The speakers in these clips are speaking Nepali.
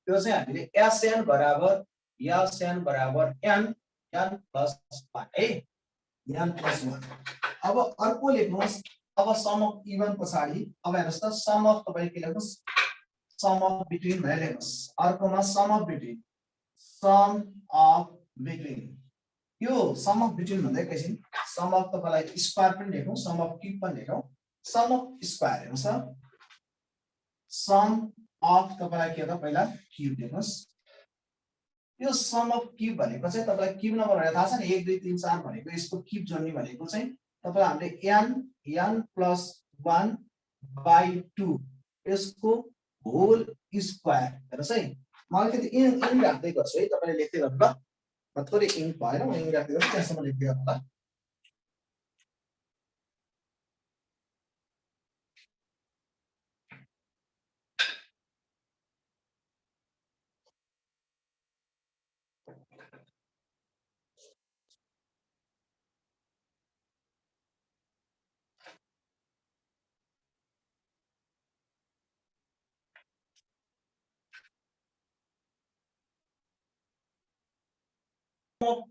त्यो चाहिँ हामीले Sn बराबर n plus 1 है, n plus 1। अब अर्को लेख्नुहोस्, अब सम अफ इभन पछाडी अब हेर्नुस् त सम अफ तपाईले के लेख्नुस्, सम अफ बिट्विन भनेर लेख्नुस्। अर्कोमा सम अफ बिट्विन यो सम अफ बिट्विन भन्दै एकैछिन सम अफ तपाईलाई स्क्वायर पनि लेखौं, सम अफ क्यूब पनि लेखौं। सम अफ स्क्वायर हेर्नुस्, सम अफ तपाईलाई के त पहिला क्यूब लेख्नुस्। यो सम अफ क्यूब भनेको चाहिँ तपाईलाई क्यूब नम्बर भनेर थाहा छ नि, 1 2 3 4 भनेको यसको क्यूब जोड्ने भनेको चाहिँ तपाईलाई हामीले n plus 1 by 2 यसको होल स्क्वायर हेर्नुस् है। म अलिकति इन राख्दै गर्छु है, तपाईले लेख्दै गर्नु ल, थोरै इन भएन, म इन राख्दै गर्छु, त्यसमा लेख्दै गर्नु ल।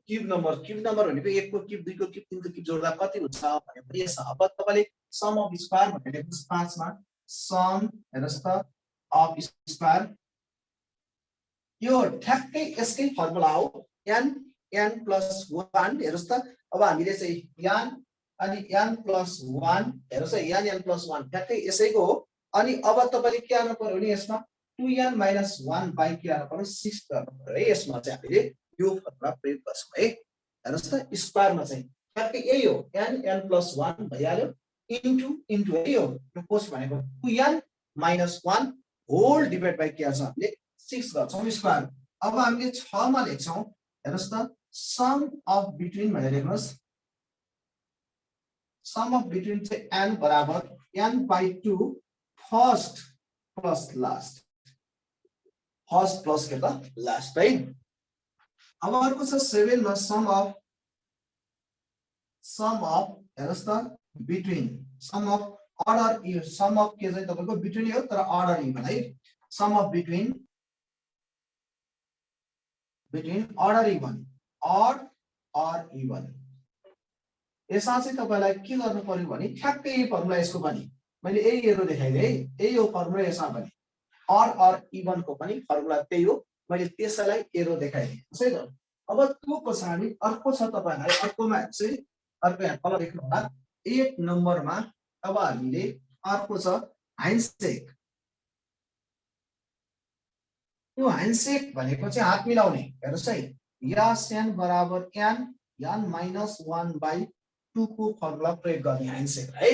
क्यूब नम्बर भनेको 1 को क्यूब 2 को क्यूब 3 को क्यूब जोड्दा कति हुन्छ भनेपछि यस। अब तपाईले सम अफ स्क्वायर भनेर लेख्नुस् 5 मा, सम हेर्नुस् त अफ स्क्वायर यो ठ्याक्कै यसकै फर्मुला हो, n plus 1 हेर्नुस् त। अब हामीले चाहिँ n अनि n plus 1 हेर्नुस् है, n plus 1 ठ्याक्कै यसैको हो। अनि अब तपाईले के गर्नु पर्यो भने यसमा 2n minus 1 by के गर्नु पर्यो 6 गर्नु पर्यो है। यसमा चाहिँ हामीले यो फर्मुला प्रयोग गर्छौं है। हेर्नुस् त स्क्वायरमा चाहिँ ठ्याक्कै यही हो, n plus 1 भइहाल्यो इन्टु है, यो पोस्ट भनेको 2n minus 1 whole divide by के गर्छौं हामीले 6 गर्छौं स्क्वायर। अब हामीले 6 मा लेख्छौं, हेर्नुस् त सम अफ बिट्विन भनेर लेख्नुस्। सम अफ बिट्विन चाहिँ n बराबर n by 2 first plus last, first plus के त लास्ट है। अब अर्को छ 7 मा सम अफ हेर्नुस् त बिट्विन, सम अफ अर्डर, यो सम अफ के चाहिँ तपाईको बिट्विन हो तर अर्डर इभन है। Sum of between order even, odd even. यसमा चाहिँ तपाईलाई के गर्नु पर्यो भने ठ्याक्कै यही फर्मुला यसको पनि मैले यही एरो देखाइदिए है, यही हो फर्मुला यसमा पनि, अड इभन को पनि फर्मुला त्यही हो, मैले त्यसैलाई एरो देखाइदिए है त। अब त्यो पछाडी अर्को छ तपाईलाई, अर्कोमा चाहिँ अर्को यहाँ तल लेख्नु होला 8 नम्बरमा। अब हामीले अर्को छ ह्यान्डसेक। यो ह्यान्डसेक भनेको चाहिँ हात मिलाउने, हेर्नुस् है, n बराबर n minus 1 by 2 को फर्मुला प्रयोग गर्ने ह्यान्डसेक है।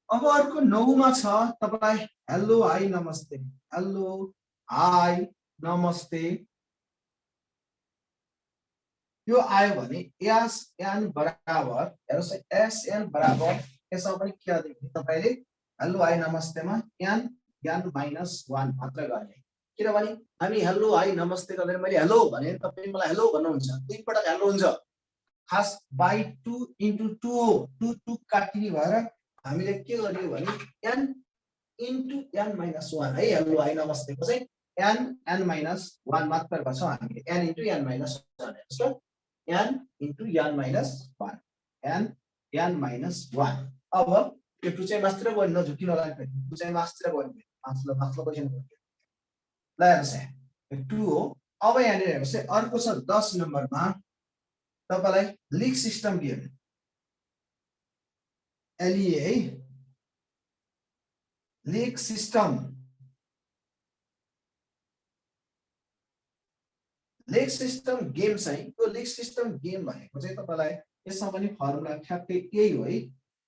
अब अर्को 9 मा छ तपाईलाई हेलो हाई नमस्ते, हेलो हाई नमस्ते। यो आयो भने Sn बराबर हेर्नुस् है, Sn बराबर यसमा पनि के गर्ने तपाईले हेलो हाई नमस्तेमा n minus 1 मात्र गर्ने, किनभने हामी हेलो हाई नमस्ते गर्दै मैले हेलो भने तपाईले मलाई हेलो भन्नुहुन्छ, दुई पटक हेलो हुन्छ, खास बाइ 2 इन्टु 2 हो, 2 काटिने भएर हामीले के गर्यो भने n इन्टु n minus 1 है। हेलो हाई नमस्ते को चाहिँ n minus 1 मात्र गर्छौं हामीले, n इन्टु n minus 1 हेर्नुस् त, n into n minus 1, n minus 1। अब यो 2 चाहिँ मास्तिर गयो, नझुकिन लाग्छ, 2 चाहिँ मास्तिर गयो, मास्तिर क्वेशन ल हेर्नुस् है 2 हो। अब यहाँ हेर्नुस् है अर्को छ 10 नम्बरमा तपाईलाई लिग सिस्टम गेम LEA है, लिग सिस्टम गेम चाहिँ, यो लिग सिस्टम गेम भनेको चाहिँ तपाईलाई यसमा पनि फर्मुला ठ्याक्कै यही हो है,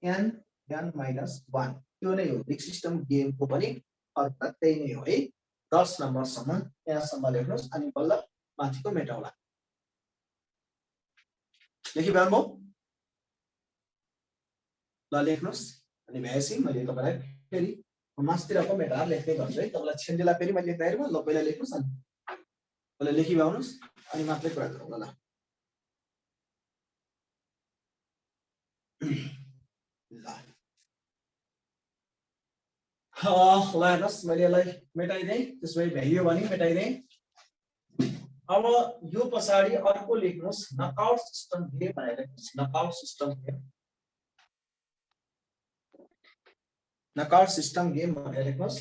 n minus 1 त्यो नै हो लिग सिस्टम गेमको पनि फर्मुला त्यही नै हो है। 10 नम्बरसम्म यहाँसम्म लेख्नुस् अनि बल्ल माथिको मेटाउला। लेखिरहनु ल लेख्नुस् अनि भएपछि मैले तपाईलाई फेरि मास्तिरको मेटाएर लेख्दै गर्छु है। तपाईलाई छेन्डेला फेरि मैले लेख्दाखेरि ल पहिला लेख्नुस् अनि पहिला लेखिरहनुस् अनि मात्रै कुरा गरौँ ल। ल ल हेर्नुहोस् मैले यसलाई मेटाइदिएँ, त्यसपछि भ्याल्यु भने मेटाइदिएँ। अब यो पछाडि अर्को लेख्नुहोस् नकआउट सिस्टम गेम भनेर लेख्नुहोस्। Knockout system game, knockout system game भनेर लेख्नुहोस्।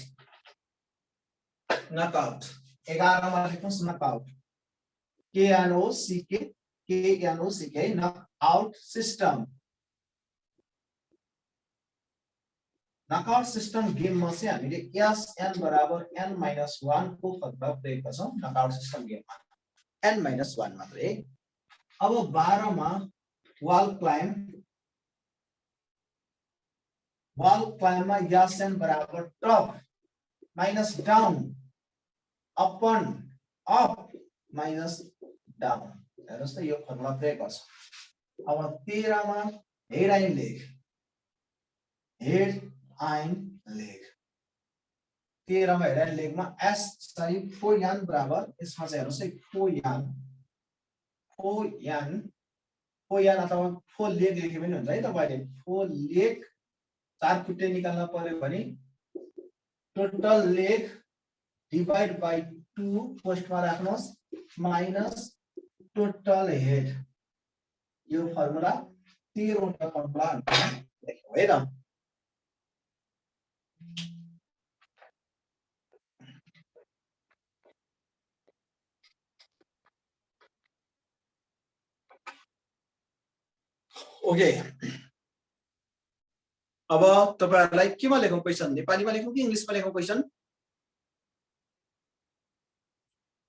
नकआउट 11 मा लेख्नुहोस् knockout, KNOCK knockout system. Knockout system गेममा चाहिँ हामीले SN बराबर N-1 को फर्मुला प्रयोग गर्छौं नकआउट सिस्टम गेममा, N-1 मात्रै। अब 12 मा वाल क्लाइममा SN बराबर top minus down upon up minus down. हेर्नुहोस् त यो फर्मुला प्रयोग गर्छ। अब 13 मा head and leg, head and leg 13 मा हेड एन्ड लेगमा S सरी फोयान बराबर, यसमा चाहिँ हेर्नुहोस् है फोयान अथवा फो लेग लेखे पनि हुन्छ है तपाईले। फो लेग 4 खुट्टे निकाल्न पर्यो भने टोटल लेग डिवाइड बाइ 2 पोस्टमा राख्नुहोस् माइनस टोटल हेड। यो फर्मुला 13 वटा फर्मुला लेख्नु है त। ओके, अब तपाईहरुलाई केमा लेखौं क्वेशन? नेपालीमा लेखौं कि इंग्लिशमा लेखौं क्वेशन?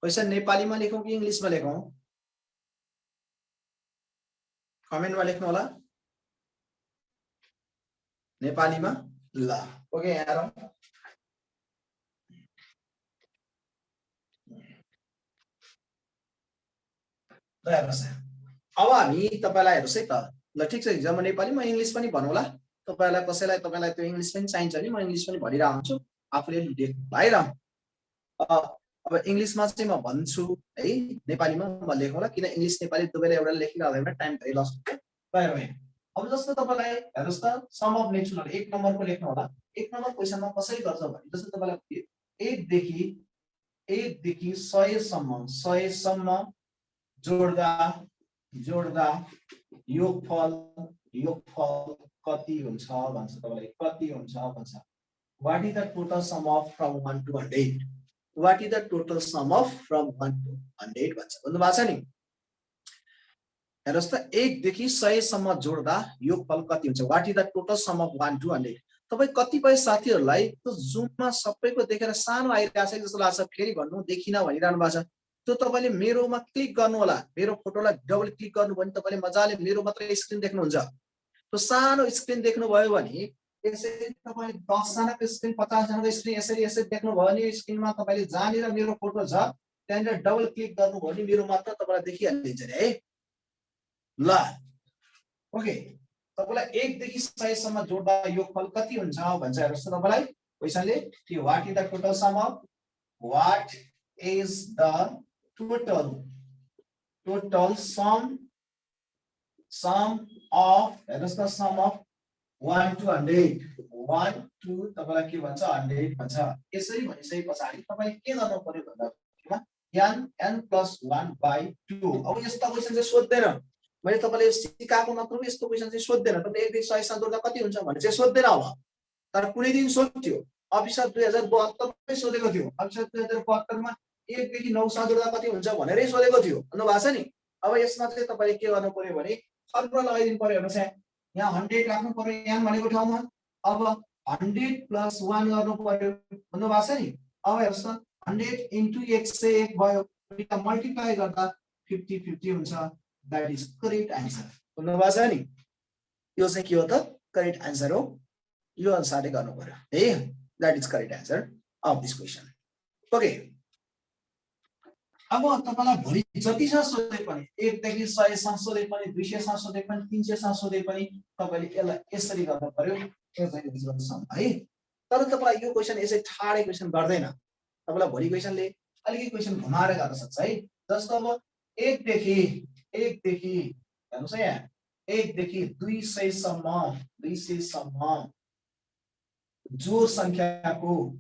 क्वेशन नेपालीमा लेखौं कि इंग्लिशमा लेखौं? कमेन्टमा लेख्नु होला नेपालीमा। ल ओके हेरौं। ल हेर्नुस्, अब हामी तपाईलाई हेर्नुस् है त। ल ठीक छ, हिजो म नेपालीमा इंग्लिश पनि भनौला। तपाईलाई कसैलाई तपाईलाई त्यो इंग्लिश पनि चाहिन्छ नि, म इंग्लिश पनि भनिरा हुन्छु, आफुले लेख्नु है र। अब इंग्लिशमा चाहिँ म भन्छु है, नेपालीमा म लेखौला, किन इंग्लिश नेपाली दुवैलाई एउटा लेखिरहँदैन, टाइम धेरै लस हुन्छ। ल हेरौँ है। अब जस्तो तपाईलाई हेर्नुस् त, सम अफ लेख्छु, 1 नम्बरको लेख्नु होला। 1 नम्बर क्वेशनमा कसरी गर्छ भने जस्तो तपाईलाई 1 देखि 100 सम्म जोड्दा योगफल कति हुन्छ भन्छ तपाईलाई, कति हुन्छ भन्छ। What is the total sum of from 1 to 100? What is the total sum of from 1 to 100 भन्छ। भन्नु भएको छ नि। हेर्नुस् त, 1 देखि 100 सम्म जोड्दा योगफल कति हुन्छ? What is the total sum of 1 to 100? तपाई कतिपय साथीहरुलाई त्यो जुममा सबैको देखेर सानो आइरहेछ जस्तो लाग्छ, फेरि भन्नु देखिन भनिरहनु भएको छ। त्यो तपाईले मेरोमा क्लिक गर्नु होला, मेरो फोटोलाई डबल क्लिक गर्नु भने तपाईले मजाले मेरो मात्रै स्क्रिन देख्नुहुन्छ। त्यो सानो स्क्रिन देख्नु भयो भने यसरी तपाईले 10 जनाको स्क्रिन 50 जनाको स्क्रिन यसरी देख्नु भयो भने स्क्रिनमा तपाईले जहाँनिर मेरो फोटो छ त्यहाँनिर डबल क्लिक गर्नु भयो भने मेरो मात्र तपाईलाई देखिहाल्छ नि है। ल ओके, तपाईलाई 1 देखि 100 सम्म जोड्दा योगफल कति हुन्छ भन्छ। हेर्नुस् त तपाईलाई क्वेशनले के what is the total sum of, what is the total sum of, हेर्नुस् त सम अफ 1 to 100, 1 to तपाईलाई के भन्छ 100 भन्छ। यसरी भनिसके पछाडी तपाईले के गर्नु पर्यो भन्दा n plus 1 by 2। अब यस्ता क्वेशन चाहिँ सोध्दैन, मैले तपाईले सिकाएको मात्र हो, यस्तो क्वेशन चाहिँ सोध्दैन। तपाईले 1 देखि 100 सम्म जोड्दा कति हुन्छ भने चाहिँ सोध्दैन। अब तर कुनै दिन सोध्थ्यो, अभिशाप 2072 मै सोधेको थियो। अभिशाप 2072 मा 1 देखि 9 सम्म जोड्दा कति हुन्छ भनेरै सोधेको थियो, भन्नु भएको छ नि। अब यसमा चाहिँ तपाईले के गर्नु पर्यो भने फर्मुला लगाइदिनु पर्यो। हेर्नुस् यहाँ 100 राख्नु पर्यो यहाँ भनेको ठाउँमा। अब 100 plus 1 गर्नु पर्यो, भन्नु भएको छ नि। अब हेर्नुस् त 100 into 101 भयो, मल्टिप्लाई गर्दा 50 हुन्छ। दैट इज करेक्ट आन्सर, भन्नु भएको छ नि। यो चाहिँ के हो त, करेक्ट आन्सर हो। यो अनुसारले गर्नु पर्यो है। That is correct answer of this question. Okay, अब तपाईलाई भरि जति छ सोधे पनि 1 देखि 100 सम्म सोधे पनि 200 सम्म सोधे पनि 300 सम्म सोधे पनि तपाईले यसलाई यसरी गर्नु पर्यो, है। तर तपाईलाई यो क्वेशन यसै ठाडै क्वेशन गर्दैन। तपाईलाई भरि क्वेशनले अलिकति क्वेशन घुमाएर गर्न सक्छ है। जस्तो अब 1 देखि हेर्नुस् यहाँ 1 देखि 200 सम्म जोड संख्याको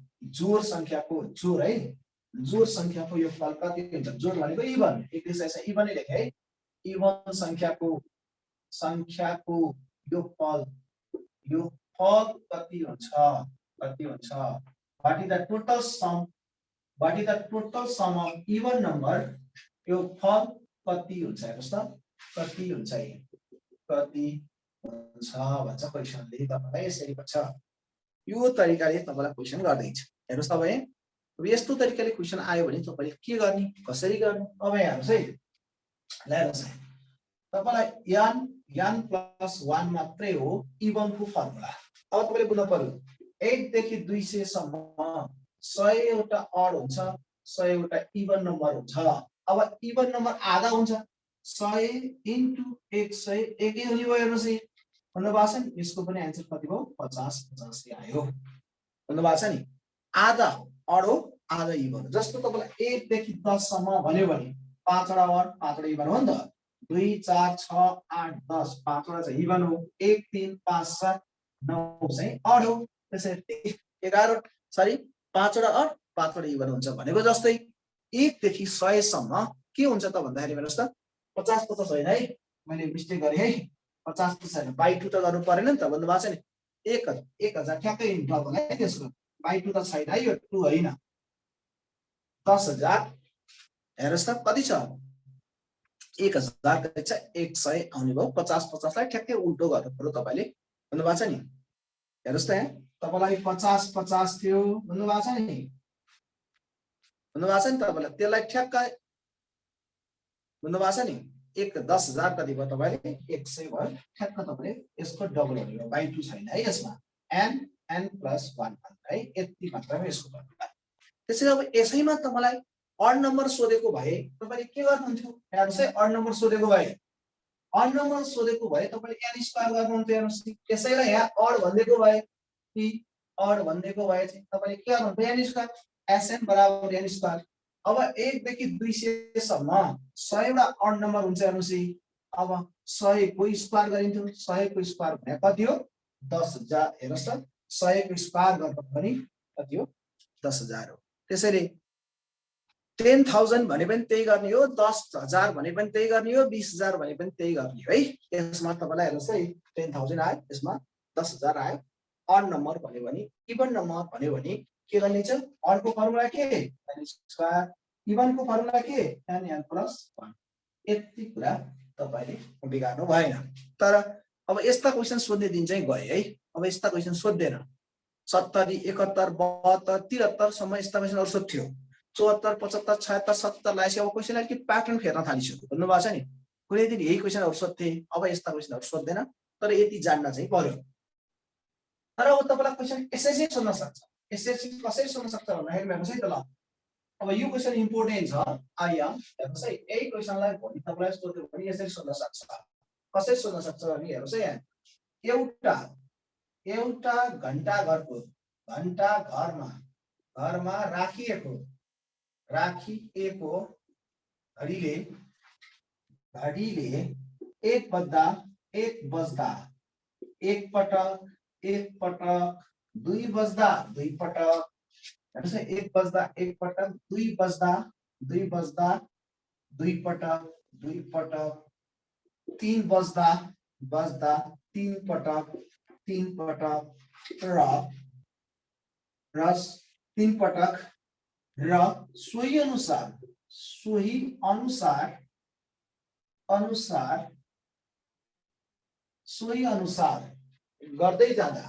जोड है, जोड संख्याको यो फल कति हुन्छ? जोड भनेको इभन, एक विषय इभन लेखे है, इभन संख्याको यो फल कति हुन्छ? What is the total sum of even number? यो फल कति हुन्छ? हेर्नुस् त, कति हुन्छ भन्छ क्वेसनले तपाईलाई यसरी भन्छ। यो तरिकाले तपाईलाई क्वेसन गर्दैछ। हेर्नुस् तपाई, अब यस्तो तरिकाले क्वेसन आयो भने तपाईले के गर्ने, कसरी गर्ने? अब हेर्नुस् है, ल हेर्नुस् है, तपाईलाई n + 1 मात्रै हो इभनको फर्मुला। अब तपाईले बुझ्नु पर्यो 1 देखि 200 सम्म 100 वटा अड हुन्छ, 100 वटा इभन नम्बर हुन्छ। अब इभन नम्बर आधा हुन्छ, 100 * 100 एकै हुने भयो। हेर्नुस् है, भन्नु भएको छ नि, यसको पनि आन्सर कति भयो? 50 आयो। भन्नु भएको छ नि, आधा अड हो, आधा इभन। जस्तो तपाईलाई 1 देखि 10 सम्म भन्यो भने 5 वटा अड 5 वटा इभन हो नि त। 2 4 6 8 10 5 वटा चाहिँ इभन हो, 1 3 5 7 9 चाहिँ अड हो। त्यसैले 11 सरी 5 वटा अड 5 वटा इभन हुन्छ भनेको जस्तै 1 देखि 100 सम्म के हुन्छ त भन्दाखेरि हेर्नुस् त, 50 होइन है, मैले मिस्टेक गरे है, 50 होइन, बाइ 2 त गर्नु परेन नि त। भन्नु भएको छ नि 1000 ठ्याक्कै डबल है, त्यसको बाइ 2 त छैन है, यो 2 होइन, 10,000। हेर्नुस् त कति छ? 1000 छ 100 आउने भयो। 50 लाई ठ्याक्कै उल्टो गर्नु पर्यो तपाईले। भन्नु भएको छ नि, हेर्नुस् त यहाँ तपाईलाई 50 थियो भन्नु भएको छ नि, तपाईलाई त्यसलाई ठ्याक्कै भन्नु भएको छ नि, 10,000 कति भयो तपाईले? 100 भयो। ठ्याक्क तपाईले यसको डबल हुने हो, बाइ 2 छैन है यसमा, n + 1 है, यति मात्रामा यसको फर्मुला। त्यसैले अब यसैमा तपाईलाई अड नम्बर सोधेको भए तपाईले के गर्नुहुन्थ्यो? हेर्नुस् है, अड नम्बर सोधेको भए तपाईले n स्क्वायर गर्नुहुन्थ्यो। हेर्नुस्, यसैलाई यहाँ अड भन्देको भए चाहिँ तपाईले के गर्नुहुन्थ्यो? n square, sn = n square. अब 1 देखि 200 सम्म 100 वटा अड नम्बर हुन्छ। हेर्नुस्, अब 100 को स्क्वायर गरिन्थ्यो, 100 को स्क्वायर भने कति हो? 10,000। हेर्नुस् त, 100 को स्क्वायर गर्दा पनि कति हो? 10,000 हो। त्यसैले 10,000 भने पनि त्यही गर्ने हो, 10,000 भने पनि त्यही गर्ने हो, 20,000 भने पनि त्यही गर्ने हो है। यसमा तपाईलाई हेर्नुस् है, 10,000 आयो, यसमा 10,000 आयो। अड नम्बर भन्यो भने, इभन नम्बर भन्यो भने के गर्ने छ? अडको फर्मुला के? n स्क्वायर, इभनको फर्मुला के? n + 1। यति कुरा तपाईले बिगार्नु भएन। तर अब यस्ता क्वेसन सोध्ने दिन चाहिँ गए है। अब यस्ता क्वेसन सोध्दैन। 70 71 72 73 सम्म यस्ता क्वेसनहरु सोध्थ्यो। 74 75 76 77 लाएपछि अब क्वेसनले के प्याटर्न फेर्न थालिसक्यो। भन्नु भएको छ नि, कुनै दिन यही क्वेसनहरु सोध्थे, अब यस्ता क्वेसनहरु सोध्दैन। तर यति जान्न चाहिँ पर्यो। तर अब तपाईलाई क्वेसन यसरी सोध्न सक्छ। यसरी कसरी सोध्न सक्छ भन्दाखेरि हेर्नुस् है त, ल अब यो क्वेसन इम्पोर्टेन्ट छ। आइएम हेर्नुस् है, यही क्वेसनलाई भोलि तपाईलाई सोध्यो भने यसरी सोध्न सक्छ। कसरी सोध्न सक्छ भने हेर्नुस् है, यहाँ एउटा घरमा राखिएको घडीले एक बज्दा एक पटक, दुई बज्दा दुई पटक, हेर्नुस् है, एक बज्दा एक पटक, दुई बज्दा दुई पटक, तीन बज्दा तीन पटक, र सोही अनुसार गर्दै जाँदा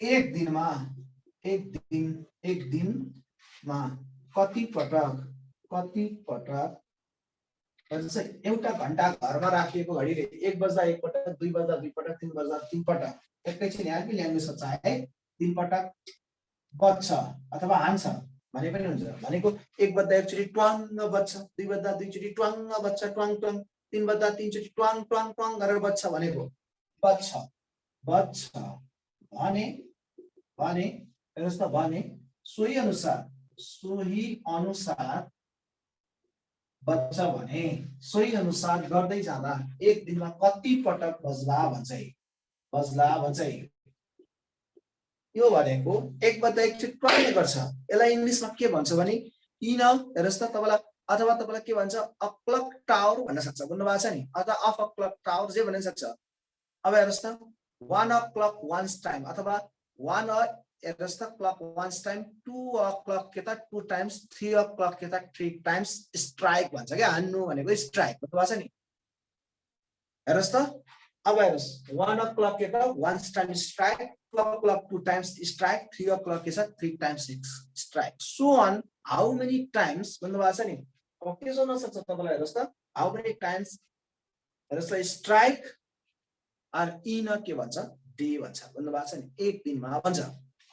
एक दिनमा कति पटक एउटा घण्टा घरमा राखिएको घडीले 1 बज्दा 1 पटक, 2 बज्दा 2 पटक, 3 बज्दा 3 पटक, एकैछिन यहाँ पनि ल्याङ्ग्वेज छ है, 3 पटक बज्छ अथवा हान्छ भने पनि हुन्छ। भनेको 1 बज्दा एकचोटी ट्वाङ बज्छ, 2 बज्दा दुईचोटी ट्वाङ बज्छ, ट्वाङ ट्वाङ, 3 बज्दा तीनचोटी ट्वाङ ट्वाङ ट्वाङ गरेर बज्छ भनेको बज्छ भने हेर्नुस् त, भने सोही अनुसार बज्छ भने सोही अनुसार गर्दै जाँदा एक दिनमा कति पटक बज्ला भन्छ है, बज्ला भन्छ है। यो भनेको एक बज्दा एकचोटि प्रश्न गर्छ। यसलाई इङ्ग्लिसमा के भन्छ भने इन, हेर्नुहोस् त तपाईँलाई, अथवा तपाईँलाई के भन्छ अ क्लक टावर भन्न सक्छ, बुझ्नु भएको छ नि, अथवा अफ अ क्लक टावर जे भन्न सक्छ। अब हेर्नुहोस् त 1 o'clock once time अथवा 1 हेर्नुहोस् त क्लक once time, 2 o'clock के त 2 times, 3 o'clock के त 3 times स्ट्राइक भन्छ क्या, हान्नु भनेको स्ट्राइक, बुझ्नु भएको छ नि। हेर्नुहोस् त अब हेर्नुहोस् 1 o'clock के त once time strike, 2 o'clock 2 times strike, 3 o'clock के छ 3 times strike, so on how many times, बुझ्नु भएको छ नि। अब के सोध्न सक्छ तपाईँलाई, हेर्नुहोस् त हाउ मेनी टाइम्स, हेर्नुहोस् त स्ट्राइक आर इन के भन्छ डे भन्छ, बुझ्नु भएको छ नि, एक दिनमा भन्छ।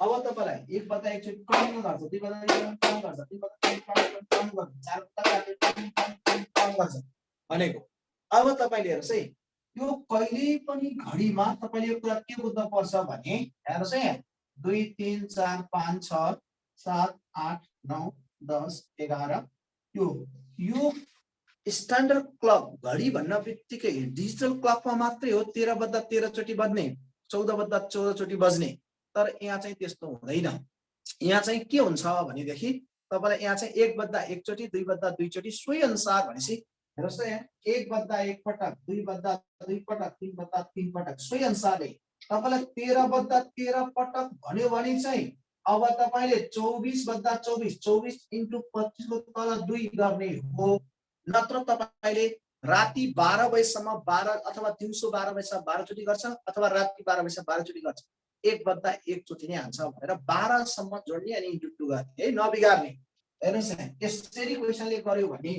अब तपाईलाई एक बज्दा एकचोटि टङ गर्छ, दुई बज्दा एकचोटि टङ गर्छ, तीन बज्दा टङ गर्छ, चार बज्दा टङ गर्छ भनेको। अब तपाईले हेर्नुस् है, यो कहिले पनि घडीमा तपाईले यो कुरा के बुझ्न पर्छ भने, हेर्नुस् है 2 3 4 5 6 7 8 9 10 11, यो स्ट्यान्डर्ड क्लक घडी भन्न बित्तिकै डिजिटल क्लकमा मात्रै हो 13 बज्दा 13 चोटि बज्ने, 14 बज्दा 14 चोटि बज्ने, तर यहाँ चाहिँ त्यस्तो हुँदैन। यहाँ चाहिँ के हुन्छ भनेदेखि तपाईलाई यहाँ चाहिँ एक बज्दा एकचोटि, दुई बज्दा दुईचोटि, सोही अनुसार भनेपछि हेर्नुस् त यहाँ एक बज्दा एक पटक, दुई बज्दा दुई पटक, तीन बज्दा तीन पटक, सोही अनुसारले तपाईलाई 13 बज्दा 13 पटक भन्यो भने चाहिँ अब तपाईले 24 बज्दा 24, 24 into 25 को तल 2 गर्ने हो, नत्र तपाईले राति 12 बजेसम्म 12 अथवा दिउँसो 12 बजेसम्म 12 चोटि गर्छ, अथवा राति 12 बजेसम्म 12 चोटि गर्छ, एक बज्दा एक चोटि नै हान्छ भनेर 12 सम्म जोड्ने अनि इन्टु 2 गर्ने है, नबिगार्ने। हेर्नुस् है यसरी क्वेशनले गर्यो भने,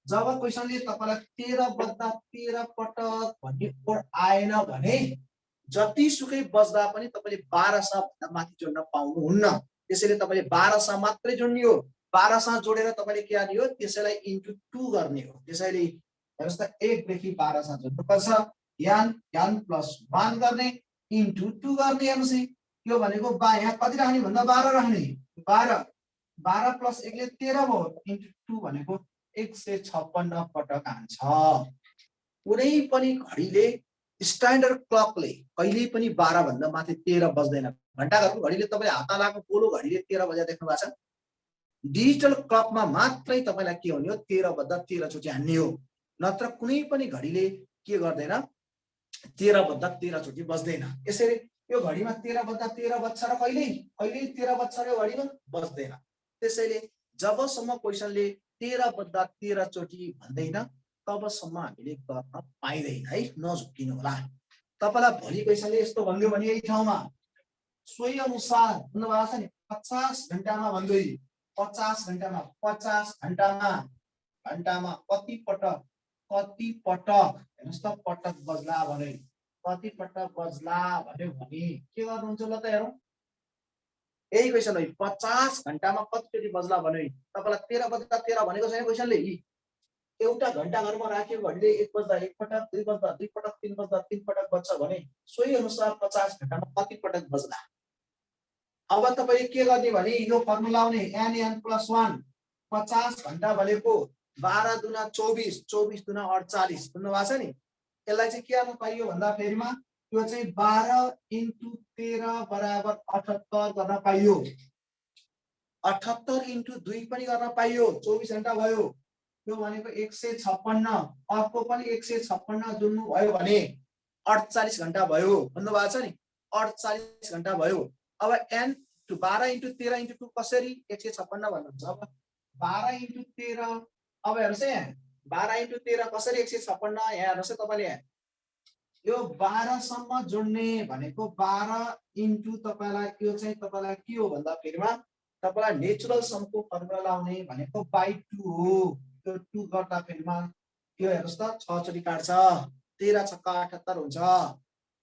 जब क्वेशनले तपाईलाई 13 बज्दा 13 पटक भन्ने कोड आएन भने जतिसुकै बज्दा पनि तपाईले 12 सँग भन्दा माथि जोड्न पाउनुहुन्न। त्यसैले तपाईले 12 सँग मात्रै जोड्ने हो, 12 सँग जोडेर तपाईले के गर्ने हो, त्यसैलाई इन्टु 2 गर्ने हो। त्यसैले हेर्नुस् त 1 देखि 12 सँग जोड्नुपर्छ, n प्लस 1 गर्ने इन्टु 2 गर्ने। हेर्नुस् है यो भनेको यहाँ कति राख्ने भन्दा 12 राख्ने, 12 प्लस 1 ले 13 भयो, इन्टु 2 भनेको 156 पटक हान्छ। कुनै पनि घडीले स्ट्यान्डर्ड क्लकले कहिल्यै पनि 12 भन्दा माथि 13 बज्दैन। घण्टाघरको घडीले तपाईले हात लाएको पोलो घडीले 13 बजे देख्नु भएको छ। डिजिटल क्लकमा मात्रै तपाईलाई के हुने हो, 13 बज्दा 13 चोटि हान्ने हो, नत्र कुनै पनि घडीले के गर्दैन, 13 बज्दा 13 चोटि बज्दैन। यसरी यो घडीमा 13 बज्दा 13 बज्छ र कहिल्यै 13 बज्छ र यो घडीमा बज्दैन। त्यसैले जबसम्म क्वेशनले 13 बज्दा 13 चोटि भन्दैन तबसम्म हामीले गर्न पाइदैन है, नझुक्किनु होला। तपाईलाई भोलि क्वेशनले यस्तो भन्दियो भने यही ठाउँमा सोही अनुसार भन्नु भएको छ नि, 50 घण्टामा भन्दै 50 घण्टामा 50 घण्टामा कति पटक हेर्नुस् त पटक बज्ला भने, कति पटक बज्ला भन्यो भने के गर्नुहुन्छ ल त हेरौँ। यही क्वेशन हो, 50 घण्टामा कतिचोटि बज्ला भन्यो। तपाईलाई 13 बज्दा 13 भनेको छैन क्वेशनले। एउटा घण्टा घरमा राख्यो घडीले 1 बज्दा 1 पटक, 2 बज्दा 2 पटक, 3 बज्दा 3 पटक बज्छ भने सोही अनुसार 50 घण्टामा कति पटक बज्ला। अब तपाईले के गर्ने भने यो फर्मुला आउने n प्लस 1, 50 घण्टा भनेको 12 दुना 24, 24 दुना 48, बुझ्नु भएको छ नि। यसलाई चाहिँ के गर्न पाइयो भन्दा फेरिमा यो चाहिँ 12 इन्टु 13 बराबर 78 गर्न पाइयो। 78 इन्टु 2 पनि गर्न पाइयो, 24 घण्टा भयो। यो भनेको 156, अर्को पनि 156 जोड्नु भयो भने 48 घण्टा भयो, बुझ्नु भएको छ नि, 48 घण्टा भयो। अब n 12 इन्टु 13 इन्टु 2 कसरी 156 भन्नुहुन्छ। अब 12 इन्टु 13, अब हेर्नुस् है 12 इन्टु 13 कसरी 156, यहाँ हेर्नुस् है तपाईले, यो 12 सम्म जोड्ने भनेको 12 इन्टु तपाईलाई यो चाहिँ तपाईलाई के हो भन्दा फेरिमा तपाईलाई नेचुरल समको फर्मुला लाउने भनेको बाइ 2 हो। यो 2 गर्दा फेरिमा यो हेर्नुस् त 6 चोटि काट्छ, 13 छक्का 78 हुन्छ।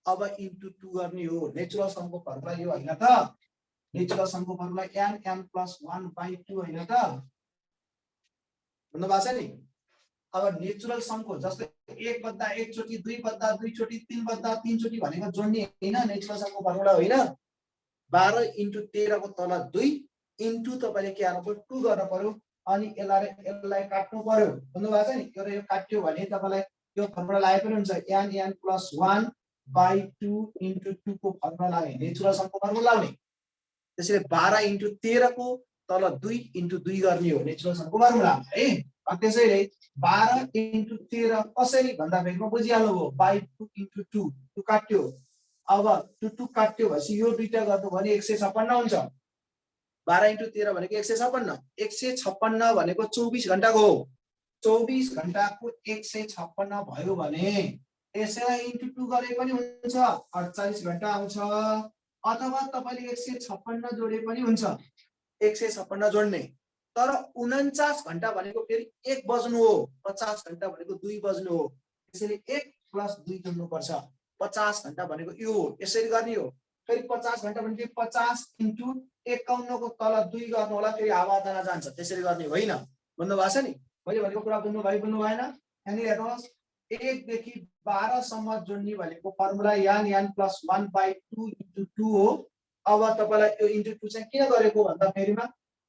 अब इन्टु 2 गर्ने हो, नेचुरल समको फर्मुला यो हैन त, नेचुरल समको फर्मुला n प्लस 1 बाइ 2 हैन त, बुझ्नु भएको छ नि। अब नेचुरल समको जस्तै 1 बज्दा 1 चोटि, 2 बज्दा 2 चोटि, 3 बज्दा 3 चोटि भनेको जोड्ने हैन, नेचुरल समको फर्मुला होइन। 12 इन्टु 13 को तल 2 इन्टु तपाईले के गर्नु पर्यो, 2 गर्न पर्यो। अनि यसलाई काट्नु पर्यो भन्नु भएको छ नि यो र यो काट्यो भने तपाईलाई यो फर्मुला लाए पनि हुन्छ n + 1/2 * 2 को फर्मुला लाए नेचुरल समको फर्मुला लाउने त्यसैले 12 * 13 को तल 2 * 2 गर्ने हो नेचुरल समको फर्मुला है त्यसैले 12 * 13 कसरी भन्दा फेरि म बुझिहाल्नु भयो /2 * 2 त्यो काट्यो अब 2 काट्यो भएपछि यो दुईटा गर्नु भने 156 हुन्छ 12 * 13 भनेको 156 156 भनेको 24 घण्टाको हो 24 घण्टाको 156 भयो भने यसलाई * 2 गरे पनि हुन्छ 48 घण्टा आउँछ अथवा तपाईले 156 जोडे पनि हुन्छ 156 जोड्ने तर 49 घण्टा भनेको फेरि 1 बज्नु हो 50 घण्टा भनेको 2 बज्नु हो त्यसैले 1 + 2 जोड्नु पर्छ 50 घण्टा भनेको यो हो यसरी गर्ने हो फेरि 50 घण्टा भनेको 50 * 51 को तल 2 गर्नु होला फेरि आवाजना जान्छ त्यसरी गर्ने होइन भन्नु भएको छ नि मैले भनेको कुरा बुझ्नु भएन यहाँनिर हेर्नुहोस् 1 देखि 12 सम्म जोड्ने भनेको फर्मुला n + 1/2 * 2 हो अब तपाईलाई यो * 2 चाहिँ किन गरेको भन्दा फेरिमा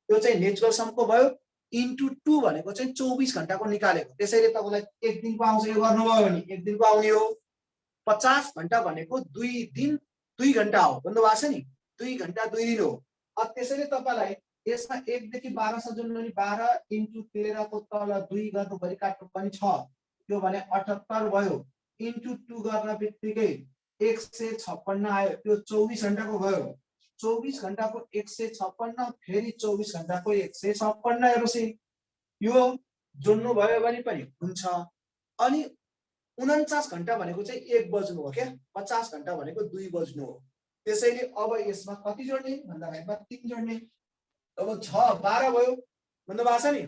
यो चाहिँ नेचुरल समको भयो * 2 भनेको चाहिँ 24 घण्टाको निकालेको त्यसैले तपाईलाई एक दिनको आउँछ यो गर्नुभयो भने एक दिनको आउने हो 50 घण्टा भनेको 2 दिन 2 घण्टा हो भन्नु भएको छ नि 2 घण्टा 2 दिन हो अब त्यसैले तपाईलाई यसमा 1 देखि 12 सम्म जोड्नु भने 12 * 13 को तल 2 गर्नु भरि काट्नु पनि छ यो भने 78 भयो * 2 गर्न बित्तिकै 156 आयो त्यो 24 घण्टाको भयो 24 घण्टाको 156 फेरि 24 घण्टाको 156 हेर्नुस् यो जोड्नु भयो भने पनि हुन्छ अनि 49 घण्टा भनेको चाहिँ 1 बज्नु हो क्या 50 घण्टा भनेको 2 बज्नु हो त्यसैले अब यसमा कति जोड्ने भन्दाखेरिमा 3 जोड्ने अब 6 12 भयो भन्नु भएको छ नि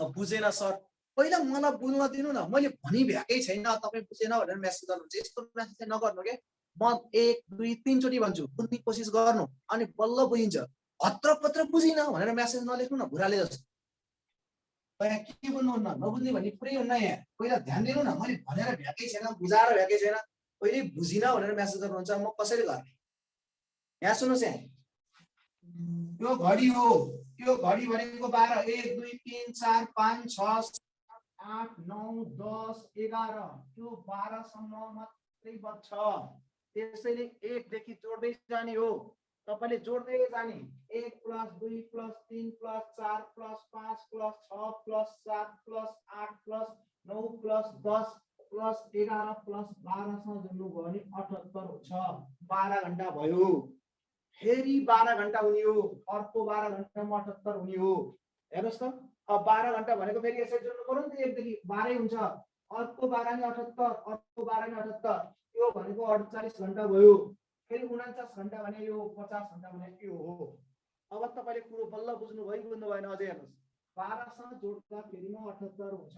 अब बुझेन सर पहिला मलाई बुझ्न दिनु न मैले भनि भ्याकै छैन तपाई बुझेन भनेर मेसेज गर्नुहुन्छ यस्तो मेसेज चाहिँ नगर्नु के म 1 2 3 चोटी भन्छु बुझ्ने कोसिस गर्नु अनि बल्ल बुझिन्छ हत्र पत्र बुझिन भनेर मेसेज नलेख्नु न भुराले जस्तो तपाईँ के बुझ्नुहुन्न नबुझ्ने भन्ने पुरै हुन्न यहाँ पहिला ध्यान दिनु न मैले भनेर भ्याकै छैन बुझाएर भ्याकै छैन पहिले बुझिन भनेर मेसेज गर्नुहुन्छ म कसरी गर्ने यहाँ सुन्नुस् यहाँ यो घडी हो यो घडी भनेको 12 1 2 3 4 5 6 8 9 10 11 त्यो 12 सम्म मात्रै बच्छ त्यसैले 1 देखि जोड्दै जाने हो तपाईले जोड्दै जाने 1 + 2 + 3 + 4 + 5 + 6 + 7 + 8 + 9 + 10 + 11 + 12 सँग जोड्नु भयो भने 78 हुन्छ 12 घण्टा भयो फेरि 12 घण्टा हुने हो अर्को 12 घण्टामा 78 हुने हो हेर्नुस् त अब 12 घण्टा भनेको फेरि यसरी जोड्नु पर्यो नि त 1 देखि 12 हुन्छ अर्को 12 नि 78 अर्को 12 नि 78 यो भनेको 48 घण्टा भयो फेरि 49 घण्टा भने यो 50 घण्टा भने यो हो अब तपाईले कुरो बल्ल बुझ्नु भएन अझै हेर्नुस् 12 सँग जोड्दा फेरिमा 78 हुन्छ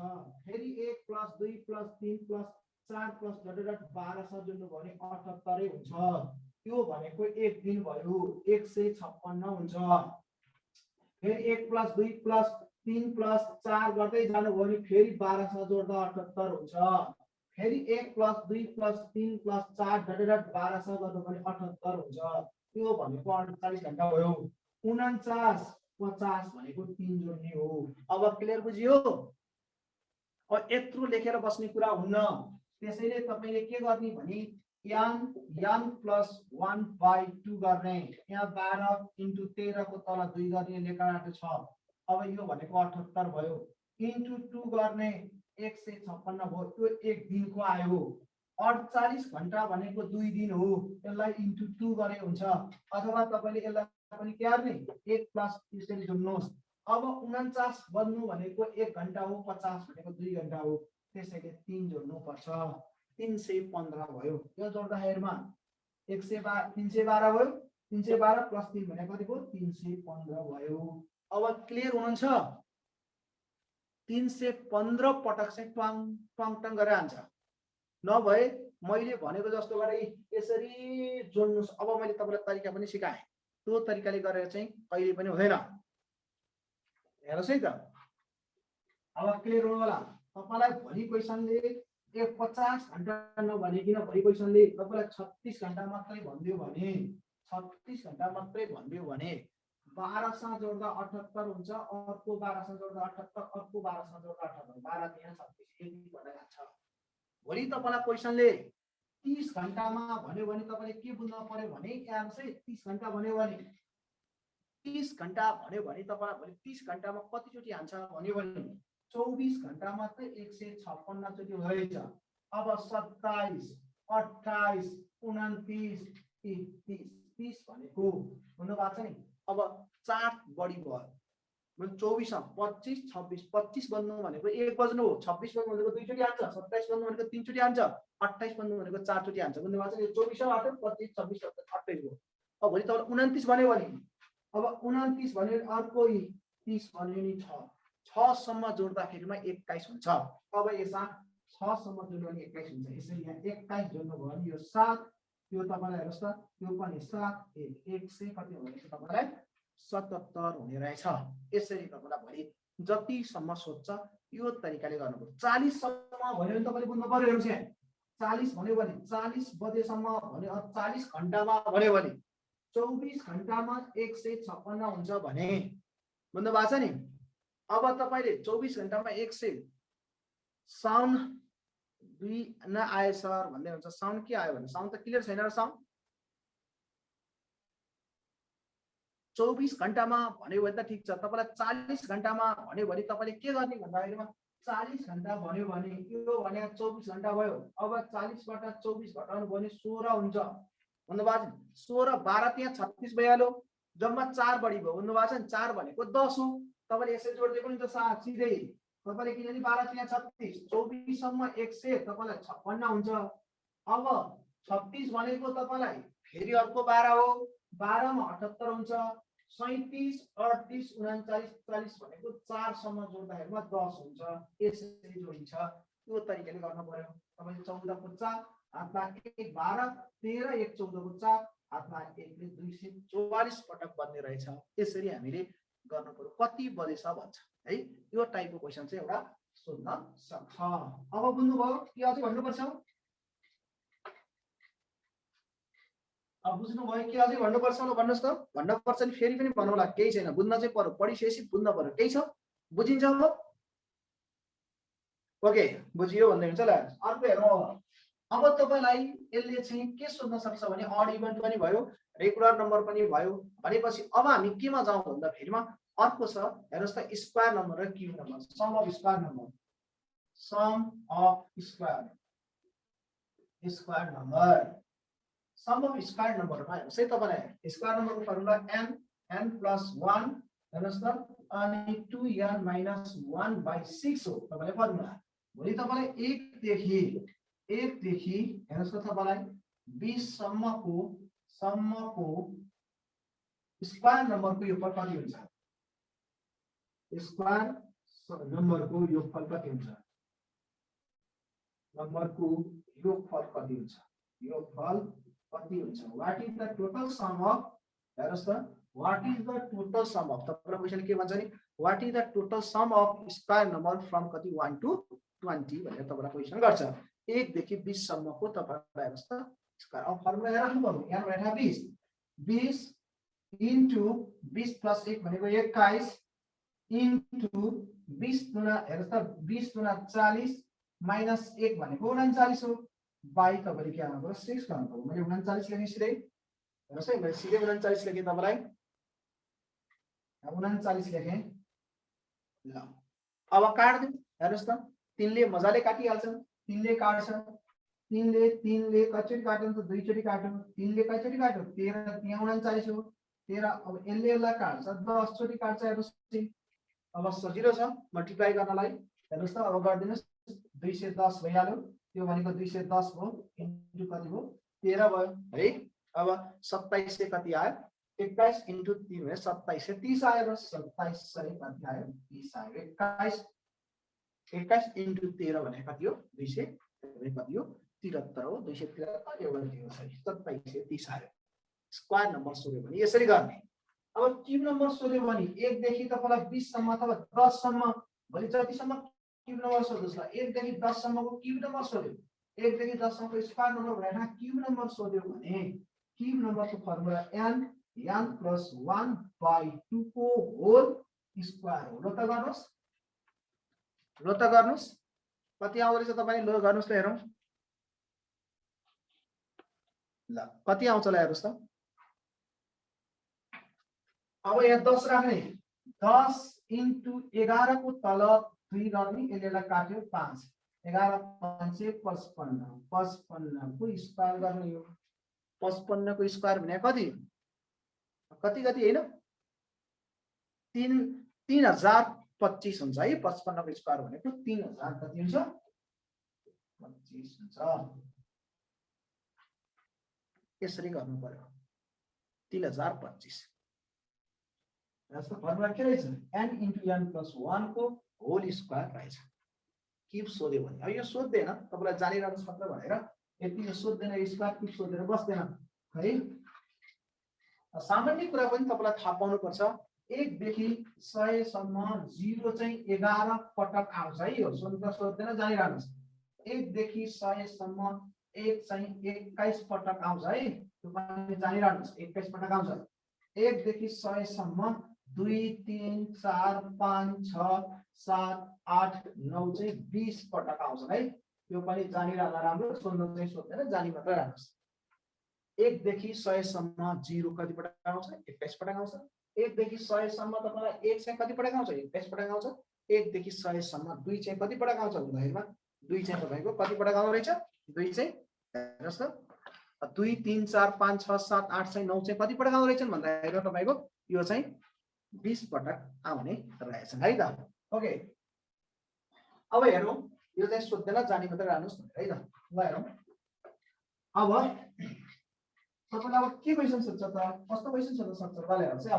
फेरि 1 + 2 + 3 + 4 + डट 12 सँग जोड्नु भने 78 हुन्छ यो भनेको एक दिन भयो 156 हुन्छ फेरि 1 + 2 + 3 + 4 गर्दै जानु भयो भने फेरि 12 सँग जोड्दा 78 हुन्छ फेरि 1 + 2 + 3 + 4 डट 12 सँग गर्नु भने 78 हुन्छ त्यो भनेको 48 घण्टा भयो 49 50 भनेको 3 जोड्ने हो अब क्लियर बुझियो अब यत्रो लेखेर बस्ने कुरा हुन्न त्यसैले तपाईले के गर्ने भने n + 1/2 गर्ने यहाँ 12 * 13 को तल 2 गर्ने लेखाबाट छ अब यो भनेको 78 भयो * 2 गर्ने 156 भयो त्यो एक दिनको आयो 48 घण्टा भनेको 2 दिन हो यसलाई * 2 गरे हुन्छ अथवा तपाईले यसलाई पनि के गर्ने 1 + त्यसरी जोड्नुहोस् अब 49 बन्नु भनेको 1 घण्टा हो 50 भनेको 2 घण्टा हो त्यसैले 3 जोड्नु पर्छ 315 भयो यो जोड्दाखेरिमा 112 312 भयो 312 + 3 भनेको कति भयो 315 भयो अब क्लियर हुनुहुन्छ 315 पटक चाहिँ टङ गरेर आन्छ नभए मैले भनेको जस्तो गरे यसरी जोड्नुस् अब मैले तपाईलाई तरिका पनि सिकाएँ त्यो तरिकाले गरेर चाहिँ कहिले पनि हुँदैन हेर्नुस् है त अब क्लियर हुनु होला तपाईलाई भरि क्वेशनले 50 घण्टा नभनिकिन भरि क्वेशनले तपाईलाई 36 घण्टा मात्रै भन्दियो भने 36 घण्टा मात्रै भन्दियो भने 12 सँग जोड्दा 78 हुन्छ, अर्को 12 सँग जोड्दा 78, अर्को 12 सँग जोड्दा 78, 12 तिया 36 यति भनेर जान्छ। भोलि तपाईलाई क्वेशनले 30 घण्टामा भन्यो भने तपाईले के बुझ्नु पर्यो भने यहाँ चाहिँ 30 घण्टा भन्यो भने 30 घण्टा भन्यो भने तपाईलाई भोलि 30 घण्टामा कति चोटी हान्छ भन्यो भने 24 घण्टामा चाहिँ 156 चोटी रहेछ। अब 27, 28, 29, 30 भनेको हुनु भएको छ नि। अब 4 बढी भयो 24 25 26 25 बन्नु भनेको 1 बज्नु हो, 26 बन्नु भनेको 2 चोटी हान्छ, 27 बन्नु भनेको 3 चोटी हान्छ, 28 बन्नु भनेको 4 चोटी हान्छ। बुझ्नु भएको छ? यो 24 आयो 25 26 27 28 हो। अब भोलि तपाईले 29 भन्यो भने अब 29 भन्यो अर्को 30 भन्यो नि 6 सम्म जोड्दाखेरिमा 21 हुन्छ। अब यसमा 6 सम्म जोड्यो भने 21 हुन्छ। यसरी यहाँ 21 जोड्नु भयो भने यो 7, यो तपाईलाई हेर्नुस् त यो पनि 7 100 कति हुनेछ तपाईलाई 77 हुने रहेछ। यसरी तपाईलाई भोलि जति सम्म सोध्छ यो तरिकाले गर्नुपर्छ। 40 सम्म भन्यो भने तपाईले बुझ्नु पर्यो। हेर्नुस् यहाँ 40 भन्यो भने 40 बजेसम्म भन्यो 40 घण्टामा भन्यो भने 24 घण्टामा 156 हुन्छ भने बुझ्नु भएको छ नि। अब तपाईले 24 घण्टामा 100 साउन्ड 2 नआए सर भन्दै हुन्छ। साउन्ड के आयो भने साउन्ड त क्लियर छैन र साउन्ड 24 घण्टामा भन्यो भने त ठीक छ। तपाईलाई 40 घण्टामा भन्यो भने तपाईले के गर्ने भन्दाखेरिमा 40 घण्टा भन्यो भने यो भने 24 घण्टा भयो। अब 40 बाट 24 घटाउनु भने 16 हुन्छ। बुझ्नु भएको छ? 16 12 त्यहाँ 36 भइहाल्यो, जम्मा 4 बढी भयो। बुझ्नु भएको छ नि? 4 भनेको 10 हो। तपाईले यसरी जोड्दै पनि त सिधै तपाईले किनभने 12 त्यहाँ 36 24 सम्म 100 तपाईलाई 56 हुन्छ। अब 36 भनेको तपाईलाई फेरि अर्को 12 हो, 12 मा 78 हुन्छ, 37 38 39 40 भनेको 4 सम्म जोड्दाखेरिमा 10 हुन्छ। यसरी जोडिन्छ। यो तरिकाले गर्न पर्यो। तपाईले 14 को 4 हातमा 1 12 13 1 14 को 4 हातमा 1 ले 244 पटक बन्ने रहेछ। यसरी हामीले गर्न पर्यो। कति बजेछ भन्छ है। यो टाइपको क्वेशन चाहिँ एउटा सोध्न सक्छ। अब बुझ्नुभयो कि अझै भन्नुपर्छ? अब बुझ्नुभयो कि अझै भन्नुपर्छ? ल भन्नुस् त। भन्नुपर्छ नि फेरि पनि भन्नुला, केही छैन। बुझ्न चाहिँ पर्यो, पढिसकेपछि बुझ्न पर्यो। केही छ? बुझिन्छ अब? ओके बुझियो भन्दै हुन्छ। ल अर्को हेरौँ। अब तपाईलाई यसले चाहिँ के सोध्न सक्छ भने अड इभन पनि भयो, रेगुलर नम्बर पनि भयो भनेपछि अब हामी केमा जाउँ भन्दा फेरिमा अर्को छ। हेर्नुस् त स्क्वायर नम्बर र cube number. Sum of square number, sum of square number, sum of square नम्बरमा हेर्नुस् है। तपाईलाई स्क्वायर नम्बरको फर्मुला n plus 1 हेर्नुस् त अनि 2n minus 1/6 हो तपाईलाई फर्मुला। भोलि तपाईलाई 1 देखि हेर्नुस् त तपाईलाई 20 सम्मको स्क्वायर नम्बरको योगफल कति हुन्छ? स्क्वायर नम्बरको योगफल कति हुन्छ? नम्बरको योगफल कति हुन्छ? योगफल कति हुन्छ? What is the total sum of, हेर्नुस् त what is the total sum of, तपाईको क्वेशन के भन्छ नि what is the total sum of square number from कति 1 to 20 भनेर तपाईलाई क्वेशन गर्छ। 1 देखि 20 सम्मको तपाईलाई हेर्नुस् त स्क्वायर अफ फर्मुला राख्नु पर्यो। यहाँ रहेछ 20 into 20 plus 1 भनेको 21 into 20 गुना हेर्नुस् त 20 गुना 40 minus 1 भनेको 39 हो। बाइ तपाईले के गर्नु पर्यो 6 गर्नु पर्यो। मैले 39 लेखे सिधै। हेर्नुस् है मैले सिधै 39 लेखे तपाईलाई। 39 लेखे। ल अब काट दिउँ। हेर्नुस् त 3 ले मजाले काटिहाल्छन्। 3 ले काट्छ, 3 ले कतिचोटी काट्यो त 2 चोटी काट्यो। 3 ले कतिचोटी काट्यो 13 यहाँ 39 हो 13। अब यसले यसलाई काट्छ 10 चोटी काट्छ। हेर्नुस् अब सजिलो छ मल्टिप्लाई गर्नलाई। हेर्नुस् त अब गर्दिनुस् 210 भइहाल्यो। त्यो भनेको 210 भयो इन्टु कति भयो 13 भयो है। अब 27 से कति आयो 21 इन्टु 3 भने 27 से 30 आयो। 27 सय कति आयो 30 आयो। 21 इन्टु 13 भने कति हो 200 कति हो 73 हो। 273 एउटा 0 छ 27 से 30 आयो। स्क्वायर नम्बर सोध्यो भने यसरी गर्ने। अब क्यूब नम्बर सोध्यो भने 1 देखि तपाईलाई 20 सम्म अथवा 10 सम्म भोलि जतिसम्म क्यूब नम्बर सोध्नुस् ल। 1 देखि 10 सम्मको क्यूब नम्बर सोध्यो। 1 देखि 10 सम्मको स्क्वायर नम्बर भनेर क्यूब नम्बर सोध्यो भने क्यूब नम्बरको फर्मुला n n + 1/2 को होल स्क्वायर हो। ल त गर्नुस् कति आउँदो रहेछ तपाईले? ल गर्नुस् त हेरौँ। ल कति आउँछ ल हेर्नुस् त। अब यहाँ 10 राख्ने, 10 × 11 को तल 2 गर्ने, यसले काट्यो 5, 11 5 55, 55 को स्क्वायर गर्ने हो। 55 को स्क्वायर भने कति कति कति हैन 3025 हुन्छ है। 55 को स्क्वायर भनेको 3000 कति हुन्छ 25 हुन्छ। यसरी गर्नु पर्यो 3025। यसको फर्मुला के रहेछ? n × n + 1 को होल स्क्वायर रहेछ। के सोध्यो भने अब यो सोध्दैन तपाईलाई जानिरहनुस् मात्र भनेर यति यो सोध्दैन, स्क्वायर के सोधेर बस्दैन है। सामान्य कुरा पनि तपाईलाई थाहा पाउनु पर्छ। 1 देखि 100 सम्म 0 चाहिँ 11 पटक आउँछ है। यो सोध्दैन जानिरहनुस्। 1 देखि 100 सम्म 1 चाहिँ 21 पटक आउँछ है। त्यो पनि जानिरहनुस् 21 पटक आउँछ। 1 देखि 100 सम्म 2 3 4 5 6 7 8 9 चाहिँ 20 पटक आउँछ है। यो पनि जानिरहला राम्रो। सोध्नु चाहिँ सोध्दैन, जानि मात्र राख्नुस्। 1 देखि 100 सम्म 0 कति पटक आउँछ 21 पटक आउँछ। 1 देखि 100 सम्म तपाईलाई 1 चाहिँ कति पटक आउँछ 21 पटक आउँछ। 1 देखि 100 सम्म 2 चाहिँ कति पटक आउँछ भन्दाखेरिमा 2 चाहिँ तपाईको कति पटक आउँछ रहेछ 2 चाहिँ हेर्नुस् त 2 3 4 5 6 7 8 चाहिँ 9 चाहिँ कति पटक आउँछ रहेछ भन्दाखेरिमा तपाईको यो चाहिँ 20 पटक आउने रहेछ है त। ओके अब हेरौँ यो चाहिँ सोध्दैन जानि मात्र राख्नुस् है त। ल हेरौँ अब तपाईलाई अब के क्वेशन सोध्छ त कस्तो क्वेशन सोध्न सक्छ ल हेर्नुस् है।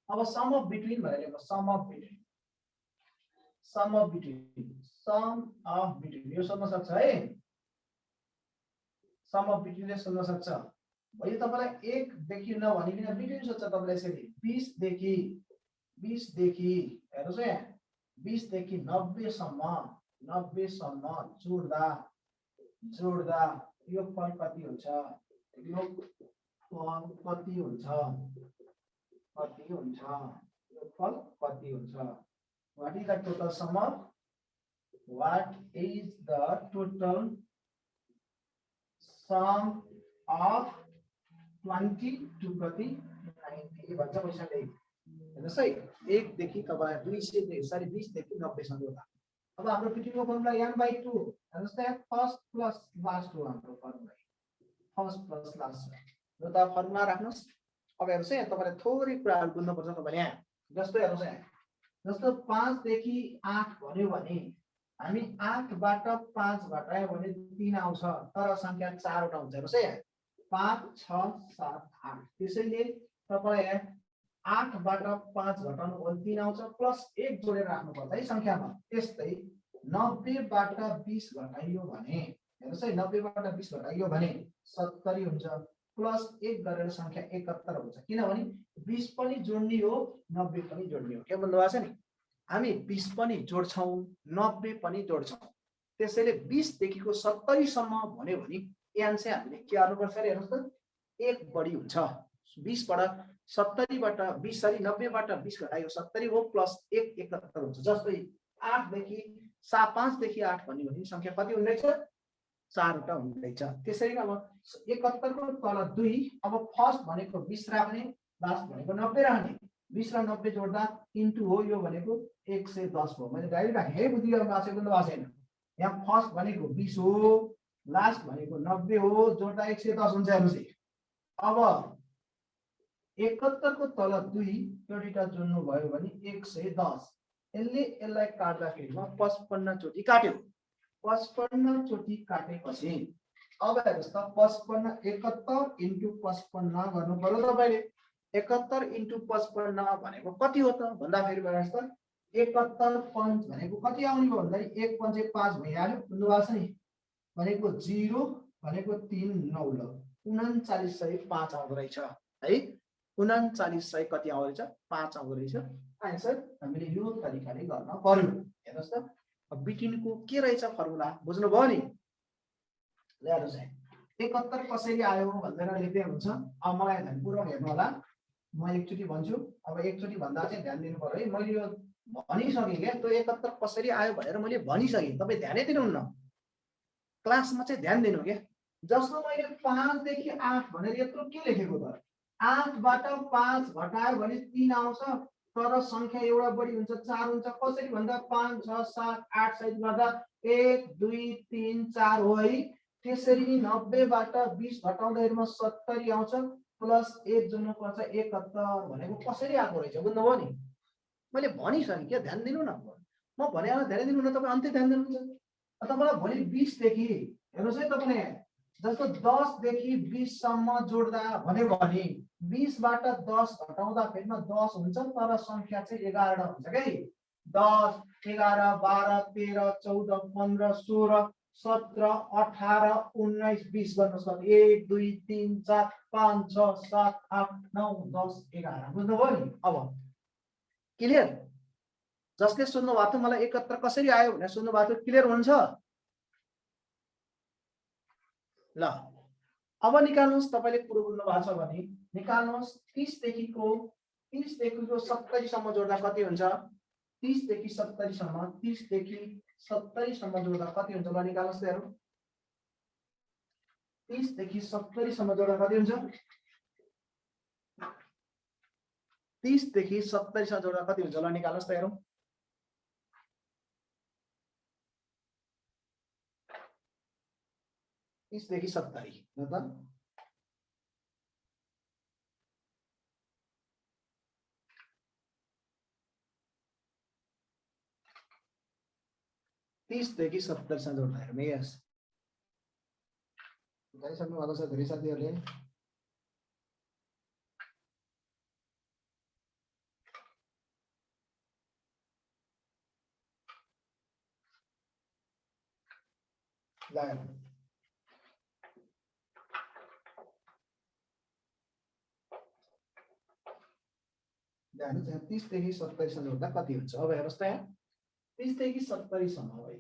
अब सम अफ बिट्विन भनेर लेख्नु। सम अफ बिट्विन यो सोध्न सक्छ है। सम अफ बिट्विन सोध्न सक्छ। यो तपाईलाई 1 देखि नभनिकन बिट्विन सोध्छ तपाईलाई यसरी 20 देखि हेर्नुस् है 20 देखि 90 सम्म जोड्दा यो फल कति हुन्छ यो फल कति हुन्छ यो फल कति हुन्छ। What is the total sum of? What is the total sum of 20 to कति 90 भन्छ क्वेशनले। हेर्नुस् है 1 देखि तपाईँ 20 देखि 90 सम्म होला। अब हाम्रो पिटीको फर्मुला n/2 हेर्नुस् त फर्स्ट प्लस लास्ट हो हाम्रो फर्मुला। फर्स्ट प्लस लास्ट यो त फर्मुला राख्नुस्। अब हेर्नुस् है तपाईले थोरै कुराहरु बुझ्नु पर्छ तपाईले यहाँ। जस्तो हेर्नुस् है जस्तो 5 देखि 8 भन्यो भने हामी 8 बाट 5 घटायो भने 3 आउँछ तर संख्या 4 वटा हुन्छ। हेर्नुस् है 5 6 7 8 त्यसैले तपाईले 8 बाट 5 घटाउनु भने 3 आउँछ प्लस 1 जोडेर राख्नु पर्छ है संख्यामा। त्यस्तै 90 बाट 20 घटाइयो भने हेर्नुस् है 90 बाट 20 घटाइयो भने 70 हुन्छ प्लस 1 गरेर संख्या 71 हुन्छ। किनभने 20 पनि जोड्ने हो 90 पनि जोड्ने हो। के भन्नु भएको छ नि हामी 20 पनि जोड्छौं 90 पनि जोड्छौं। त्यसैले 20 देखिको 70 सम्म भन्यो भने यहाँ चाहिँ हामीले के गर्नुपर्छ रे हेर्नुस् त 1 बढी हुन्छ। 20 बाट 70 बाट 20 सरी 90 बाट 20 घटायो 70 हो प्लस 1 71 हुन्छ। जस्तै 5 देखि 8 भन्यो भने संख्या कति हुँदैछ 4 वटा हुँदैछ। त्यसैले अब 71 को तल 2 अब फर्स्ट भनेको 20 राख्ने लास्ट भनेको 90 राख्ने 20 र 90 जोड्दा इन्टु हो यो भनेको 110 हो। मैले डाइरेक्ट राखे है बुझिरहनु भएको छैन छैन। यहाँ फर्स्ट भनेको 20 हो लास्ट भनेको 90 हो जोड्दा 110 हुन्छ। हेर्नुस् अब 71 को तल 2 यो दुईटा जोड्नु भयो भने 110 यसलाई काट्दाखेरिमा 55 चोटी काट्यो। 55 चोटी काटेपछि अब हेर्नुस् त 55 71 × 55 गर्नु पर्यो तपाईले। 71 × 55 भनेको कति हो त भन्दाखेरि हेर्नुस् त 71 5 भनेको कति आउने हो भन्दा 1 5 5 भइहाल्यो बुझ्नु भएको छ नि। भनेको 0 भनेको 3 9 ल 3905 आउँदो रहेछ है। 3900 कति आउँदो रहेछ 5 आउँदो रहेछ। आन्सर हामीले यो तरिकाले गर्न पर्यो। हेर्नुस् त अब बिट्विनको के रहेछ फर्मुला बुझ्नु भयो नि। ल हेर्नुस् है 71 कसरी आयो भनेर लेख्दै हुन्छ। अब मलाई ध्यानपूर्वक हेर्नु होला। म एकचोटि भन्छु। अब एकचोटि भन्दा चाहिँ ध्यान दिनु पर्यो है। मैले यो भनिसकेँ क्या, त्यो 71 कसरी आयो भनेर मैले भनिसकेँ, तपाईँ ध्यानै दिनुहुन्न। क्लासमा चाहिँ ध्यान दिनु क्या। जस्तो मैले 5 देखि 8 भनेर यत्रो के लेखेको त, 8 बाट 5 घटायो भने 3 आउँछ, तर संख्या एउटा बढी हुन्छ 4 हुन्छ। कसरी भन्दा 5 6 7 8 सहित गर्दा 1 2 3 4 हो है। त्यसरी 90 बाट 20 घटाउँदाखेरिमा 70 आउँछ, प्लस 1 जोड्नु पर्छ 71 भनेको कसरी आएको रहेछ बुझ्नुभयो नि। मैले भनिसकेँ क्या, ध्यान दिनु न। म भने ध्यान दिनु न, तपाईँ अन्त्य ध्यान दिनुहुन्छ। तपाईँलाई भोलि 20 देखि हेर्नुहोस् है, तपाईँले जस्तो 10 देखि 20 सम्म जोड्दा भन्यो भने 20 बाट 10 घटाउँदाखेरिमा 10 हुन्छ, तर संख्या चाहिँ 11 हुन्छ क्या। 10 11 12 13 14 15 16 17 18 19 20 गर्नुहोस् न। 1 2 3 4 5 6 7 8 9 10 11 बुझ्नुभयो नि। अब क्लियर? जसले सुन्नु भएको थियो मलाई 71 कसरी आयो भनेर सुन्नु भएको थियो, क्लियर हुन्छ? ल अब निकाल्नुहोस्। तपाईँले कुरो बुझ्नु भएको छ भने निकाल्नुहोस्। 30 देखिको 70 सम्म जोड्दा कति हुन्छ? 30 देखि 70 सम्म 30 देखि 70 सम्म जोड्दा कति हुन्छ? ल निकाल्नुहोस् त हेरौँ। 30 देखि 70 सम्म जोड्दा कति हुन्छ? 30 देखि 70 सम्म जोड्दा कति हुन्छ? ल निकाल्नुहोस् त हेरौँ। 30 देखि 70 ल त 30 देखि 70 सम्म जोड्दा हेरौँ। यस गरिसक्नु भएको छ धेरै साथीहरूले। ध्यान 30 देखि 70 सम्म जोड्दा कति हुन्छ? अब हेर्नुहोस् त यहाँ 30 देखि 70 सम्म है।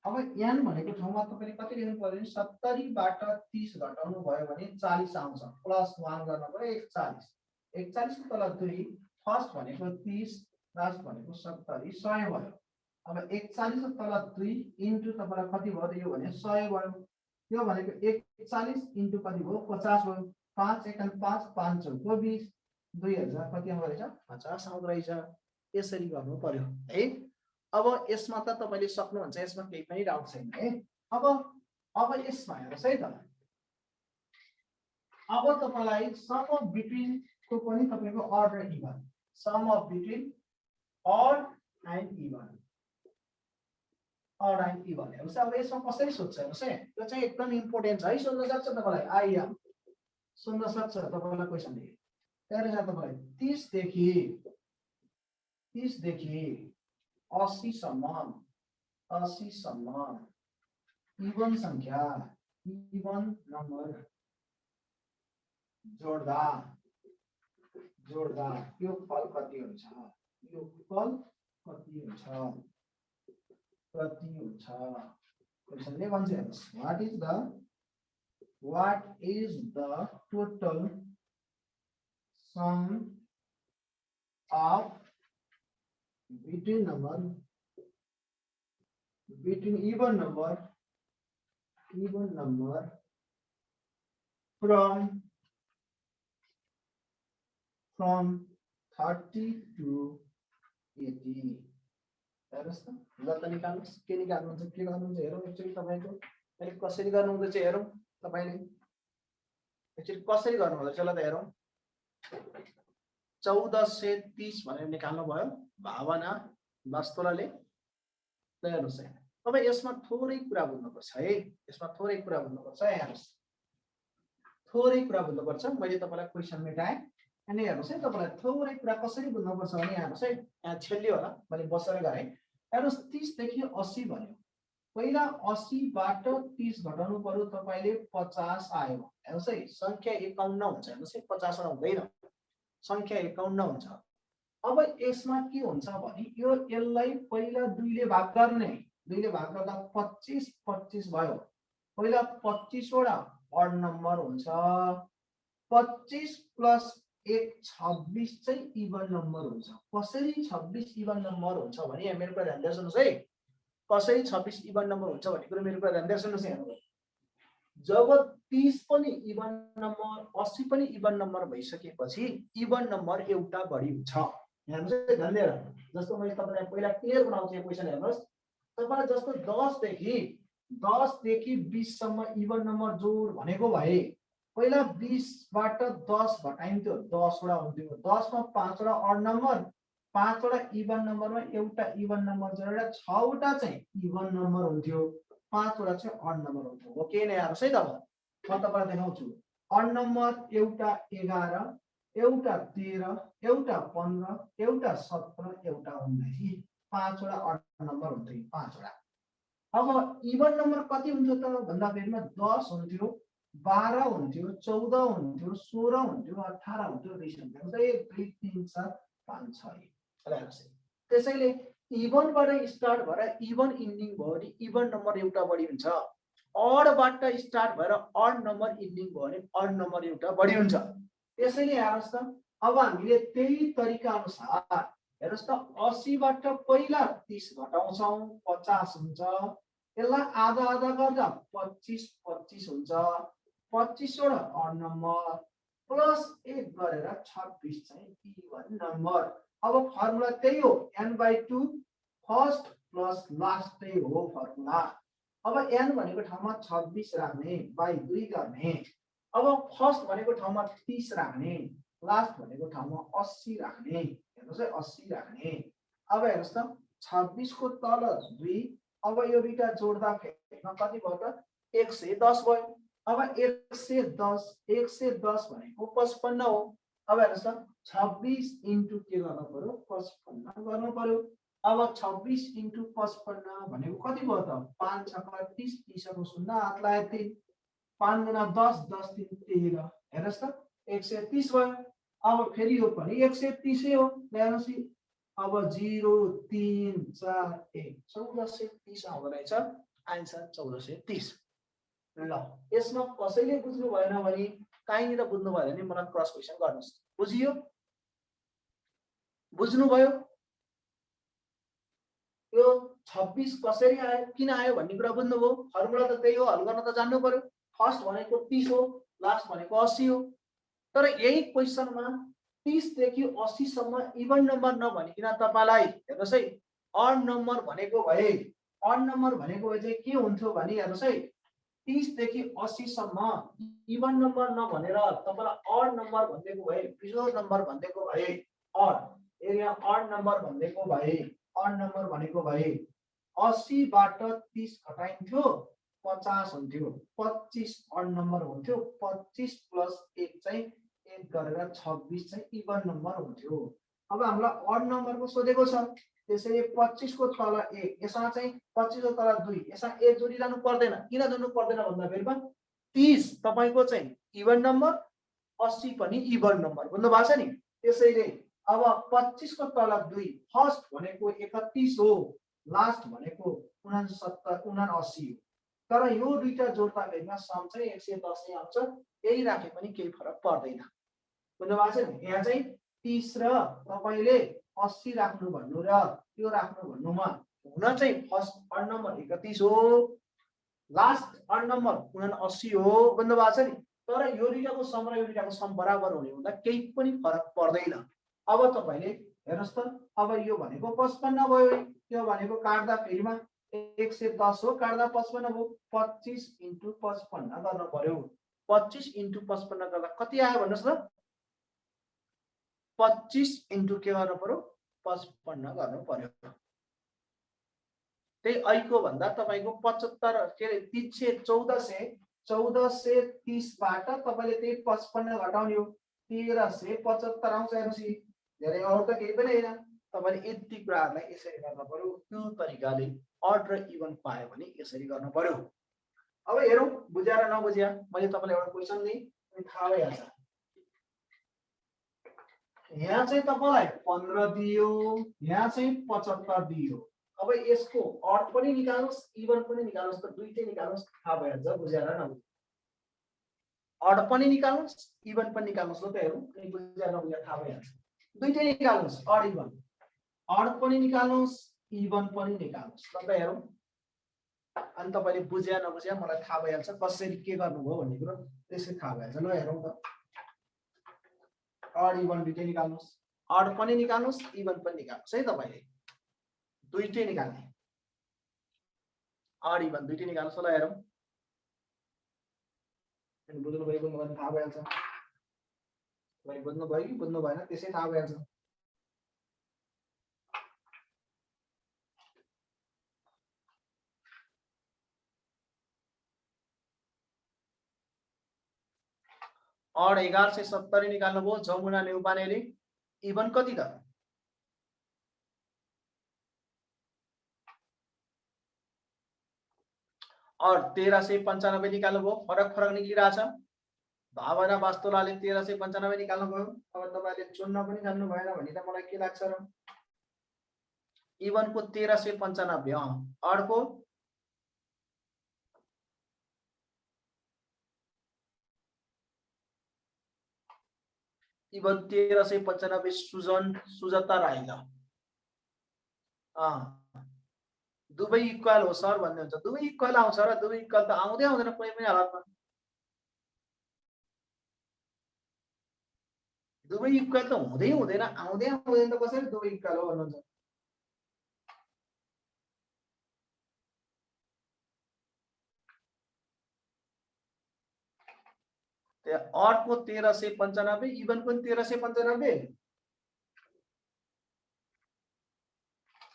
अब यान भनेको ठाउँमा तपाईँले कति लेख्नु पर्यो? 70 बाट 30 घटाउनु भयो भने 40 आउँछ, प्लस 1 गर्नु पर्यो 41। 41 को तल 2, फर्स्ट भनेको 30 लास्ट भनेको 70 100 भयो। अब 41 को तल 2 इन्टु तपाईँलाई कति भयो त? यो भने 100 भयो। यो भनेको 41 इन्टु कति भयो? 50 भयो। 5 1 5 5 चौको 20 2000 कति आउँदो रहेछ? 50 आउँदो रहेछ। यसरी गर्नु पर्यो है। अब यसमा त तपाईले सक्नुहुन्छ, यसमा केही पनि डाउट छैन है। अब यसमा हेर्नुहोस् है त। अब तपाईलाई सम अफ बिट्विन को पनि तपाईको order even, sum of between odd and even, odd and even हेर्नुहोस्। अब यसमा कसरी सोध्छ हेर्नुहोस् है, यो चाहिँ एकदम इम्पोर्टेन्ट छ है। सोध्न सक्छ तपाईलाई, आइया सोध्न सक्छ तपाईलाई क्वेशन दिए। हेर्नुहोस् तपाईलाई 30 देखि 80 सम्म इवन संख्या, इवन नम्बर जोड्दा यो फल कति हुन्छ? यो फल कति हुन्छ? क्वेशनले भन्छ हेर्नुहोस्, what is the total sum of between even number from 30 to 80। हेर्नुहोस् त, ल त निकाल्नुहोस्। के निकाल्नुहुन्छ, के गर्नुहुन्छ हेरौँ। एक्चुअली तपाईको अहिले कसरी गर्नुहुँदैछ हेरौँ। तपाईले एक्चुअली कसरी गर्नुहुँदैछ ल त हेरौँ। 1430 भनेर निकाल्नु भयो भावना वास्तुलाले। ल हेर्नुहोस् है, तपाईँ यसमा थोरै कुरा बुझ्नुपर्छ है। यसमा थोरै कुरा बुझ्नुपर्छ है। हेर्नुहोस्, थोरै कुरा बुझ्नुपर्छ। मैले तपाईलाई क्वेशन मेटाएँ अनि हेर्नुहोस् है, तपाईलाई थोरै कुरा कसरी बुझ्नुपर्छ भने हेर्नुहोस् है, यहाँ छेल्यो होला, मैले बसेर गरेँ। हेर्नुहोस् 30 देखि 80 भन्यो। पहिला 80 बाट 30 घटाउनु पर्यो, तपाईले 50 आयो। हेर्नुहोस् है, संख्या 51 हुन्छ। हेर्नुहोस् है, 50 हुँदैन, संख्या 51 हुन्छ। अब यसमा के हुन्छ भने यो यसलाई पहिला 2 ले भाग गर्ने, 2 ले भाग गर्दा 25 25 भयो। पहिला 25 वटा अड नम्बर हुन्छ। 25 प्लस एक 26 चाहिँ इभन नम्बर हुन्छ। कसरी 26 इभन नम्बर हुन्छ भने यहाँ मेरो कुरा ध्यान दिएर सुन्नुस् है। कसरी 26 इभन नम्बर हुन्छ भन्ने कुरा मेरो कुरा ध्यान दिएर सुन्नुस् है। जब 30 पनि इभन नम्बर 80 पनि इभन नम्बर भइसकेपछि इभन नम्बर एउटा बढी हुन्छ। हेर्नुस् है ध्यान दिएर। जस्तो मैले तपाईलाई पहिला क्लियर बनाउँछु यो क्वेशन हेर्नुस्। तपाईलाई जस्तो 10 देखि 20 सम्म इभन नम्बर जोड भनेको भए पहिला 20 बाट 10 घटाइन्थ्यो 10 वटा हुन्थ्यो। 10 मा 5 वटा अड नम्बर 5 वटा इभन नम्बरमा एउटा इभन नम्बर जोडेर 6 वटा चाहिँ इभन नम्बर हुन्थ्यो। 5 वटा चाहिँ अड नम्बर हुन्थ्यो। ओके नै हेर्नुस् है। तब म तपाईलाई देखाउँछु। अड नम्बर एउटा 11 एउटा 13 एउटा 15 एउटा 17 एउटा 19 5 वटा अड नम्बर हुन्थ्यो। 5 वटा। अब इभन नम्बर कति हुन्थ्यो त भन्दाखेरिमा 10 हुन्थ्यो 12 हुन्थ्यो 14 हुन्थ्यो 16 हुन्थ्यो 18 हुन्थ्यो 20 हुन्थ्यो। 1 2 3 4 5 6 त्यसैले इभनबाट स्टार्ट भएर इभन इन्डिङ भयो भने इभन नम्बर एउटा बढी हुन्छ। अडबाट स्टार्ट भएर अड नम्बर इन्डिङ भयो भने अड नम्बर एउटा बढी हुन्छ। त्यसैले हेर्नुस् त अब हामीले त्यही तरिका अनुसार हेर्नुस् त 80 बाट पहिला 30 घटाउँछौं 50 हुन्छ। यसलाई आधा आधा गर्दा 25 25 हुन्छ। 25 वटा अड नम्बर प्लस 1 गरेर 26 चाहिँ इभन नम्बर। अब फर्मुला त्यही हो n/2 फर्स्ट प्लस लास्ट त्यही हो फर्मुला। अब n भनेको ठाउँमा 26 राख्ने बाइ 2 गर्ने। अब फर्स्ट भनेको ठाउँमा 30 राख्ने लास्ट भनेको ठाउँमा 80 राख्ने। हेर्नुस् है 80 राख्ने। अब हेर्नुस् त 26 को तल 2 अब यो दुईटा जोड्दाखेरिमा कति भयो त 110 भयो। अब 110 भनेको 55 हो। अब हेर्नुस् त 26 इन्टु के गर्नु पर्यो 55 गर्नु पर्यो। अब 26 इन्टु 55 भनेको कति भयो त 5 छक्का 30 30 को 0 हात लाए 3 5 गुणा 10 10 3 13 हेर्नुस् त 130 भयो। अब फेरि यो पनि 130 हो। हेर्नुस् अब 0 3 4 1 1430 आउँदो रहेछ। आन्सर 1430। ल यसमा कसैले बुझ्नु भएन भने कहीँनिर बुझ्नु भयो भने मलाई क्रस क्वेशन गर्नुस्। बुझियो बुझ्नु भयो। यो 26 कसरी आयो किन आयो भन्ने कुरा बुझ्नुभयो। फर्मुला त त्यही हो हल गर्न त जान्नु पर्यो। फर्स्ट भनेको 30 हो लास्ट भनेको 80 हो। तर यही क्वेशनमा 30 देखि 80 सम्म इभन नम्बर नभनिकिन तपाईलाई हेर्नुस् है अड नम्बर भनेको भए चाहिँ के हुन्थ्यो भने हेर्नुस् है 30 देखि 80 सम्म इभन नम्बर नभनेर तपाईलाई अड नम्बर भन्देको भए बिजोड नम्बर भन्देको भए अड एरिया अड नम्बर भन्देको भए अड नम्बर भनेको भए 80 बाट 30 घटाइन्थ्यो 50 हुन्थ्यो। 25 अड नम्बर हुन्थ्यो। 25 प्लस 1 चाहिँ 1 गरेर 26 चाहिँ इभन नम्बर हुन्थ्यो। अब हामीलाई अड नम्बरको सोधेको छ। त्यसैले 25 को तल 1 यसमा चाहिँ 25 को तल 2 यसमा 1 जोडिरहनु पर्दैन। किन जोड्नु पर्दैन भन्दाखेरिमा 30 तपाईको चाहिँ इभन नम्बर 80 पनि इभन नम्बर बुझ्नु भएको छ नि। त्यसैले अब 25 को तल 2 फर्स्ट भनेको 31 हो लास्ट भनेको 79 हो। तर यो दुईटा जोड्दाखेरिमा सम चाहिँ 110 नै आउँछ। यही राखे पनि केही फरक पर्दैन बुझ्नु भएको छ नि। यहाँ चाहिँ 30 र तपाईले 80 राख्नु भन्नु र त्यो राख्नु भन्नुमा हुन चाहिँ फर्स्ट अड नम्बर 31 हो लास्ट अड नम्बर 79 हो बुझ्नु भएको छ नि। तर यो दुईटाको सम र यो दुईटाको सम बराबर हुने हुँदा केही पनि फरक पर्दैन। अब तपाईले हेर्नुस् त अब यो भनेको 55 भयो। त्यो भनेको काट्दा फेरिमा 110 हो काट्दा 55 हो। 25 इन्टु 55 गर्न पर्यो। 25 इन्टु 55 गर्दा कति आयो भन्नुस् त 25 इन्टु के गर्नु पर्यो 55 गर्नु पर्यो। त्यही ऐको भन्दा तपाईको 75 के रे 1430 बाट तपाईले त्यही 55 घटाउने हो 1375 आउँछ। हेर्नुस् धेरै अरु त केही पनि हैन। तपाईले यति कुराहरुलाई यसरी गर्न पर्यो। त्यो तरिकाले अड र इभन पायो भने यसरी गर्न पर्यो। अब हेरौं बुझ्या र नबुझ्या। मैले तपाईलाई एउटा क्वेशन दिए थाहा भइहाल्छ। यहाँ चाहिँ तपाईलाई 15 दियो यहाँ चाहिँ 75 दियो। अब यसको अड पनि निकाल्नुस् इभन पनि निकाल्नुस् त दुईटै निकाल्नुस् थाहा भइहाल्छ बुझ्या र नबुझ्या। अड पनि निकाल्नुस् इवन पनि निकाल्नुस् ल त हेरौँ अनि बुझ्या नबुझ्या थाहा भइहाल्छ दुईटै निकाल्नुस् अड इवन अड पनि निकाल्नुस् इवन पनि निकाल्नुस् ल त हेरौँ अनि तपाईले बुझ्या नबुझ्या मलाई थाहा भइहाल्छ कसरी के गर्नुभयो भन्ने कुरो त्यसै थाहा भइहाल्छ ल हेरौँ त अड इवन दुईटै निकाल्नुस् अड पनि निकाल्नुस् इवन पनि निकाल्नुस् है तपाईले दुईटै निकाल्ने अड इवन दुईटै निकाल्नुस् ल हेरौँ अनि बुझ्नु भयो बुझ्नु थाहा भइहाल्छ तपाईले बुझ्नु भयो कि बुझ्नु भएन त्यसै थाहा भइहाल्छ अड 1170 निकाल्नु भयो जमुना नेउपानेले इवन कति त अड 1395 निकाल्नु भयो फरक फरक निक्लिरहेछ भावना वास्तुलाले 1395 निकाल्नु भयो अब तपाईले चुन्न पनि जान्नु भएन भने त मलाई के लाग्छ र इवन को 1395 अडको इवन 1395 सुजन सुजता राई ल दुवै इक्वल हो सर भन्ने हुन्छ दुवै इक्वल आउँछ र दुवै इक्वल त आउँदै आउँदैन कुनै पनि हालतमा दुवै इक्वल त हुँदै हुँदैन आउँदै आउँदैन त कसरी दुवै इक्वल हो भन्नुहुन्छ अड को 1395 इवन को 1395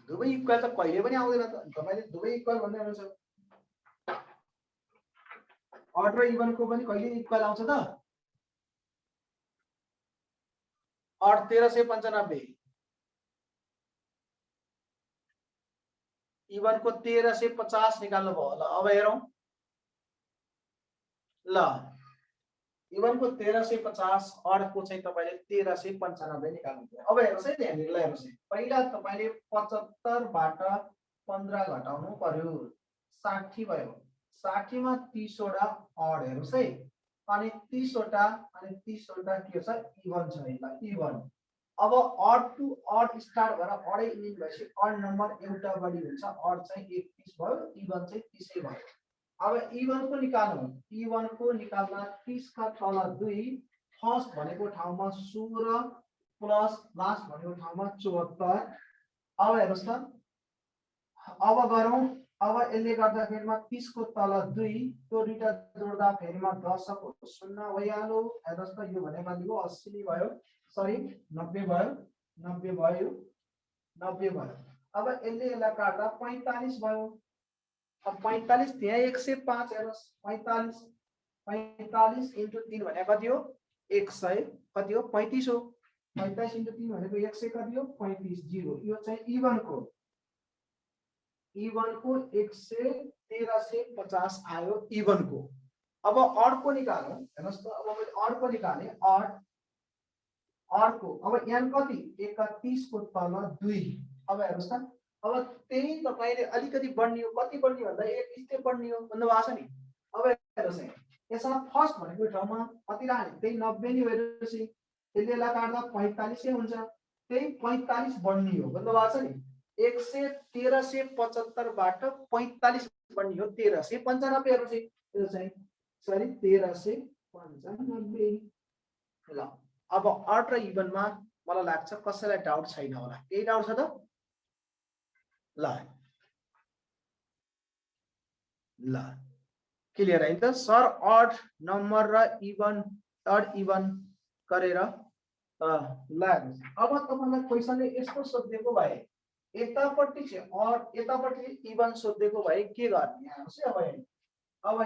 दुवै इक्वल त कहिले पनि आउँदैन त तपाईले दुवै इक्वल भन्ने हुनुहुन्छ अड र इवन को पनि कहिले इक्वल आउँछ त अड 1395 इवन को 1350 निकाल्नु भयो ल अब हेरौं ल इवन को 1350 अड को चाहिँ तपाईले 1395 निकाल्नु भयो अब हेर्नुस् है त्यहाँनिर ल हेर्नुस् है पहिला तपाईले 75 बाट 15 घटाउनु पर्यो 60 भयो 60 मा 30 वटा अड हेर्नुस् है अनि 30 वटा अनि 30 वटा के छ इवन छ ल इवन अब अड टु अड स्टार्ट भएर अडै इन्डिङ भएपछि अड नम्बर एउटा बढी हुन्छ अड चाहिँ 31 भयो इवन चाहिँ 30 भयो अब इवन को निकाल्नु इवन को निकाल्दा 30 का तल 2 फर्स्ट भनेको ठाउँमा 16 प्लस लास्ट भनेको ठाउँमा 74 अब हेर्नुस् त अब गरौँ अब यसले गर्दा फेरिमा 30 को तल 2 त्यो दुईटा जोड्दा फेरिमा 10 को 0 भइहाल्यो हेर्नुस् त यो भनेको दिगो 80 भयो सरी 90 भयो 90 भयो 90 भयो अब यसले यसलाई काट्दा 45 भयो अब 45 त्यहाँ 105 हेर्नुस् 45 45 into 3 भने कति हो 100 कति हो 35 हो 45 into 3 भनेको 100 कति हो 35 0 यो चाहिँ इवन को 1350 आयो इवन को अब अड को निकाल्नु हेर्नुस् त अब मैले अड को निकाले अड को अब यहाँ कति 31 को तल 2 अब हेर्नुस् त अब त्यही तपाईले अलिकति बढ्नियो कति बढ्नियो भन्दा 1 स्टेप बढ्नियो भन्नु भएको छ नि अब हेर्नुस् है यसमा फर्स्ट भनेको ठाउँमा कति राख्ने त्यही 90 नि भइरहेछ त्यसले ला काट्दा 45 हुन्छ त्यही 45 बढ्नियो भन्नु भएको छ नि 1375 बाट 45 बढ्नियो 1395 हेर्नुस् यो चाहिँ सरी 1395 ल अब अड र इवनमा मलाई लाग्छ कसैलाई डाउट छैन होला केही डाउट छ त ल ल क्लियर है त सर अड नम्बर र इवन अड इवन गरेर ल अब तपाईलाई क्वेशनले यस्तो सोधेको भए यतापट्टि चाहिँ अड यतापट्टि इवन सोधेको भए के गर्ने हेर्नुस् है अब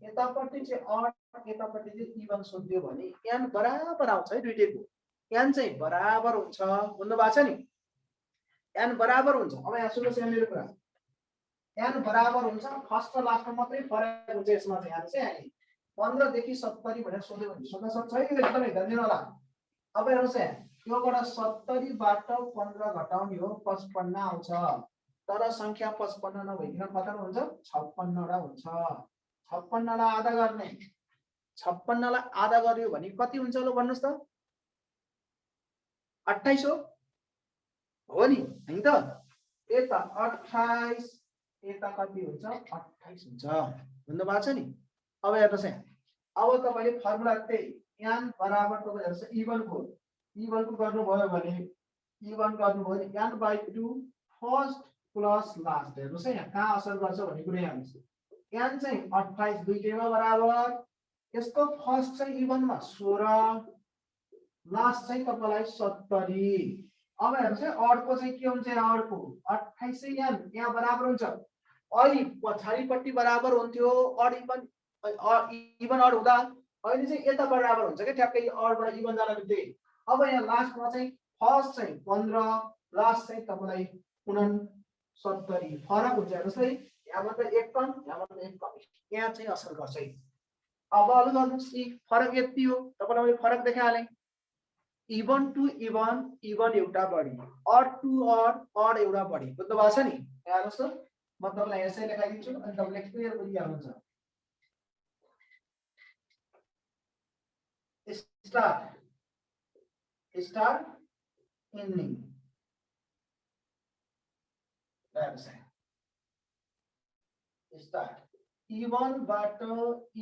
यतापट्टि चाहिँ अड यतापट्टि चाहिँ इवन सोध्यो भने n बराबर आउँछ है दुईटैको n चाहिँ बराबर हुन्छ भन्नु भएको छ नि n बराबर हुन्छ अब यहाँ सुन्नुस् यहाँ मेरो कुरा n बराबर हुन्छ फर्स्ट र लास्टमा मात्रै फरक हुन्छ यसमा चाहिँ यहाँ चाहिँ 15 देखि 70 भनेर सोध्यो भने सोध्न सक्छ है एकदमै ध्यान दिनु होला अब हेर्नुस् यहाँ योबाट 70 बाट 15 घटाउने हो 55 आउँछ तर संख्या 55 नभइकिन कति हुन्छ 56 वटा हुन्छ 56 लाई आधा गर्ने 56 लाई आधा गर्यो भने कति हुन्छ ल भन्नुस् त 28 हो नि हैन त यता 28 यता कति हुन्छ 28 हुन्छ भन्नु भएको छ नि अब हेर्नुस् यहाँ अब तपाईले फर्मुला त्यही n बराबर तपाईले हेर्नुस् इभन को गर्नुभयो भने इभन गर्नुभयो भने n by 2 first plus last हेर्नुस् यहाँ कहाँ असर गर्छ भन्ने कुरा हेर्नुस् n चाहिँ 28 दुईटैमा बराबर यसको फर्स्ट चाहिँ इभनमा 16 लास्ट चाहिँ तपाईलाई 70 अब हेर्नुस् है अर्को चाहिँ के हुन्छ यहाँ अर्को 28 चाहिँ यहाँ बराबर हुन्छ अहिले पछाडीपट्टि बराबर हुन्थ्यो अड इभन अड हुँदा अहिले चाहिँ यता बराबर हुन्छ के ठ्याक्कै अडबाट इभन जान बित्तिकै अब यहाँ लास्टमा चाहिँ फर्स्ट चाहिँ 15 लास्ट चाहिँ तपाईलाई 69 फरक हुन्छ हेर्नुस् है यहाँबाट एक कम यहाँबाट एक कम यहाँ चाहिँ असर गर्छ अब अरु गर्नुस् फरक यति हो तपाईलाई मैले फरक देखाइहालेँ इभन टु इभन एउटा बढी अड टु अड एउटा बढी बुझ्नु भएको छ नि यहाँ हेर्नुस् त म तपाईलाई यसै लेखाइदिन्छु अनि तपाईले क्लियर बुझिहाल्नुहुन्छ स्टार्ट इन्डिङ स्टार्ट इभन बाट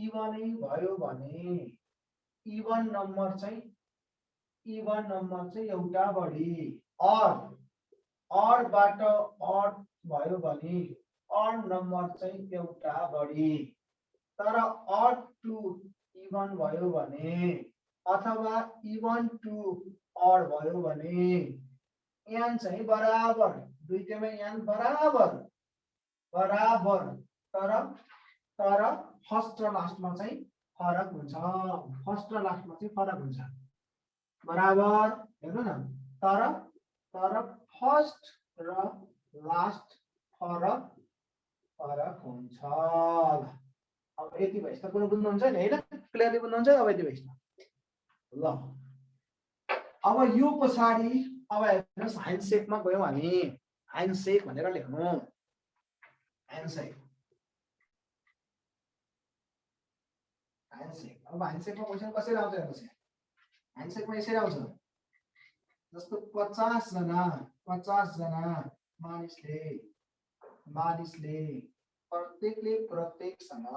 इभनै भयो भने इभन नम्बर चाहिँ एउटा बढी अड बाट अड भयो भने अड नम्बर चाहिँ एउटा बढी तर अड टु इभन भयो भने अथवा इभन टु अड भयो भने n चाहिँ बराबर दुईटैमा n बराबर तर फर्स्ट र लास्टमा चाहिँ फरक हुन्छ बराबर हेर्नु न तर फर्स्ट र लास्ट फरक हुन्छ अब यति भएछ त कुन बुझ्नुहुन्छ नि हैन क्लियरली बुझ्नुहुन्छ अब यति भएछ ल अब यो पछाडी अब हेर्नुस् ह्यान्डसेकमा गयौं हामी ह्यान्डसेक भनेर लेख्नु ह्यान्डसेक अब ह्यान्डसेकमा क्वेशन कसरी आउँछ हेर्नुस् ह्यान्डसेकमा यसरी आउँछ जस्तो 50 जना मानिसले प्रत्येकले प्रत्येकसँग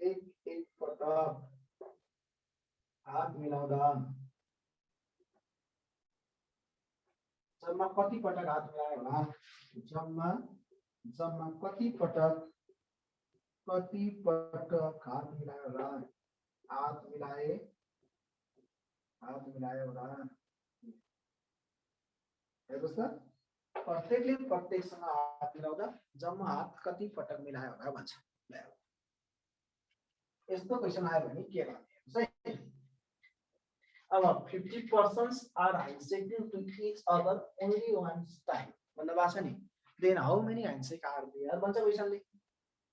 एक पटक हात मिलाउँदा जम्मा कति पटक हात मिलायो होला जम्मा कति पटक हात मिलायो होला हात मिलायो होला हेर्नुस् त प्रत्येकले प्रत्येकसँग हात मिलाउँदा जम्मा हात कति पटक मिलायो होला भन्छ यस्तो क्वेशन आयो भने के गर्ने अब 50 persons are handshaking to each other only once time भन्नु भएको छ नि then how many handshake are there भन्छ क्वेशनले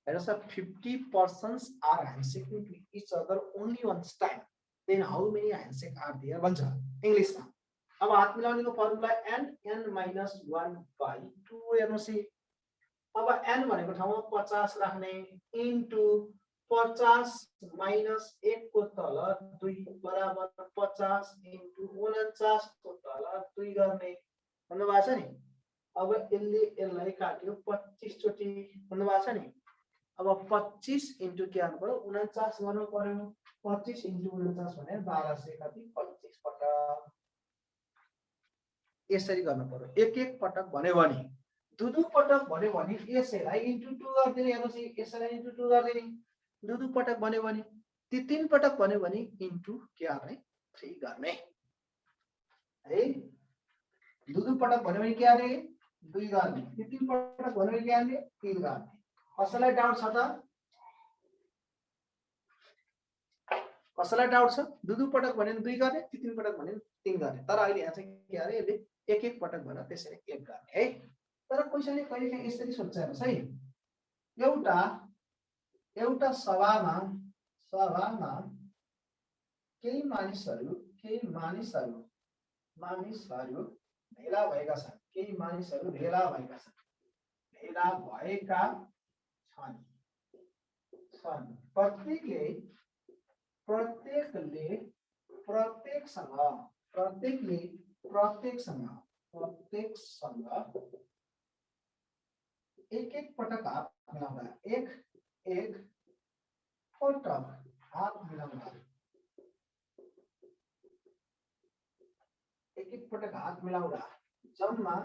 हेर्नुस् त 50 persons are handshaking to each other only once time then how many handshake are there भन्छ इंग्लिशमा अब हात मिलाउनेको फर्मुला n minus 1/2 हेर्नुस् अब n भनेको ठाउँमा 50 राख्ने इन्टु 50 माइनस 1 को तल 2 बराबर 50 इन्टु 49 को तल 2 गर्ने भन्नु भएको छ नि अब यसलाई काट्यो 25 चोटी भन्नु भएको छ नि अब 25 इन्टु के गर्नु पर्यो 49 गर्नु पर्यो 25 इन्टु 49 भने 1200 कति 25 पटक यसरी गर्नु पर्यो एक पटक भन्यो भने दुई पटक भन्यो भने यसैलाई इन्टु 2 गर्दिने हेर्नुस् यसैलाई इन्टु 2 गर्दिने दुई पटक भन्यो भने तीन पटक भन्यो भने इन्टु के गर्ने 3 गर्ने है दुई पटक भन्यो भने के गर्ने 2 गर्ने तीन पटक भन्यो भने के गर्ने 3 गर्ने कसैलाई डाउट छ त कसैलाई डाउट छ दुई पटक भन्यो भने 2 गर्ने तीन पटक भन्यो भने 3 गर्ने तर अहिले यहाँ चाहिँ के अरे यसले एक पटक भनेर त्यसरी 1 गर्ने है तर क्वेशनले कहिलेकाहीँ यसरी सोध्छ हेर्नुस् है एउटा सभामा केही मानिसहरू भेला भएका छन्, केही मानिसहरू भेला भएका छन्, भेला भएका छन् छन् प्रत्येकले प्रत्येकले प्रत्येकसँग प्रत्येकले प्रत्येकसँग प्रत्येकसँग एक एक पटक हात मिलाउँदा एक एक पटक हात मिलाउँदा एक एक पटक हात मिलाउँदा जम्मा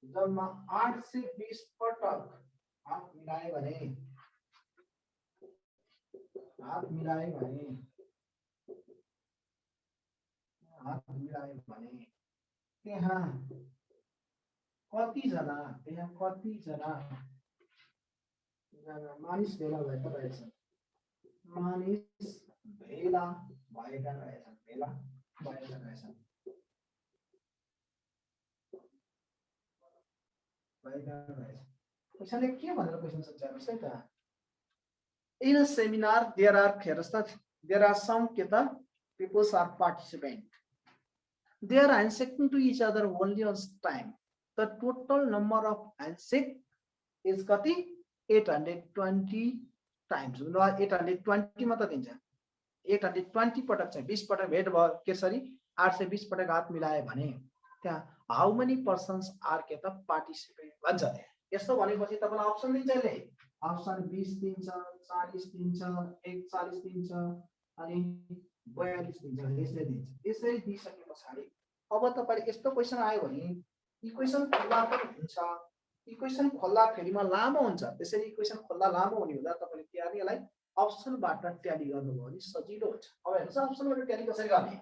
जम्मा 820 पटक हात मिलाए भने त्यहाँ कतिजना मानिस भेला भएका रहेछन्, मानिस भेला भएका रहेछन्, भेला भएका रहेछन्, क्वेशनले के भनेर क्वेशन सोध्छ हेर्नुस् है त। In a seminar there are some people are participant. They are handshaking to each other only on time. The total number of handshake is 820 times. 820 मात्र दिन्छ, 820 पटक चाहिँ 20 पटक भेट भयो केसरी 820 पटक हात मिलाए भने त्यहाँ how many persons are participate भन्छ। यस्तो भनेपछि तपाईलाई अप्सन दिन्छ, यसले अप्सन 20 दिन्छ, 40 दिन्छ, 41 दिन्छ अनि 42 दिन्छ, यसले दिन्छ। यसरी दिइसके पछाडी अब तपाईले यस्तो क्वेशन आयो भने इक्वेसन खोल्दा पनि हुन्छ, इक्वेसन खोल्दा फेरिमा लामो हुन्छ, त्यसरी इक्वेसन खोल्दा लामो हुने हुँदा तपाईले त्यहाँ यसलाई अप्सनबाट ट्याली गर्नुभयो भने सजिलो हुन्छ। अब हेर्नुस् अप्सनबाट ट्याली कसरी गर्ने।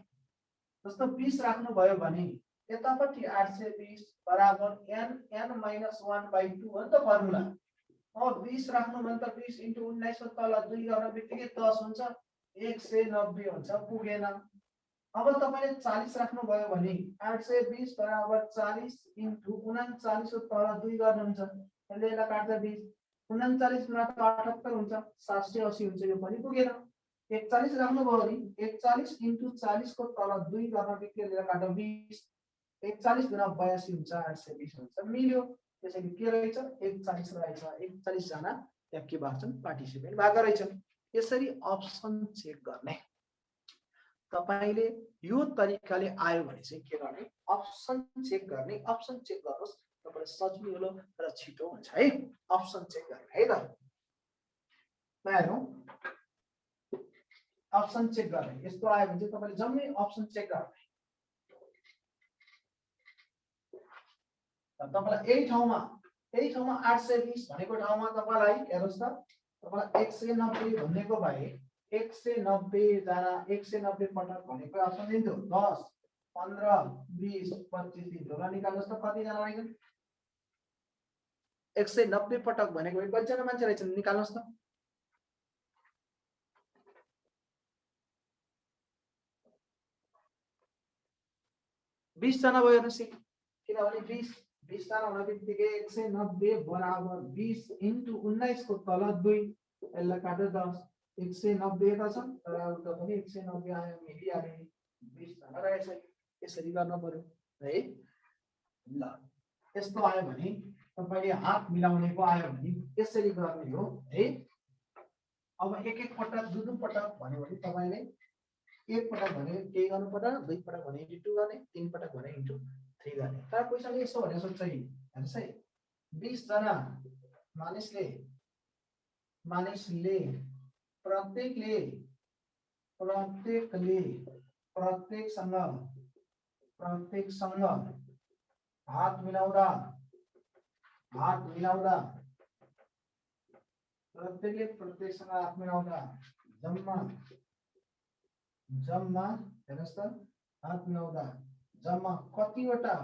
जस्तो 20 राख्नु भयो भने यतापट्टि 820 बराबर n-1/2 हो नि त फर्मुला। अब 20 राख्नु भने त 20 * 19 को तल 2 गर्न बित्तिकै 10 हुन्छ, 190 हुन्छ, पुगेन। अब तपाईले 40 राख्नु भयो भने 820 बराबर 40 * 39 को तल 2 गर्नुहुन्छ, यसले यसलाई काट्दा 20, 39 गुणा 78 हुन्छ, 780 हुन्छ, यो पनि पुगेन। 41 राख्नु भयो भने 41 * 40 को तल 2 गर्न बित्तिकै यसले काट्दा 20, 41 गुणा 82 हुन्छ, 820 हुन्छ, मिल्यो। त्यसैले के रहेछ 41 रहेछ, 41 जना त्यहाँ के भन्छन् पार्टिसिपेट भएका रहेछन्। यसरी अप्सन चेक गर्ने। तपाईले यो तरिकाले आयो भने चाहिँ के गर्ने अप्सन चेक गर्ने। अप्सन चेक गर्नुस् तपाईलाई सजिलो र छिटो हुन्छ है अप्सन चेक गर्ने है त। हेरौँ अप्सन चेक गर्ने। यस्तो आयो भने चाहिँ तपाईले जम्मै अप्सन चेक गर्ने। तपाईलाई यही ठाउँमा 820 भनेको ठाउँमा तपाईलाई हेर्नुस् त, तपाईलाई 190 भनेको भए 190 जना 190 पटक भनेको अप्सन दिन्छु 10 15 20 25 दिन्छु र निकाल्नुस् त कति जना रहेछन्। 190 पटक भनेको कति जना मान्छे रहेछन् निकाल्नुस् त। 20 जना भयो हेर्नुस् किनभने 20 जना हुन बित्तिकै 190 बराबर 20 * 19 को तल 2 यसलाई काट्दा 10, 190 यता छ तर उता पनि 190 आयो मिलिहाल्यो, 20 जना रहेछ। यसरी गर्न पर्यो है। ल यस्तो आयो भने तपाईले हात मिलाउनेको आयो भने यसरी गर्ने हो है। अब एक एक पटक दुई पटक भन्यो भने तपाईले एक पटक भने के गर्नु पर्छ, दुई पटक भने * 2 गर्ने, तीन पटक भने * 3 गर्ने। तर क्वेशनले यसो भनेर सोध्छ है, हेर्नुस् है 20 जना मानिसले प्रत्येकसँग हात मिलाउँदा प्रत्येकले प्रत्येकसँग हात मिलाउँदा जम्मा हेर्नुस् त हात मिलाउँदा जम्मा कतिवटा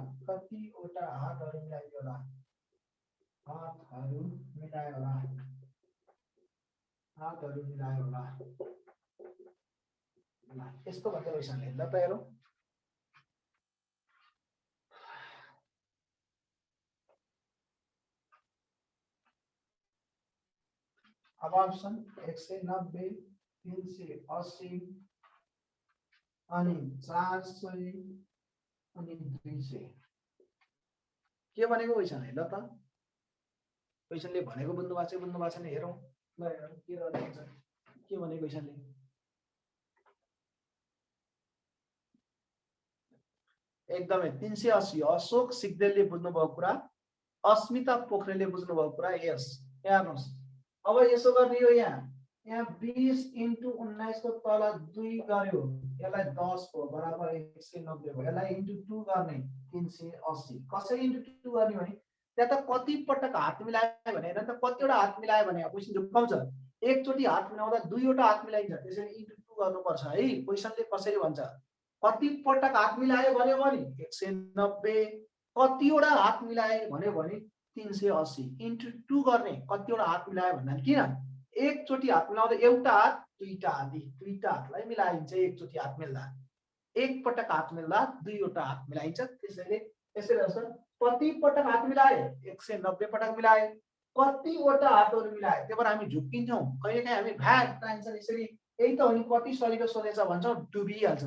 हातहरू मिलाइयो होला, हातहरू मिलायो होला। यस्तो भन्दै क्वेशनले ल त हेरौँ। अब अप्सन 190 380 अनि 400 अनि 200 के भनेको क्वेशनले ल त क्वेशनले भनेको बुझ्नु भएको छैन हेरौँ ल हेरौँ के रहन्छ के भने क्वेशनले एकदमै 380 अशोक सिग्देलले बुझ्नु भएको कुरा अस्मिता पोखरेलले बुझ्नु भएको कुरा यस यहाँ हेर्नुस् अब यसो गर्ने हो यहाँ 20 × 19 को तल 2 गर्यो यसलाई 10 को बराबर 190 भयो यसलाई इन्टु 2 गर्ने 380 कसरी इन्टु 2 गर्ने भने त्यहाँ त कति पटक हात मिलायो भने हैन त कतिवटा हात मिलायो भने क्वेशन ढुकाउँछ एकचोटी हात मिलाउँदा दुईवटा हात मिलाइन्छ त्यसैले इन्टु 2 गर्नुपर्छ है क्वेशनले कसरी भन्छ कति पटक हात मिलायो भन्यो भने 190 कतिवटा हात मिलायो भन्यो भने 380 इन्टु 2 गर्ने कतिवटा हात मिलायो भन्दा किन एकचोटी हात मिलाउँदा एउटा हात दुईटा आदि दुईटा हातलाई मिलाइन्छ एकचोटी हात मिल्दा एक पटक हात मिल्दा दुईवटा हात मिलाइन्छ त्यसैले यसरी हुन्छ कति पटक हात मिलाए 190 पटक मिलाए कतिवटा हातहरु मिलाए त्यही भएर हामी झुक्किन्छौं कहिलेकाहीँ हामी भ्याट आन्सर यसरी यही त हो नि कति सजिलो सोधेछ भन्छौं डुबिहाल्छ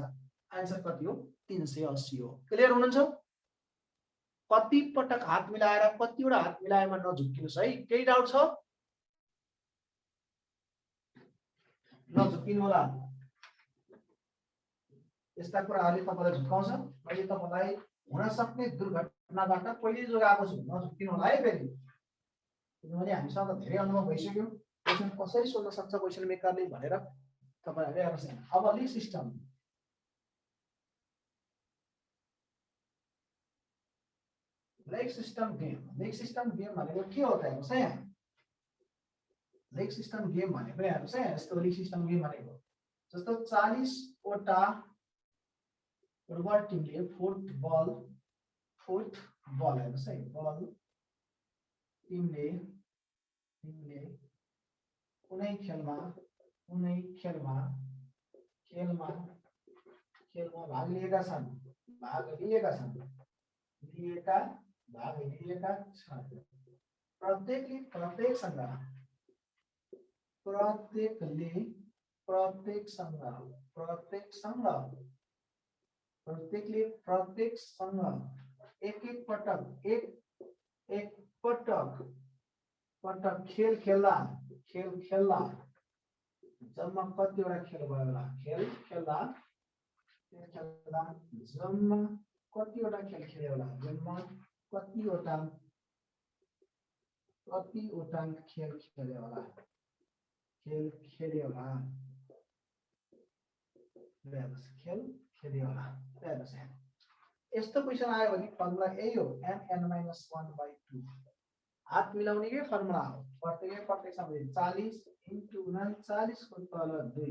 आन्सर कति हो 380 हो क्लियर हुनुहुन्छ कति पटक हात मिलाएर कतिवटा हात मिलाएमा नझुक्किनुस् है केही डाउट छ नझुक्किनु होला यस्ता कुराहरुले तपाईलाई झुकाउँछ मैले तपाईलाई हुन सक्ने दुर्घटनाबाट पहिले जोगाएको छु नझुक्किनु होला है फेरि किनभने हामीसँग धेरै अनुभव भइसक्यो क्वेशन कसरी सोध्न सक्छ क्वेशन मेकरले भनेर तपाईहरुले हेर्नुस् अब list system leg system game भनेको के हो त हेर्नुस् है लेग सिस्टम गेम भनेको हेर्नुस् है यस्तो लेग सिस्टम गेम भनेको जस्तो 40 वटा फुटबल टिमले फुटबल हेर्नुस् है बल टिमले कुनै खेलमा भाग लिएका छन् प्रत्येक संघ एक पटक खेल खेल्दा जम्मा कतिवटा खेल भयो होला खेल खेल्दा जम्मा कतिवटा खेल खेल्यो होला जम्मा कतिवटा खेल खेल्यो होला यस्तो क्वेशन आयो भने फर्मुला यही हो n(n-1/2) हात मिलाउने के फर्मुला हो प्रत्येक समय 40 × 39 को तल 2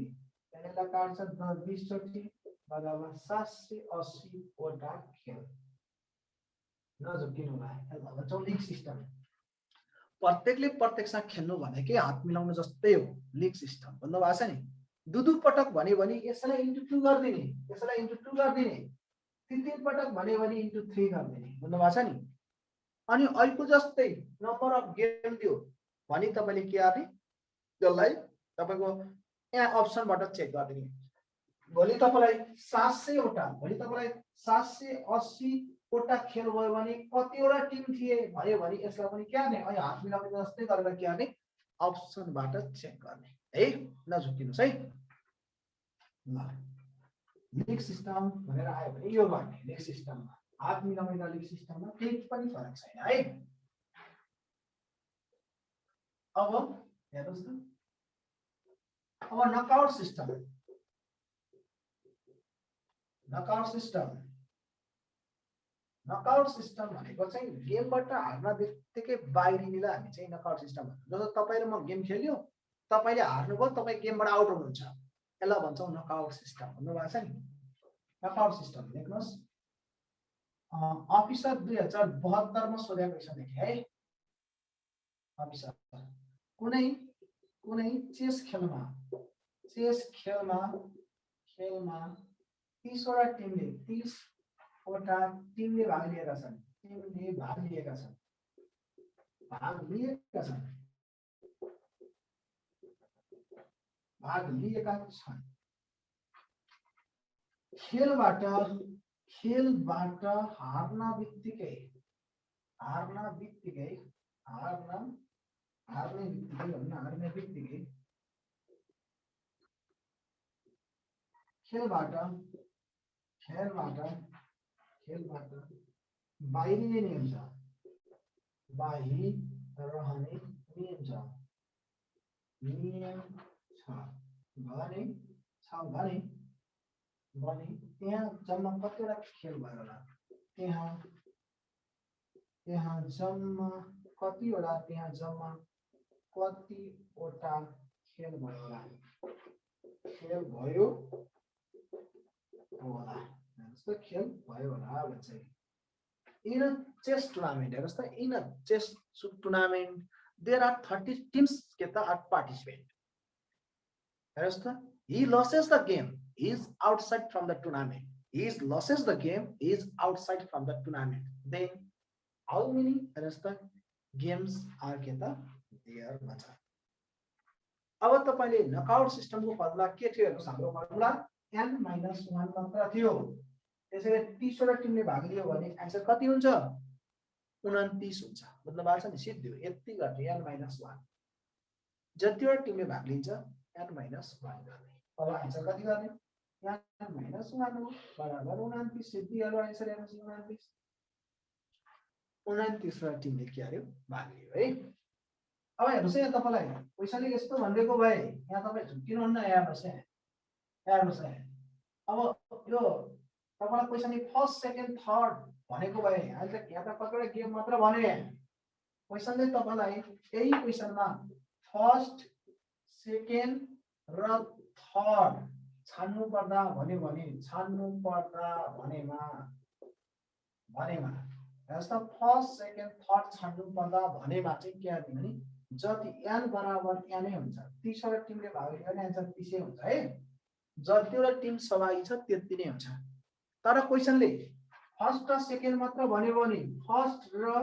यसलाई काट्छ 20 चोटी बराबर 780 वटा खेल नझुक्किनु होला भन्छौं लीग सिस्टम प्रत्येकले प्रत्येकसँग खेल्नु भनेकै हात मिलाउनु जस्तै हो लीग सिस्टम भन्नु भएको छ नि दुदु पटक भन्यो भने यसलाई इन्टु 2 गर्दिने यसलाई इन्टु 2 गर्दिने तीन पटक भन्यो भने इन्टु 3 गर्दिने भन्नु भएको छ नि अनि अहिले जस्तै नम्बर अफ गेम दियो भने तपाईले के गर्ने जसलाई तपाईको यहाँ अप्सनबाट चेक गर्दिने भोलि तपाईलाई 700 780 वटा खेल भयो भने कतिवटा टिम थिए भन्यो भने यसलाई पनि के गर्ने अहिले हात मिलाउने जस्तै गरेर के गर्ने अप्सनबाट चेक गर्ने है नझुक्किनुस् है ल लीग सिस्टम भनेर आयो भने यो गर्ने लीग सिस्टममा हात मिलाउने र लीग सिस्टममा केही पनि फरक छैन है अब हेर्नुस् त अब नकआउट सिस्टम भनेको चाहिँ गेमबाट हार्न बित्तिकै बाहिरिनेलाई हामी चाहिँ नकआउट सिस्टम भन्छौं जस्तो तपाईले म गेम खेल्यो तपाईले हार्नुभयो तपाई गेमबाट आउट हुनुहुन्छ यसलाई भन्छौं नकआउट सिस्टम भन्नु भएको छ नि नकआउट सिस्टम लेख्नुस् अफिसर 2072 मा सोधेको क्वेशन लेखे है अफिसर कुनै चेस खेलमा 30 वटा टिमले 30 वटा टिमले भाग लिएका छन् खेलबाट खेलबाट हार्न बित्तिकै हार्ने बित्तिकै खेलबाट बाहिरिने नियम छ बाहिरहने नियम छ भने त्यहाँ जम्मा कतिवटा खेल भयो होला त्यहाँ जम्मा कतिवटा खेल भयो होला भन्छ in a chess tournament in a chess tournament there are 30 teams are participant he loses the game he is outside from the tournament loses the game he is outside from the tournament then how many games are there bhacha अब तपाईले नकआउट सिस्टमको फर्मुला के थियो हेर्नुस् हाम्रो फर्मुला n - 1 मात्र थियो त्यसैले 30 वटा टिमले भाग लियो भने आन्सर कति हुन्छ 29 हुन्छ मतलब आछ नि सिद्धि हो यति गर्ने n - 1 जति वटा टिमले भाग लिन्छ n - 1 गर्ने अब आन्सर कति गर्ने n - 1 हो बराबर 29 सिद्धि हेर्नु आन्सर हेर्नुस् 29 वटा टिमले के गर्यो भाग लियो है अब हेर्नुस् यहाँ तपाईलाई क्वेशनले यस्तो भन्देको भए यहाँ तपाई झुक्किनुहुन्न हेर्नुस् अब यो तपाईलाई क्वेशनले फर्स्ट सेकेन्ड थर्ड भनेको भए अहिले त यहाँ त कतिवटा गेम मात्र भने क्वेशनले तपाईलाई यही क्वेशनमा फर्स्ट सेकेन्ड र थर्ड छान्नु पर्दा भनेमा जस्तो फर्स्ट सेकेन्ड थर्ड छान्नु पर्दा भनेमा चाहिँ के गर्ने भने जति n बराबर n नै हुन्छ 30 वटा टिमले भाग लियो भने आन्सर 30 हुन्छ है जतिवटा टिम सहभागी छ त्यति नै हुन्छ तर क्वेशनले फर्स्ट र सेकेन्ड मात्र भन्यो भने फर्स्ट र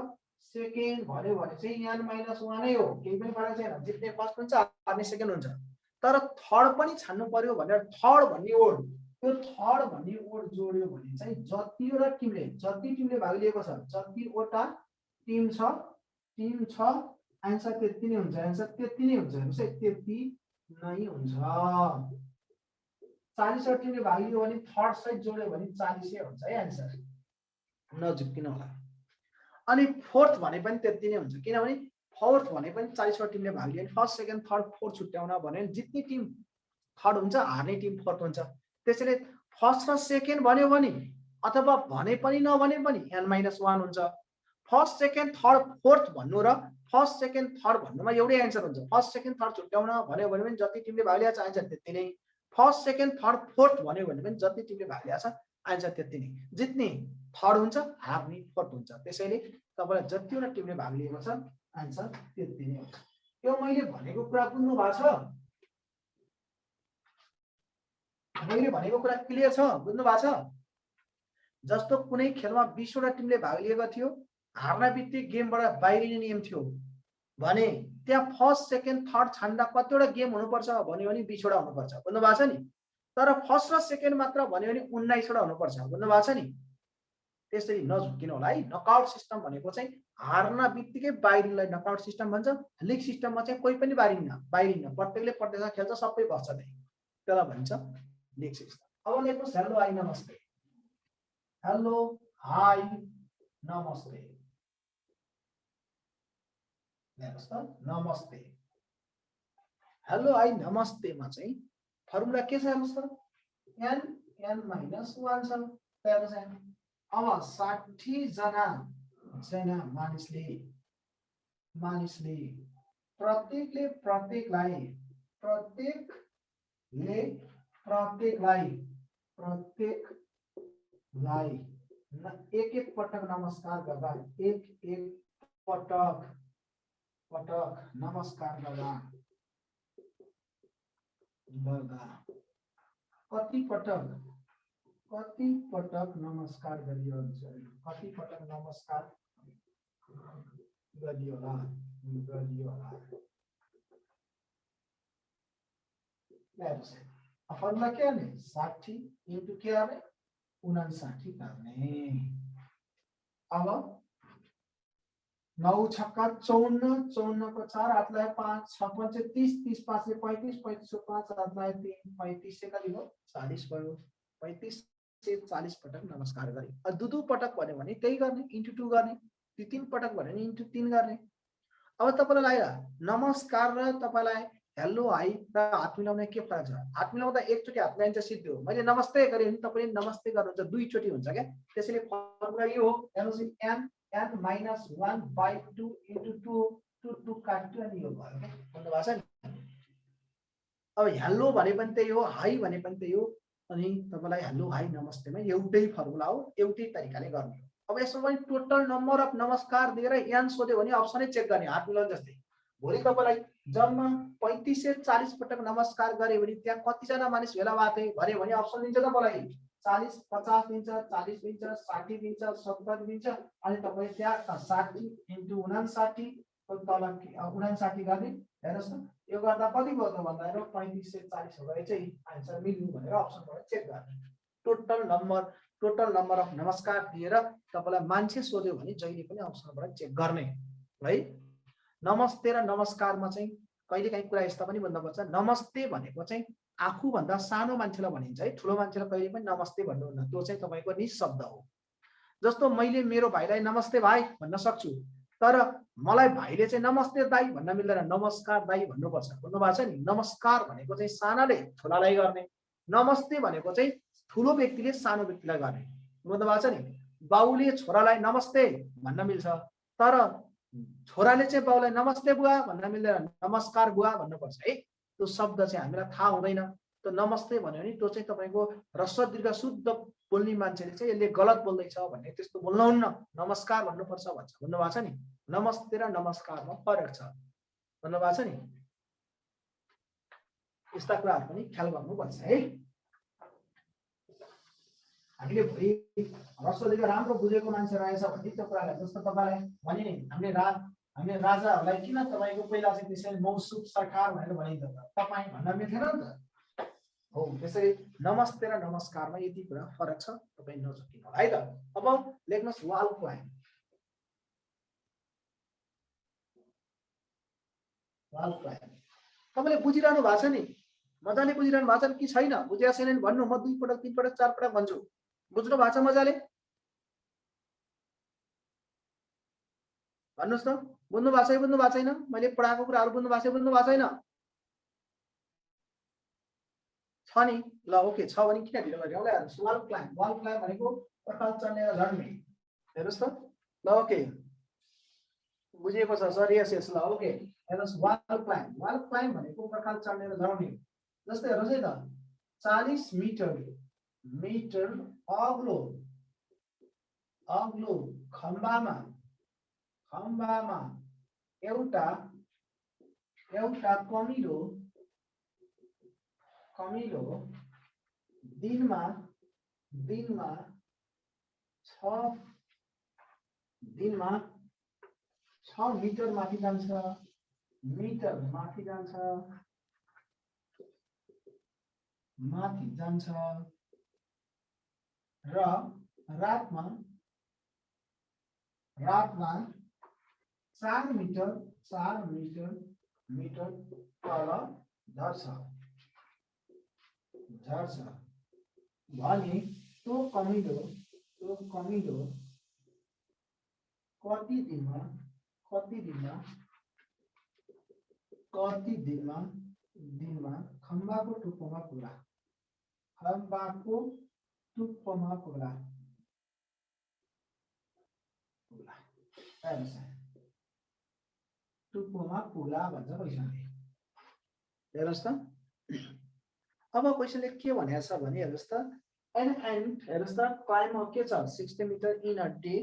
सेकेन्ड भन्यो भने चाहिँ n - 1 नै हो केही पनि फरक छैन जित्ने फर्स्ट हुन्छ हार्ने सेकेन्ड हुन्छ तर थर्ड पनि छान्नु पर्यो भनेर थर्ड भन्ने वर्ड त्यो थर्ड भन्ने वर्ड जोड्यो भने चाहिँ जतिवटा टिमले भाग लिएको छ जतिवटा टिम छ आन्सर त्यति नै हुन्छ हेर्नुस् है त्यति नै हुन्छ 40 वटा टिमले भाग लियो भने थर्ड सहित जोड्यो भने 40 हुन्छ है आन्सर नझुक्किनु होला अनि फोर्थ भने पनि त्यति नै हुन्छ किनभने फोर्थ भने पनि 40 वटा टिमले भाग लियो भने फर्स्ट सेकेन्ड थर्ड फोर्थ छुट्याउन भने जित्ने टिम थर्ड हुन्छ हार्ने टिम फोर्थ हुन्छ त्यसैले फर्स्ट र सेकेन्ड भन्यो भने अथवा भने पनि नभने पनि n - 1 हुन्छ फर्स्ट सेकेन्ड थर्ड फोर्थ भन्नु र फर्स्ट सेकेन्ड थर्ड भन्नुमा एउटै आन्सर हुन्छ फर्स्ट सेकेन्ड थर्ड छुट्याउन भन्यो भने पनि जति टिमले भाग लिएको छ आन्सर त्यति नै फर्स्ट सेकेन्ड थर्ड फोर्थ भन्यो भने पनि जति टिमले भाग लिएको छ आन्सर त्यति नै जित्ने थर्ड हुन्छ हार्ने फोर्थ हुन्छ त्यसैले तपाईलाई जतिवटा टिमले भाग लिएको छ आन्सर त्यति नै हुन्छ यो मैले भनेको कुरा बुझ्नु भएको छ मैले भनेको कुरा क्लियर छ बुझ्नु भएको छ जस्तो कुनै खेलमा 20 वटा टिमले भाग लिएको थियो हार्न बित्तिकै गेमबाट बाहिरिने नियम थियो भने त्यहाँ फर्स्ट सेकेन्ड थर्ड छान्दा कतिवटा गेम हुनुपर्छ भन्यो भने 20 वटा हुनुपर्छ बुझ्नु भएको छ नि तर फर्स्ट र सेकेन्ड मात्र भन्यो भने 19 वटा हुनुपर्छ बुझ्नु भएको छ नि त्यसरी नझुक्किनु होला है नकआउट सिस्टम भनेको चाहिँ हार्न बित्तिकै बाहिरिनलाई नकआउट सिस्टम भन्छ लिग सिस्टममा चाहिँ कोही पनि बाहिरिन्न प्रत्येकले प्रत्येकसँग खेल्छ सबै बस्छ त्यसलाई भन्छ लिग सिस्टम अब लेख्नुस् हेलो हाई नमस्ते हेलो हाई नमस्ते हेर्नुस् त नमस्ते हेलो हाई नमस्तेमा चाहिँ फर्मुला के छ हेर्नुस् त n - 1 छ हेर्नुस् अब 60 जना मानिसले प्रत्येकले प्रत्येकलाई एक पटक नमस्कार गर्दा एक पटक नमस्कार गर्दा कति पटक नमस्कार गरियो कति पटक नमस्कार गरियो होला फर्मुला के गर्ने 60 इन्टु के गर्ने 59 गर्ने। अब 9 छक्का 54, 54 को 4 हातलाई 5, 6 पंचे 30, 30 5 ले 35, 35 को 5 हातलाई 3, 35 से कति भयो 40 भयो। 35 से 40 पटक नमस्कार गरे। अब दुई पटक भन्यो भने त्यही गर्ने इन्टु 2 गर्ने, 3 पटक भन्यो भने इन्टु 3 गर्ने। अब तपाईलाई नमस्कार र तपाईलाई हेलो हाई र हात मिलाउने के फरक छ? हात मिलाउँदा एकचोटी हात मिलाइन्छ सिद्धि हो। मैले नमस्ते गरे भने तपाईले नमस्ते गर्नुहुन्छ दुई चोटी हुन्छ के। त्यसैले फर्मुला यो हो हेर्नुस् n n minus 1/2 into 2 2 काट्यो अनि यो भयो के भन्नु भएको छ नि। अब हेलो भने पनि त्यही हो, हाई भने पनि त्यही हो। अनि तपाईलाई हेलो हाई नमस्तेमा एउटै फर्मुला हो, एउटै तरिकाले गर्ने हो। अब यसमा पनि टोटल नम्बर अफ नमस्कार दिएर n सोध्यो भने अप्सनै चेक गर्ने हात मिलाउने जस्तै। भोलि तपाईलाई जम्मा 35 से 40 पटक नमस्कार गरे भने त्यहाँ कतिजना मानिस भेला भएको थिए भन्यो भने अप्सन दिन्छ त मलाई 40 50 दिन्छ, 40 दिन्छ, 60 दिन्छ, 70 दिन्छ। अनि तपाईले त्यहाँ 60 into 59 को तल 59 गर्ने। हेर्नुस् त यो गर्दा कति भयो त भन्दा 35 से 40 हो गए चाहिँ आन्सर मिल्नु भनेर अप्सनबाट चेक गर्ने। टोटल नम्बर अफ नमस्कार दिएर तपाईलाई मान्छे सोध्यो भने जहिले पनि अप्सनबाट चेक गर्ने है। नमस्ते र नमस्कारमा चाहिँ कहिलेकाहीँ कुरा यस्ता पनि भन्नुपर्छ। नमस्ते भनेको चाहिँ आफू भन्दा सानो मान्छेलाई भनिन्छ है, ठुलो मान्छेलाई कहिले पनि नमस्ते भन्नुहुन्न, त्यो चाहिँ तपाईको निशब्द हो। जस्तो मैले मेरो भाइलाई नमस्ते भाइ भन्न सक्छु, तर मलाई भाइले चाहिँ नमस्ते दाइ भन्न मिल्दैन, नमस्कार दाइ भन्नुपर्छ। भन्नु भएको छ नि। नमस्कार भनेको चाहिँ सानाले ठुलालाई गर्ने, नमस्ते भनेको चाहिँ ठुलो व्यक्तिले सानो व्यक्तिलाई गर्ने। बुझ्नु भएको छ नि। बाउले छोरालाई नमस्ते भन्न मिल्छ, तर छोराले चाहिँ बाउलाई नमस्ते बुवा भन्न मिल्दैन, नमस्कार बुवा भन्नुपर्छ है। त्यो शब्द चाहिँ हामीलाई थाहा हुँदैन। त्यो नमस्ते भन्यो भने त्यो चाहिँ तपाईको ह्रस्व दीर्घ शुद्ध बोल्ने मान्छेले चाहिँ यसले गलत बोल्दैछ भन्ने त्यस्तो बोल्नुहुन्न, नमस्कार भन्नुपर्छ भन्छ। भन्नु भएको छ नि। नमस्ते र नमस्कारमा फरक छ। भन्नु भएको छ नि। यस्ता कुराहरु पनि ख्याल गर्नुपर्छ है। हामीले भोलि ह्रस्व दीर्घ राम्रो बुझेको मान्छे रहेछ भने त्यो कुरालाई जस्तो तपाईलाई भने नि हामीले राजाहरूलाई किन तपाईको पहिला चाहिँ त्यसरी मौसुब सरकार भनेर भनिन्छ त, तपाई भन्न मिल्थेन नि त हो। त्यसरी नमस्ते र नमस्कारमा यति कुरा फरक छ, तपाई नचुकिनु है त। अब लेख्नुस् वाल क्लाइम्ब। वाल क्लाइम्ब तपाईले बुझिरहनु भएको छ नि, मजाले बुझिरहनु भएको छ कि छैन? बुझेको छैन भन्नु, म 2 पटक 3 पटक 4 पटक भन्छु। बुझ्नु भएको छ मजाले? भन्नुस् त बुझ्नु भएको छ कि बुझ्नु भएको छैन? मैले पढाएको कुराहरु बुझ्नु भएको छ बुझ्नु भएको छैन? छ नि। ल ओके छ भने किन ढिलो गरिरहनु? हेर्नुस् वाल क्लाइम्ब। वाल क्लाइम्ब भनेको पर्खाल चढ्ने र झर्ने। हेर्नुस् त। ल ओके बुझिएको छ सर? यस यस। ल ओके हेर्नुस् वाल क्लाइम्ब। वाल क्लाइम्ब भनेको पर्खाल चढ्ने र झर्ने। जस्तै हेर्नुस् है त 40 मिटर अग्लो खम्बामा एउटा कमिलो दिनमा 6 मिटर माथि जान्छ र रातमा 4 मिटर तल झर्छ भने त्यो कमिलो कति दिनमा खम्बाको टुप्पोमा पुग्ला। टुप्पोमा पुग्ला भन्छ क्वेसनले। हेर्नुस् त। अब क्वेसनले के भनेको छ भने हेर्नुस् त, an ant हेर्नुस् त climb के छ 60 meter in a day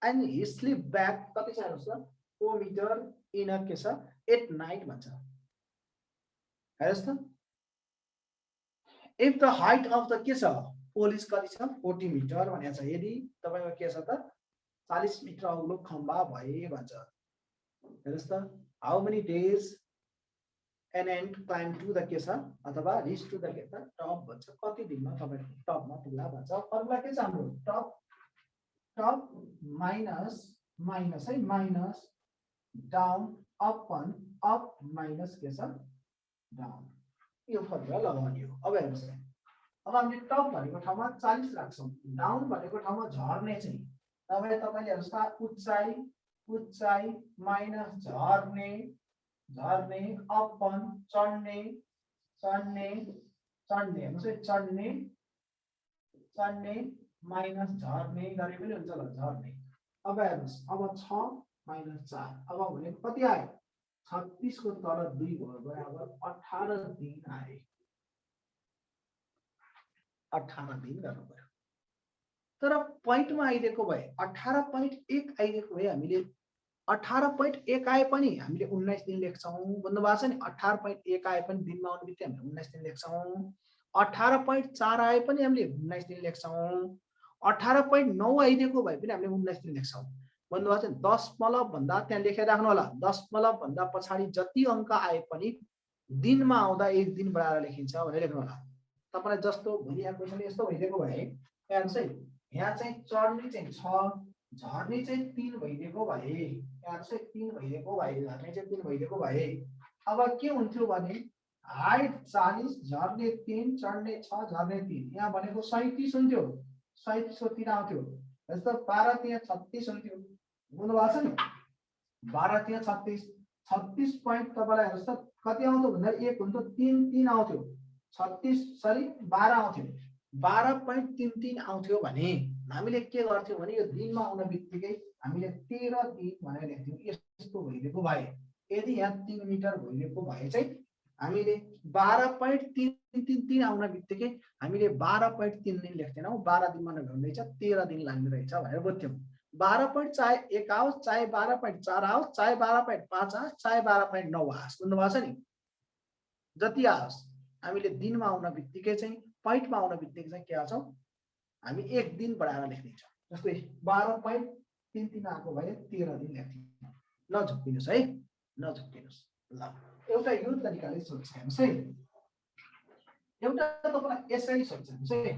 and he sleep back कति छ हेर्नुस् त 4 मिटर इन अ के छ at night भन्छ। हेर्नुस् त। if the height of the के छ पोल इज कति छ 40 मिटर भनेको छ। यदि तपाईको के छ त 40 मिटर अग्लो खम्बा भए भन्छ। हेर्नुस् त how many days एन एन्ड क्लाइम टु द के छ अथवा रिच टु द के छ टप भन्छ कति दिनमा तपाईको टपमा पुग्ला भन्छ फर्मुला के छ हाम्रो टप टप माइनस माइनस है minus down upon up minus के छ डाउन यो फर्मुला लगाउने हो अब हेर्नुस् अब हामीले टप भनेको ठाउँमा 40 राख्छौं डाउन भनेको ठाउँमा झर्ने चाहिँ तपाईले हेर्नुस् त उचाइ उचाइ माइनस झर्ने झर्ने अपन चढ्ने चढ्ने चढ्ने हेर्नुस् है चढ्ने चढ्ने माइनस झर्ने गरे पनि हुन्छ ल झर्ने अब हेर्नुस् अब 6 माइनस 4 अब भनेको कति आयो 36 को तल 2 भयो बराबर 18 दिन आए 18 दिन गर्नु पर्यो तर पोइन्टमा आइदिएको भए 18.1 आइदिएको भए हामीले 18.1 आए पनि हामीले 19 दिन लेख्छौं भन्नु भएको छ नि 18.1 आए पनि दिनमा आउने बित्तिकै हामीले 19 दिन लेख्छौं 18.4 आए पनि हामीले 19 दिन लेख्छौं 18.9 आइदिएको भए पनि हामीले 19 दिन लेख्छौं भन्नु भएको छ नि दशमलव भन्दा त्यहाँ लेखेर राख्नु होला दशमलव भन्दा पछाडी जति अंक आए पनि दिनमा आउँदा एक दिन बढाएर लेखिन्छ भनेर लेख्नु होला तपाईलाई जस्तो भोलि यहाँ क्वेशन यस्तो भइदिएको भए हेर्नुस् है यहाँ चाहिँ चढ्ने चाहिँ 6 झर्ने चाहिँ 3 भइदिएको भए यहाँ चाहिँ 3 भइदिएको भए झर्ने चाहिँ 3 भइदिएको भए अब के हुन्थ्यो भने हाइट 40 झर्ने 3 चढ्ने 6 झर्ने 3 यहाँ भनेको 37 हुन्थ्यो 37 को 3 आउँथ्यो जस्तो 12 3 36 हुन्थ्यो बुझ्नु भएको छ नि 12 3 36 36 पॉइन्ट तपाईलाई हेर्नुस् त कति आउँथ्यो भन्दा 1 हुन्थ्यो 3 3 आउँथ्यो 36 सरी 12 आउँथ्यो 12.33 आउँथ्यो भने हामीले के गर्थ्यौं भने यो दिनमा आउन बित्तिकै हामीले 13 दिन भनेर लेख्थ्यौं यस्तो भइदिएको भए यदि यहाँ 3 मिटर भइदिएको भए चाहिँ हामीले 12.333 आउन बित्तिकै हामीले 12.3 दिन लेख्थेनौं 12 दिनमा नभन्दैछ 13 दिन लाग्ने रहेछ भनेर बुझ्थ्यौं 12.1 आओस् चाहे 12.4 आओस् चाहे 12.5 आओस् चाहे 12.9 आओस् बुझ्नु भएको छ नि जति आओस् हामीले दिनमा आउन बित्तिकै चाहिँ पोइन्टमा आउन बित्तिकै चाहिँ के गर्छौं हामी एक दिन बढाएर लेख्दिन्छौं जस्तै 12.33 आएको भए 13 दिन लेख्दिन्छौं नझुक्किनुस् है नझुक्किनुस् ल एउटा यो तरिकाले सोच्नुस् है एउटा तपाईलाई यसरी सोच्नुस् है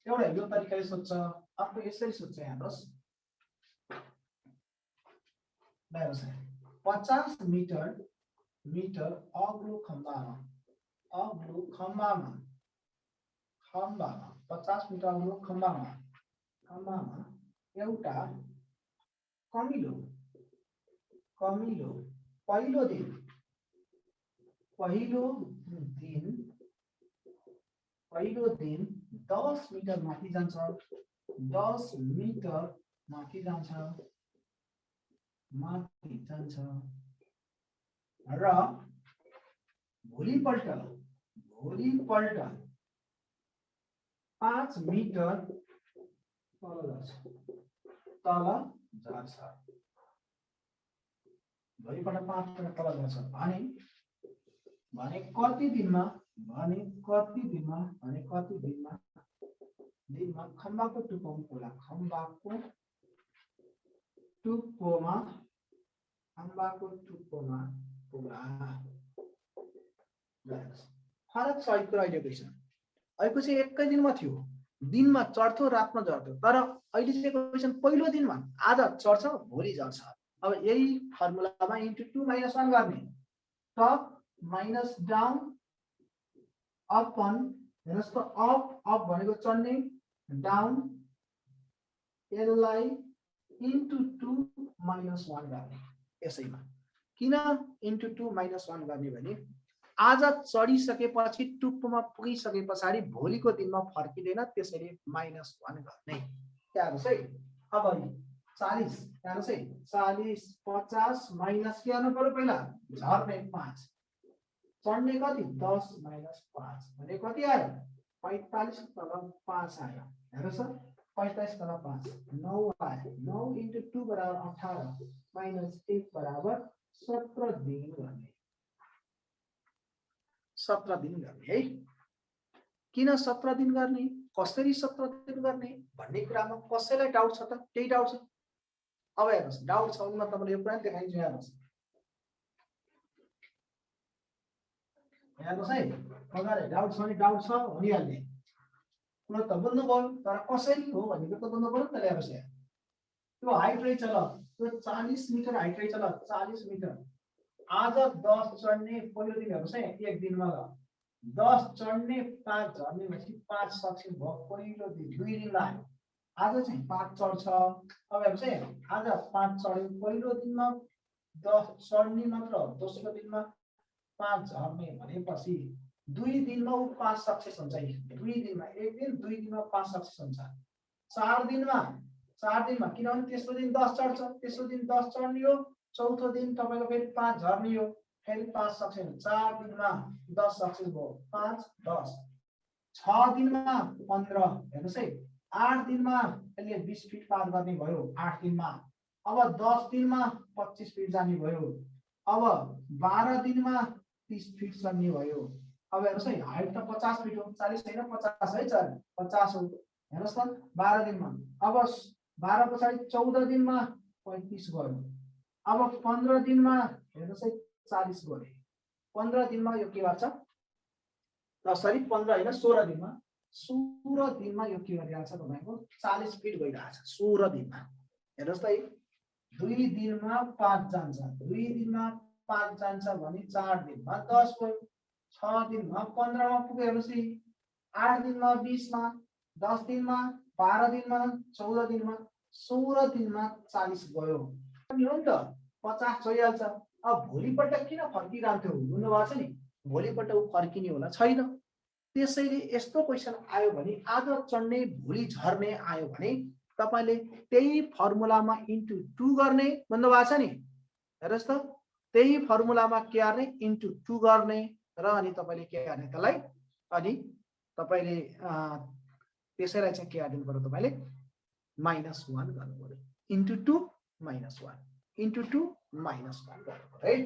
एउटा यो तरिकाले सोच्छ अर्को यसरी सोच्छ हेर्नुस् 50 मिटर मिटर अग्लो खम्बामा 50 मिटर अग्लो खम्बामा एउटा कमिलो पहिलो दिन 10 मिटर माथि जान्छ 10 मिटर माथि जान्छ र भोलिपल्ट 5 मिटर तल झर्छ भोलिपल्ट 5 मिटर तल झर्छ भने कति दिनमा खम्बाको टुप्पोमा पुग्ला फरक छ अहिलेको चाहिँ एकै दिनमा थियो दिनमा चढ्थ्यो रातमा झर्थ्यो तर अहिले चाहिँ क्वेशन पहिलो दिनमा आज चढ्छ भोलि झर्छ अब यही फर्मुलामा इन्टु 2 - 1 गर्ने टप माइनस डाउन अपन हेर्नुस् त अप भनेको चढ्ने डाउन यसलाई इन्टु 2 - 1 गर्ने यसैमा किन इन्टु 2 - 1 गर्ने भने आज चढिसकेपछि टुप्पोमा पुगिसके पछाडी भोलिको दिनमा फर्किदैन त्यसैले -1 गर्ने हेर्नुस् है अब 40 हेर्नुस् है 40 50 माइनस के गर्नु पर्यो पहिला झर्ने 5 चढ्ने कति 10 - 5 भने कति आयो 45 तल 5 आयो हेर्नुस् 45 तल 5 9 आयो 9 इन्टु 2 बराबर 18 माइनस 1 बराबर 17 दिन गर्ने 17 दिन गर्ने है किन 17 दिन गर्ने कसरी 17 दिन गर्ने भन्ने कुरामा कसैलाई डाउट छ त केही डाउट छ अब हेर्नुस् डाउट छ भने म तपाईलाई यो कुरा देखाइदिन्छु हेर्नुस् हेर्नुहोस् है, मजाले डाउट छ भने डाउट छ भनिहाल्ने। कुरो त बुझ्नुभयो, तर कसरी हो भनेको त बुझ्नु पर्यो नि त ल्याएपछि। त्यो हाइट रहेछ ल, त्यो 40 मिटर हाइट रहेछ ल, 40 मिटर। आज 10 चढ्ने पहिलो दिन हेर्नुहोस् है, एक दिनमा ल 10 चढ्ने 5 झर्ने भनेपछि 5 सक्सेस भयो पहिलो दिन, 2 दिन लाग्यो। आज चाहिँ 5 चढ्छ। अब हेर्नुहोस् है, आज 5 चढ्यो पहिलो दिनमा, 10 चढ्ने मात्र, दोस्रो दिनमा 5 झर्ने भनेपछि 2 दिनमा ऊ 5 सक्सेस हुन्छ। 2 दिनमा, एक दिन 2 दिनमा 5 सक्सेस हुन्छ। 4 दिनमा किनभने तेस्रो दिन 10 चढ्छ, तेस्रो दिन 10 चढ्ने हो, चौथो दिन तपाईको फेरि 5 झर्ने हो, फेरि 5 सक्सेस। 4 दिनमा 10 सक्सेस भयो, 5 10। 6 दिनमा 15, हेर्नुहोस् है, 8 दिनमा यसले 20 फिट पार गर्ने भयो 8 दिनमा। अब 10 दिनमा 25 फिट जाने भयो। अब 12 दिनमा 30 फिट चढ्ने भयो। अब हेर्नुहोस् है, हाइट त 50 फिट हो, 40 होइन 50 है, 50 हो। हेर्नुहोस् त 12 दिनमा। अब 12 पछाडि 14 दिनमा 35 गयो। अब 15 दिनमा हेर्नुहोस् है 40 गयो। 15 दिनमा यो के गर्छ, सरी 15 होइन 16 दिनमा, 16 दिनमा यो के गरिरहेछ तपाईको 40 फिट गइरहेछ 16 दिनमा। हेर्नुहोस् त, 2 दिनमा 5 जान्छ, 2 दिनमा 5 जान्छ भने 4 दिनमा 10 गयो, 6 दिनमा 15 मा पुग्यो। हेर्नुहोस् नि, 8 दिनमा 20 मा, 10 दिनमा, 12 दिनमा, 14 दिनमा, 16 दिनमा 40 गयो। हो नि त 50 गइहाल्छ। अब भोलिपल्ट किन फर्किरहन्थ्यो बुझ्नु भएको छ नि, भोलिपल्ट ऊ फर्किने होला छैन। त्यसैले यस्तो क्वेसन आयो भने, आज चढ्ने भोलि झर्ने आयो भने तपाईले त्यही फर्मुलामा इन्टु 2 गर्ने, भन्नु भएको छ नि। हेर्नुहोस् त, त्यही फर्मुलामा के गर्ने, इन्टु 2 गर्ने र अनि तपाईले के गर्ने त्यसलाई, अनि तपाईले त्यसैलाई चाहिँ के गर्नु पर्यो, तपाईले -1 गर्नु पर्यो। इन्टु 2 -1 इन्टु 2 -1 गर्नु पर्यो है।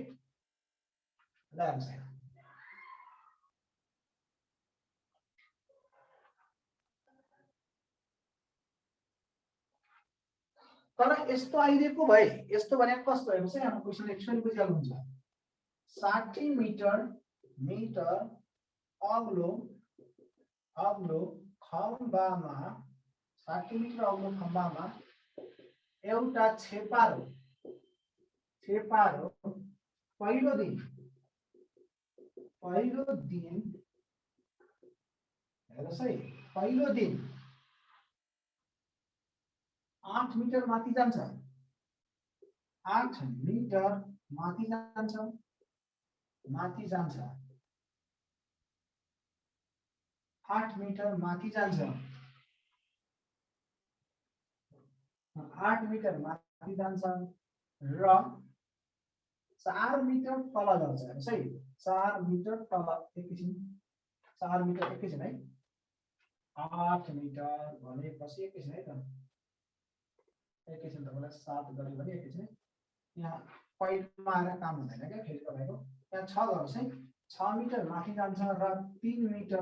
तर यस्तो आइदिएको भए, यस्तो भने कस्तो, हेर्नुहोस् है, हाम्रो क्वेसन एक्चुअली बुझिहाल्नुहुन्छ। 60 मिटर अग्लो खम्बामा, 60 मिटर अग्लो खम्बामा एउटा छेपारो पहिलो दिन हेर्नुहोस् है, पहिलो दिन 8 मिटर माथि जान्छ, 8 मिटर माथि जान्छ, 8 मिटर माथि जान्छ, 8 मिटर माथि जान्छ र 4 मिटर तल जान्छ। हेर्नुहोस् है, 4 मिटर तल, एकैछिन 4 मिटर, एकैछिन है, 8 मिटर भनेपछि एकैछिन है त, एकैछिन तपाईलाई 7 गरे भने एकैछिन, यहाँ पहिलोमा आएर काम हुँदैन क्या फेरि तपाईको। यहाँ 6 गर्नुहोस् है, 6 मिटर माथि जान्छ र 3 मिटर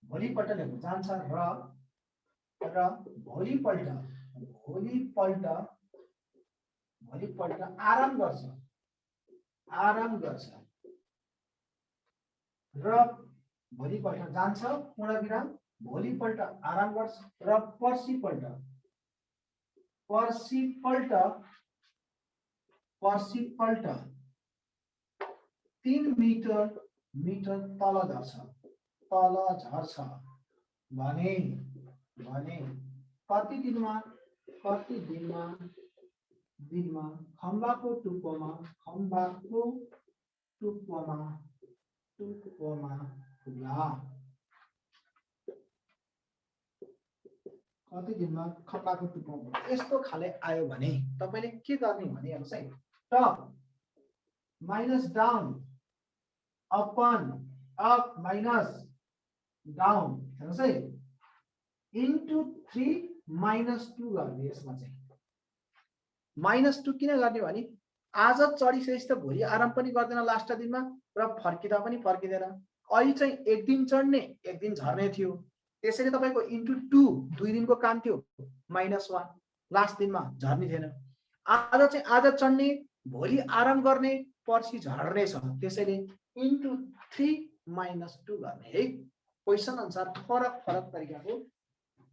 भोलिपल्ट ल्याउनु जान्छ र भोलिपल्ट आराम गर्छ र भोलिपल्ट जान्छ, पूर्णविराम, भोलिपल्ट आराम गर्छ र पर्सिपल्ट 3 मिटर तल झर्छ भने कति दिनमा खम्बाको टुप्पोमा पुग्ला। कति दिनमा खम्बाको टुप्पोमा। यस्तो खाले आयो भने तपाईले के गर्ने भने, हेर्नुहोस् है, top minus down upon up minus down, हेर्नुहोस् है, इन्टु 3 -2 गर्ने। यसमा चाहिँ -2 किन गर्ने भने आज चढिसकेपछि त भोलि आराम पनि गर्दैन लास्ट दिनमा र फर्किँदा पनि फर्किँदैन। अहिले चाहिँ एक दिन चढ्ने एक दिन झर्ने थियो, त्यसैले तपाईको इन्टु 2 दिनको काम थियो, -1 लास्ट दिनमा झर्ने थिएन। आज चढ्ने भोलि आराम गर्ने पर्सि झर्नेछ त्यसैले इन्टु 3 - 2 गर्ने है क्वेशन अनुसार फरक फरक तरिकाको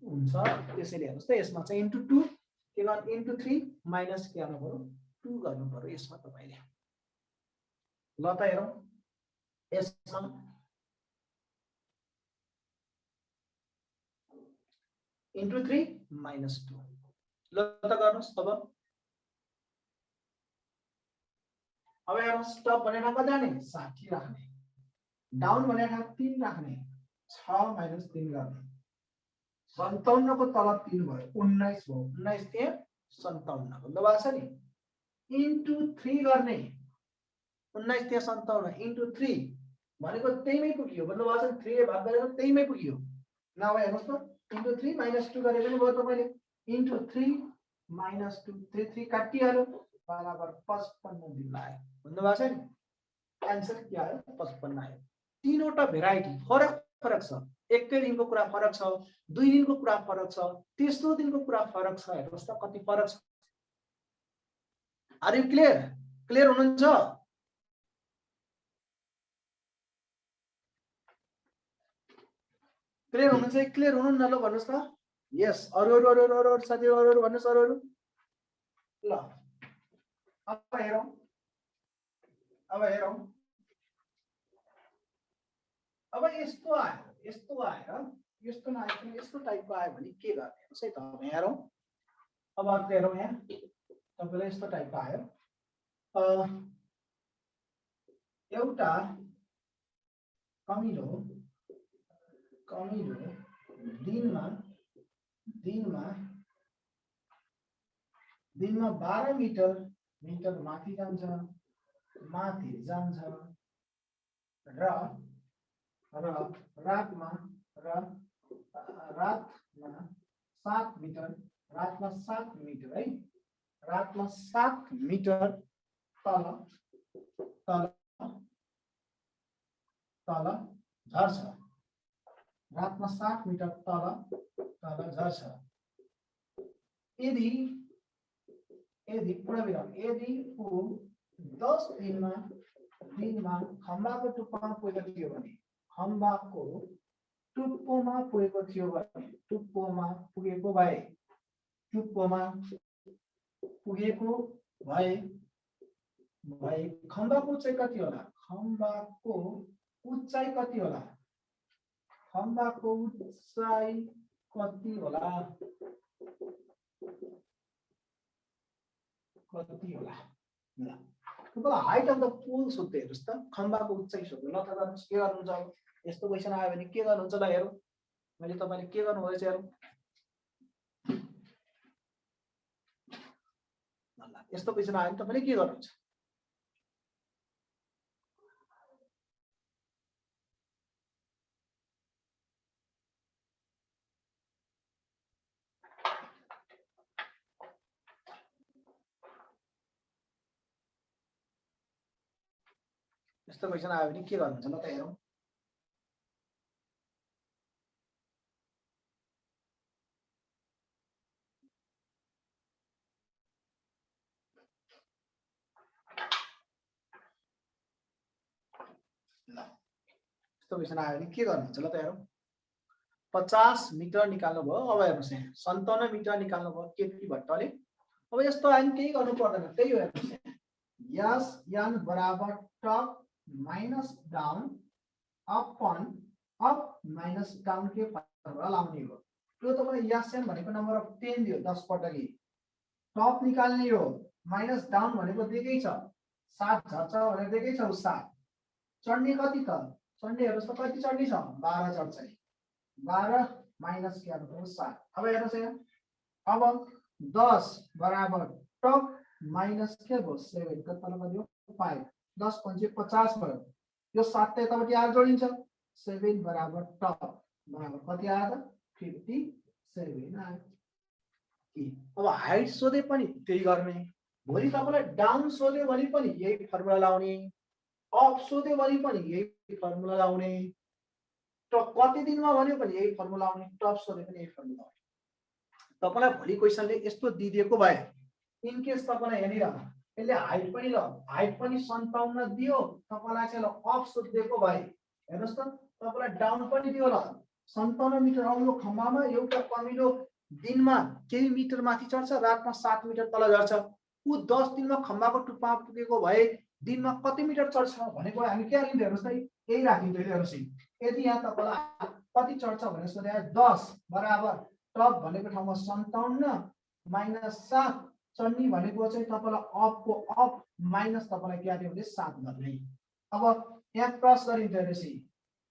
हुन्छ त्यसैले हेर्नुस् त यसमा चाहिँ इन्टु 2 के गर्नु इन्टु 3 माइनस के गर्नु पर्यो 2 गर्नु पर्यो यसमा तपाईले ल त हेरौं यसमा इन्टु 3 माइनस 2 ल त गर्नुस् अब हेर्नुस् टप भनेको कति राख्ने 60 राख्ने डाउन भनेको 3 राख्ने 6 माइनस 3 गर्ने 57 को तल 3 भयो 19 भयो 19 त्यहाँ 57 भन्दा भएको छ नि इन्टु 3 गर्ने 19 त्यहाँ 57 इन्टु 3 भनेको त्यहीमै पुग्यो भन्नु भएको छ 3 ले भाग गरेर त्यहीमै पुग्यो नभए हेर्नुस् त इन्टु 3 माइनस 2 गरे पनि भयो तपाईले इन्टु 3 माइनस 2 3 3 काटिहाल्यो बराबर 55 दिन लाग्यो भन्नु भएको छ नि आन्सर के आयो 55 आयो तीनवटा भेराइटी फरक फरक छ एकै दिनको कुरा फरक छ 2 दिनको कुरा फरक छ तेस्रो दिनको कुरा फरक छ हेर्नुस् त कति फरक छ आर यु क्लियर क्लियर हुनुहुन्छ क्लियर हुनुहुन्छ क्लियर हुनु न ल भन्नुस् त यस अरु साथीहरु भन्नुस् अरु ल अब हेरौं अब यस्तो आयो यस्तो नआयो यस्तो टाइपको आयो भने के गर्ने हेर्नुस् है त अब हेरौं अब अर्को हेरौं यहाँ तपाईलाई यस्तो टाइपको आयो एउटा कमिलो दिनमा 12 मिटर माथि जान्छ र रातमा 7 मिटर है रातमा 7 मिटर तल झर्छ रातमा 7 मिटर तल झर्छ यदि पुरा विराम यदि ऊ 10 दिनमा खम्बाको टुप्पोमा पुगेको थियो भने खम्बाको उचाइ कति होला हाइट अफ द पोल सोध्दै हेर्नुस् त खम्बाको उचाइ सोध्नु ल त गर्नुस् के गर्नुहुन्छ यस्तो क्वेशन आयो भने के गर्नुहुन्छ ल हेरौं मैले तपाईले के गर्नु हुँदैछ हेरौं ल यस्तो क्वेशन आयो भने तपाईले के गर्नुहुन्छ यस्तो क्वेशन आयो भने के गर्नुहुन्छ ल त हेरौं ल यस्तो क्वेशन आयो भने के गर्नुहुन्छ ल त हेरौं 50 मिटर निकाल्नु भयो अब हेर्नुस् यहाँ 57 मिटर निकाल्नु भयो केपी भट्टले अब यस्तो आयो भने केही गर्नु पर्दैन त्यही हो हेर्नुस् यस n बराबर top minus down up minus down के फर्मुला लाउने हो त्यो तपाईले यस n भनेको नम्बर अफ 10 दियो 10 पटक टप निकाल्ने हो माइनस डाउन भनेको दिएकै छ 7 झर्छ भनेको दिएकै छ 7 चढ्ने कति त चढ्ने हेर्नुस् त कति चढ्ने छ 12 चढ्छ 12 माइनस के गर्नु 7 अब हेर्नुस् यहाँ अब 10 बराबर टप माइनस के भयो 7 को तल कति हो 5 10 पंचे 50 भयो यो 7 त यतापटि आएर जोडिन्छ 7 बराबर टप बराबर कति आयो त 57 आयो अब हाइट सोधे पनि त्यही गर्ने भोलि तपाईलाई डाउन सोध्यो भने पनि यही फर्मुला लाउने अप सोध्यो भने पनि यही फर्मुला लाउने टप कति दिनमा भन्यो पनि यही फर्मुला लाउने टप सोध्यो पनि यही फर्मुला लाउने तपाईलाई भोलि क्वेशनले यस्तो दिएको भए इन केस तपाईलाई यहाँनिर यसले हाइट पनि ल हाइट पनि 57 दियो तपाईलाई चाहिँ ल अफ सोधेको भए हेर्नुस् त तपाईलाई डाउन पनि दियो ल 57 मिटर अग्लो खम्बामा एउटा कमिलो दिनमा केही मिटर माथि चढ्छ रातमा 7 मिटर तल झर्छ उ 10 दिनमा खम्बाको टुप्पा पुगेको भए दिनमा कति मिटर चढ्छ भनेको हामी के राखिन्छ हेर्नुस् त यही राखिन्छ हेर्नुस् यदि यहाँ तपाईलाई कति चढ्छ भनेर सोधे 10 बराबर टप भनेको ठाउँमा 57 माइनस 7 चढ्ने भनेको चाहिँ तपाईलाई अप को अप माइनस तपाईलाई के आयो भने 7 गर्ने अब यहाँ क्रस गरिन्छ हेर्नुस्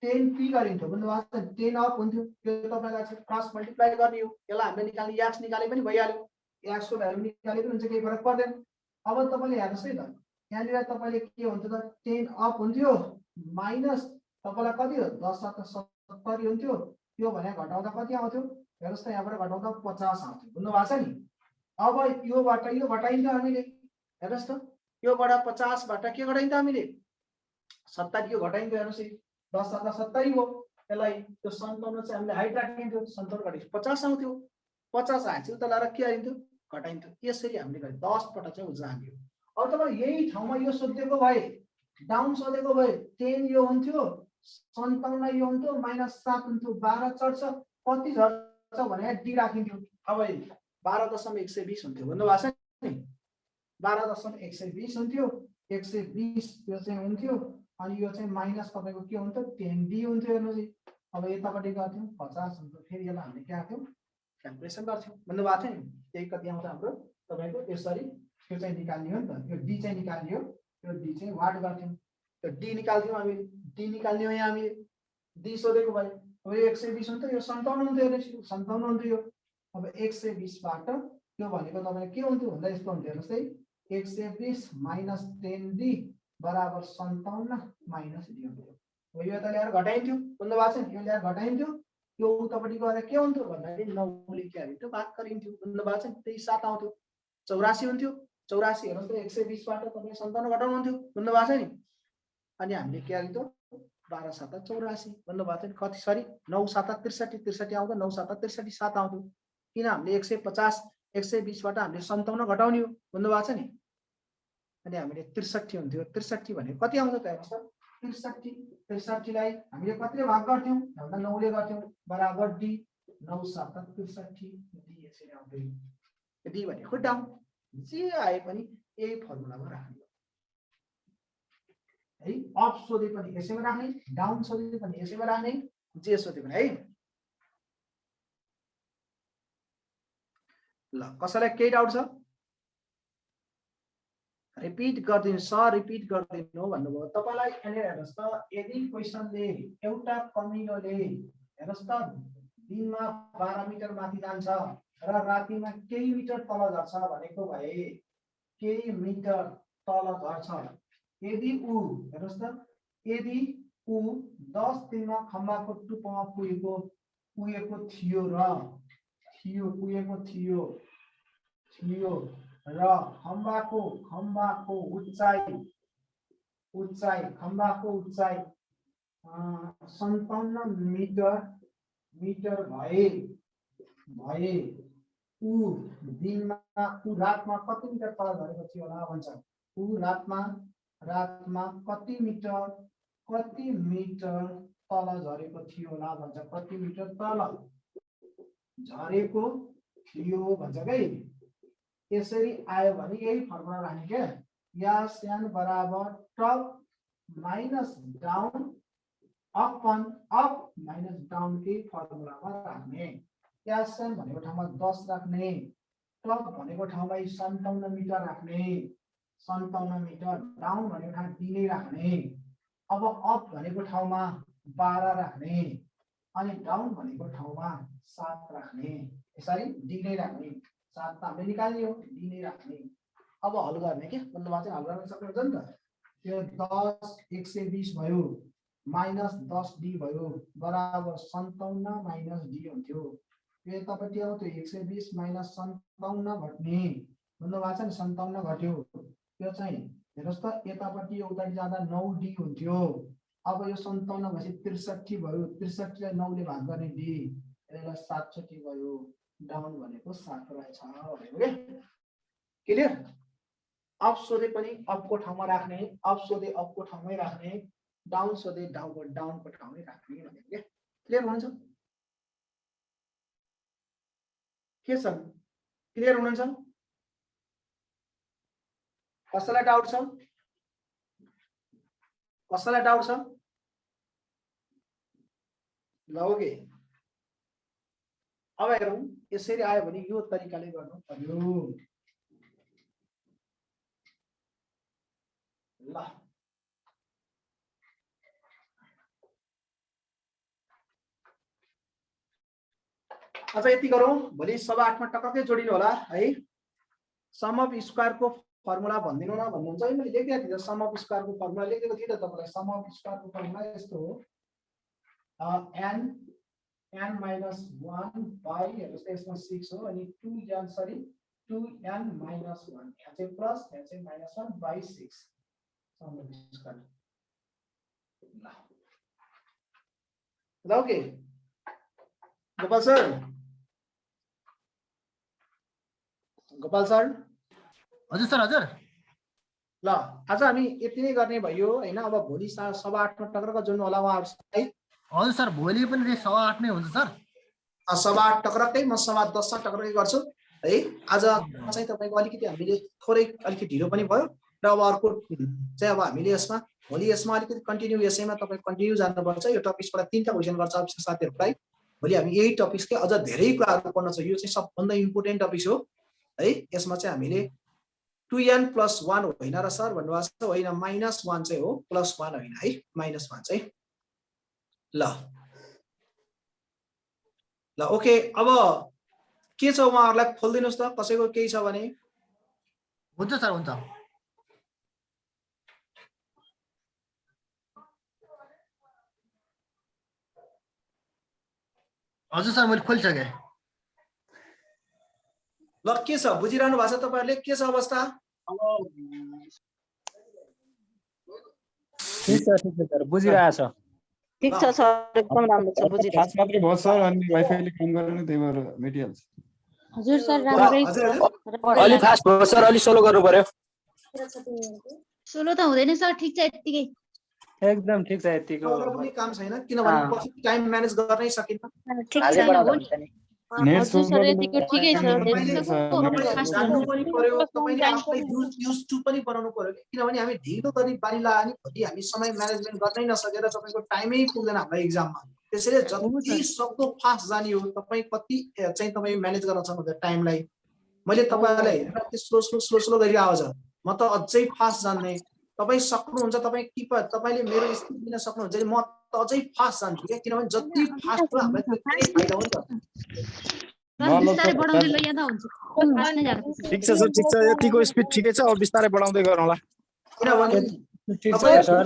10p गरिन्थ्यो बुझ्नुभएको छ 10 अप हुन्थ्यो यो तपाईलाई चाहिँ क्रस मल्टिप्लाई गर्ने हो यसलाई हामीले निकाल्ने x निकाले पनि भइहाल्यो x को भ्यालु निकाले पनि हुन्छ केही फरक पर्दैन अब तपाईले हेर्नुस् है त यहाँनिर तपाईले के हुन्छ त 10 अप हुन्थ्यो माइनस तपाईलाई कति हो 10 7 70 हुन्थ्यो यो भने घटाउँदा कति आउँथ्यो हेर्नुस् त यहाँबाट घटाउँदा 50 आउँथ्यो बुझ्नुभएको छ नि अब योबाट यो घटाइन्छ हामीले हेर्नुस् त योबाट 50 बाट के घटाइन्छ हामीले 70 यो घटाइन्छ हेर्नुस् 10 7 70 हो यसलाई त्यो 57 चाहिँ हामीले हाइट राखिन्थ्यो 57 घटाइन्छ 50 आउँथ्यो 50 आएपछि उता लाएर के आइन्थ्यो घटाइन्थ्यो यसरी हामीले गरे 10 पटक चाहिँ उजाग्यो अब तपाईलाई यही ठाउँमा यो सोधेको भए डाउन सोधेको भए 10 यो हुन्थ्यो 57 यो हुन्थ्यो माइनस 7 हुन्थ्यो 12 चढ्छ कति झर्छ भने डी राखिन्थ्यो अब 12.120 हुन्थ्यो बुझ्नुभएको छ नि 12.120 हुन्थ्यो 120 यो चाहिँ हुन्थ्यो अनि यो चाहिँ माइनस तपाईको के हुन्छ 10d हुन्थ्यो हेर्नुस् अब यतापटि गर्थ्यौं 50 हुन्थ्यो फेरि यसलाई हामीले के गर्थ्यौं क्याल्कुलेसन गर्थ्यौं बुझ्नुभएको छ नि त्यही कति आउँछ हाम्रो तपाईको यसरी त्यो चाहिँ निकाल्ने हो नि त यो d चाहिँ निकाल्ने हो यो d चाहिँ वाट गर्थ्यौं त्यो d निकाल्थ्यौं हामी d निकाल्ने हो यहाँ हामीले d सोधेको भए अब 120 हुन्छ यो 57 हुन्थ्यो हेर्नुस् 57 हुन्थ्यो यो अब 120 बाट यो भनेको तपाईले के हुन्थ्यो भन्दा यस्तो हुन्थ्यो हेर्नुस् है 120 माइनस 10d बराबर 57 माइनस d हुन्थ्यो अब यो यता ल्याएर घटाइन्थ्यो बुझ्नुभएको छ नि यो ल्याएर घटाइन्थ्यो यो उतापटि गएर के हुन्थ्यो भन्दाखेरि 9 ले के गरिन्थ्यो भाग गरिन्थ्यो बुझ्नुभएको छ नि त्यही 7 आउँथ्यो 84 हुन्थ्यो 84 हेर्नुस् त 120 बाट तपाईले 57 घटाउनु हुन्थ्यो बुझ्नुभएको छ नि अनि हामीले के गरिन्थ्यो 12 7 84 बुझ्नुभएको छ नि कति सरी 9 7 63 63 आउँदा 9 7 63 7 आउँथ्यो किन हामीले 150 120 बाट हामीले 57 घटाउने हो बुझ्नुभएको छ नि अनि हामीले 63 हुन्थ्यो 63 भने कति आउँछ त हेर्नुस् त 63 लाई हामीले कतिले भाग गर्थ्यौं भन्दा 9 ले गर्थ्यौं बराबर d 9 7 63 d यसरी आउँथ्यो d भनेको डाउन जे आए पनि यही फर्मुलामा राख्नु है अप सोधे पनि यसैमा राख्ने डाउन सोधे पनि यसैमा राख्ने जे सोधे पनि है ल कसैलाई केही डाउट छ रिपिट गरिदिनु सर रिपिट गरिदिनु भन्नुभयो तपाईलाई यहाँनिर हेर्नुस् त यदि क्वेशनले एउटा कमिलोले हेर्नुस् त दिनमा 12 मिटर माथि जान्छ र रातिमा केही मिटर तल झर्छ भनेको भए केही मिटर तल झर्छ यदि उ हेर्नुस् त यदि उ 10 दिनमा खम्बाको टुप्पोमा पुगेको थियो र खम्बाको उचाइ 57 मिटर भए उ रातमा कति मिटर तल झरेको थियो होला भन्छ उ रातमा कति मिटर तल झरेको थियो होला भन्छ कति मिटर तल झरेको थियो भन्छ के यसरी आयो भने यही फर्मुला राख्ने के यास यान बराबर top minus down up minus down के फर्मुलामा राख्ने यास यान भनेको ठाउँमा 10 राख्ने टप भनेको ठाउँमा 57 मिटर राख्ने 57 मिटर डाउन भनेको ठाउँ d नै राख्ने अब अप भनेको ठाउँमा 12 राख्ने अनि डाउन भनेको ठाउँमा 7 राख्ने यसरी d नै राख्ने 7 त हामीले निकाल्ने हो d नै राख्ने अब हल गर्ने के भन्नुभएको चाहिँ हल गर्न सक्नुहुन्छ नि त यो 10 120 भयो माइनस 10d भयो बराबर 57 माइनस d हुन्थ्यो यो यतापट्टि आउँथ्यो 120 माइनस 57 घट्ने भन्नुभएको छ नि 57 घट्यो यो चाहिँ हेर्नुस् त यतापट्टि उतापट्टि जाँदा 9d हुन्थ्यो अब यो 57 भएपछि 63 भयो 63 लाई 9 ले भाग गर्ने d यसलाई 67 भयो डाउन भनेको 7 रहेछ भनेको के क्लियर अप सोधे पनि अपको ठाउँमा राख्ने, अप सोधे अपको ठाउँमै राख्ने, डाउन सोधे डाउनको ठाउँमै राख्ने भनेको के क्लियर हुनुहुन्छ के छ क्लियर हुनुहुन्छ कसैलाई डाउट छ कसैलाई डाउट छ ल ओके अब हेरौँ यसरी आयो भने यो तरिकाले गर्नु पर्यो ल अझ यति गरौँ भोलि सभा 8 मा टक्कै जोडिनु होला है सम अफ स्क्वायरको फर्मुला भन्दिनु न भन्नुहुन्छ है मैले लेखिदिएको थिएँ सम अफ स्क्वायरको फर्मुला लेखेको थिएँ त तपाईलाई सम अफ स्क्वायरको फर्मुला यस्तो हो n minus 1 by यसमा 6 हो अनि 2n सरी 2n minus 1 यहाँ चाहिँ प्लस यहाँ चाहिँ minus 1 by 6 sum of square ल ओके गोपाल सर हजुर सर हजुर ल आज हामी यति नै गर्ने भयो हैन अब भोलि सभा 8 मा टक्रक जोड्नु होला उहाँहरुलाई हजुर सर भोलि पनि 8:15 नै हुन्छ सर सभा 8 टक्रकै म सभा 10 मा टक्रकै गर्छु है आज चाहिँ तपाईको अलिकति हामीले थोरै अलिकति ढिलो पनि भयो र अब अर्को चाहिँ अब हामीले यसमा भोलि यसमा अलिकति कन्टिन्यू यसैमा तपाई कन्टिन्यू जानुपर्छ यो टपिक्सबाट 3 टा क्वेशन गर्छ अफिसर साथीहरुलाई भोलि हामी यही टपिक्सकै अझ धेरै कुराहरु पढ्न छ यो चाहिँ सबभन्दा इम्पोर्टेन्ट टपिक्स हो है यसमा चाहिँ हामीले 2n plus 1 होइन र सर भन्नुभएको छ होइन -1 चाहिँ हो +1 होइन है -1 चाहिँ ल ओके अब के छ उहाँहरुलाई खोल्दिनुस् त कसैको केही छ भने हुन्छ सर हुन्छ हजुर सर मैले खोलिसके ल के छ बुझिरहनु भएको छ तपाईहरुले के छ अवस्था ठीक छ सर बुझिरहेछ ठीक छ सर एकदम राम्रो छ बुझिरहेछ खास मात्रै भयो सर अनि वाइफाईले काम गरेन त्यही भएर मेटिहाल्छ हजुर सर राम्रै अलि फास्ट भयो सर अलि स्लो गर्नु पर्यो सोलो त हुँदैन सर ठीक छ यतिकै एकदम ठीक छ यतिको पनि काम छैन किनभने पछि टाइम म्यानेज गर्नै सकिन्न ठीक छ नेट हजुर सर यतिको ठिकै छ जान्नु पनि पर्यो तपाईले आफूलाई युज टु पनि बनाउनु पर्यो किनभने हामी ढिलो गर्ने बानी लाग्यो नि भोलि हामी समय म्यानेजमेन्ट गर्नै नसकेर तपाईको टाइमै पुग्दैन हाम्रो एक्जाममा त्यसैले जति सक्दो फास्ट जाने हो तपाई कति चाहिँ तपाई म्यानेज गर्न सक्नुहुन्छ टाइमलाई मैले तपाईहरुलाई स्लो गरी आवाज म त अझै फास्ट जान्ने तपाई सक्नुहुन्छ तपाई किपर तपाईले मेरो स्पिड दिन सक्नुहुन्छ म त अझै फास्ट जान्छु के किनभने जति फास्ट हो हामीलाई त्यति फाइदा हुन्छ बिस्तारै बढाउँदै लैजाँदा हुन्छ फास्ट नै जानु ठीक छ सर ठीक छ यतिको स्पिड ठिकै छ अब बिस्तारै बढाउँदै गरौँला किनभने ठीक छ सर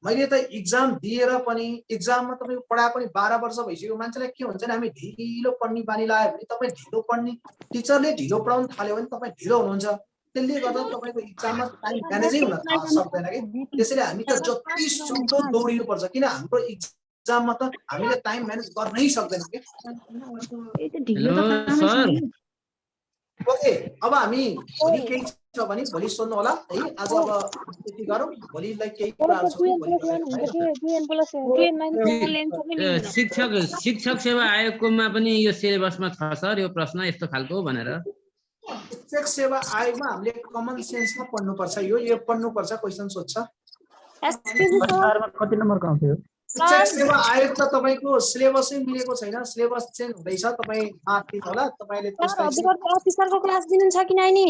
मैले त एक्जाम दिएर पनि एक्जाममा तपाईको पढाएको पनि 12 वर्ष भइसक्यो मान्छेलाई के हुन्छ नि हामी ढिलो पढ्ने बानी लाग्यो भने तपाई ढिलो पढ्ने टिचरले ढिलो पढाउन थाल्यो भने तपाई ढिलो हुनुहुन्छ त्यसले गर्दा तपाईको एक्जाममा टाइम म्यानेजै हुन सक्दैन के त्यसैले हामी त जति सक्दो दौडिनु पर्छ किन हाम्रो एक्जाममा त हामीले टाइम म्यानेज गर्नै सक्दैन के ओके अब हामी भोलि केही छ भने भोलि सोध्नु होला है आज अब यति गरौँ भोलिलाई केही कुराहरु छ शिक्षक सेवा आयोगकोमा पनि यो सिलेबसमा छ सर यो प्रश्न यस्तो खालको भनेर शिक्षक सेवा आयोगमा हामीले कमन सेन्समा पढ्नुपर्छ यो पढ्नुपर्छ क्वेशन सोध्छ कति नम्बरको आउँथ्यो शिक्षक सेवा आयोग त तपाईको सिलेबसै मिलेको छैन सिलेबस चेन्ज हुँदैछ तपाई मार्दिनु होला तपाईले त्यसलाई अफिसरको क्लास दिनु छ कि नाइ नि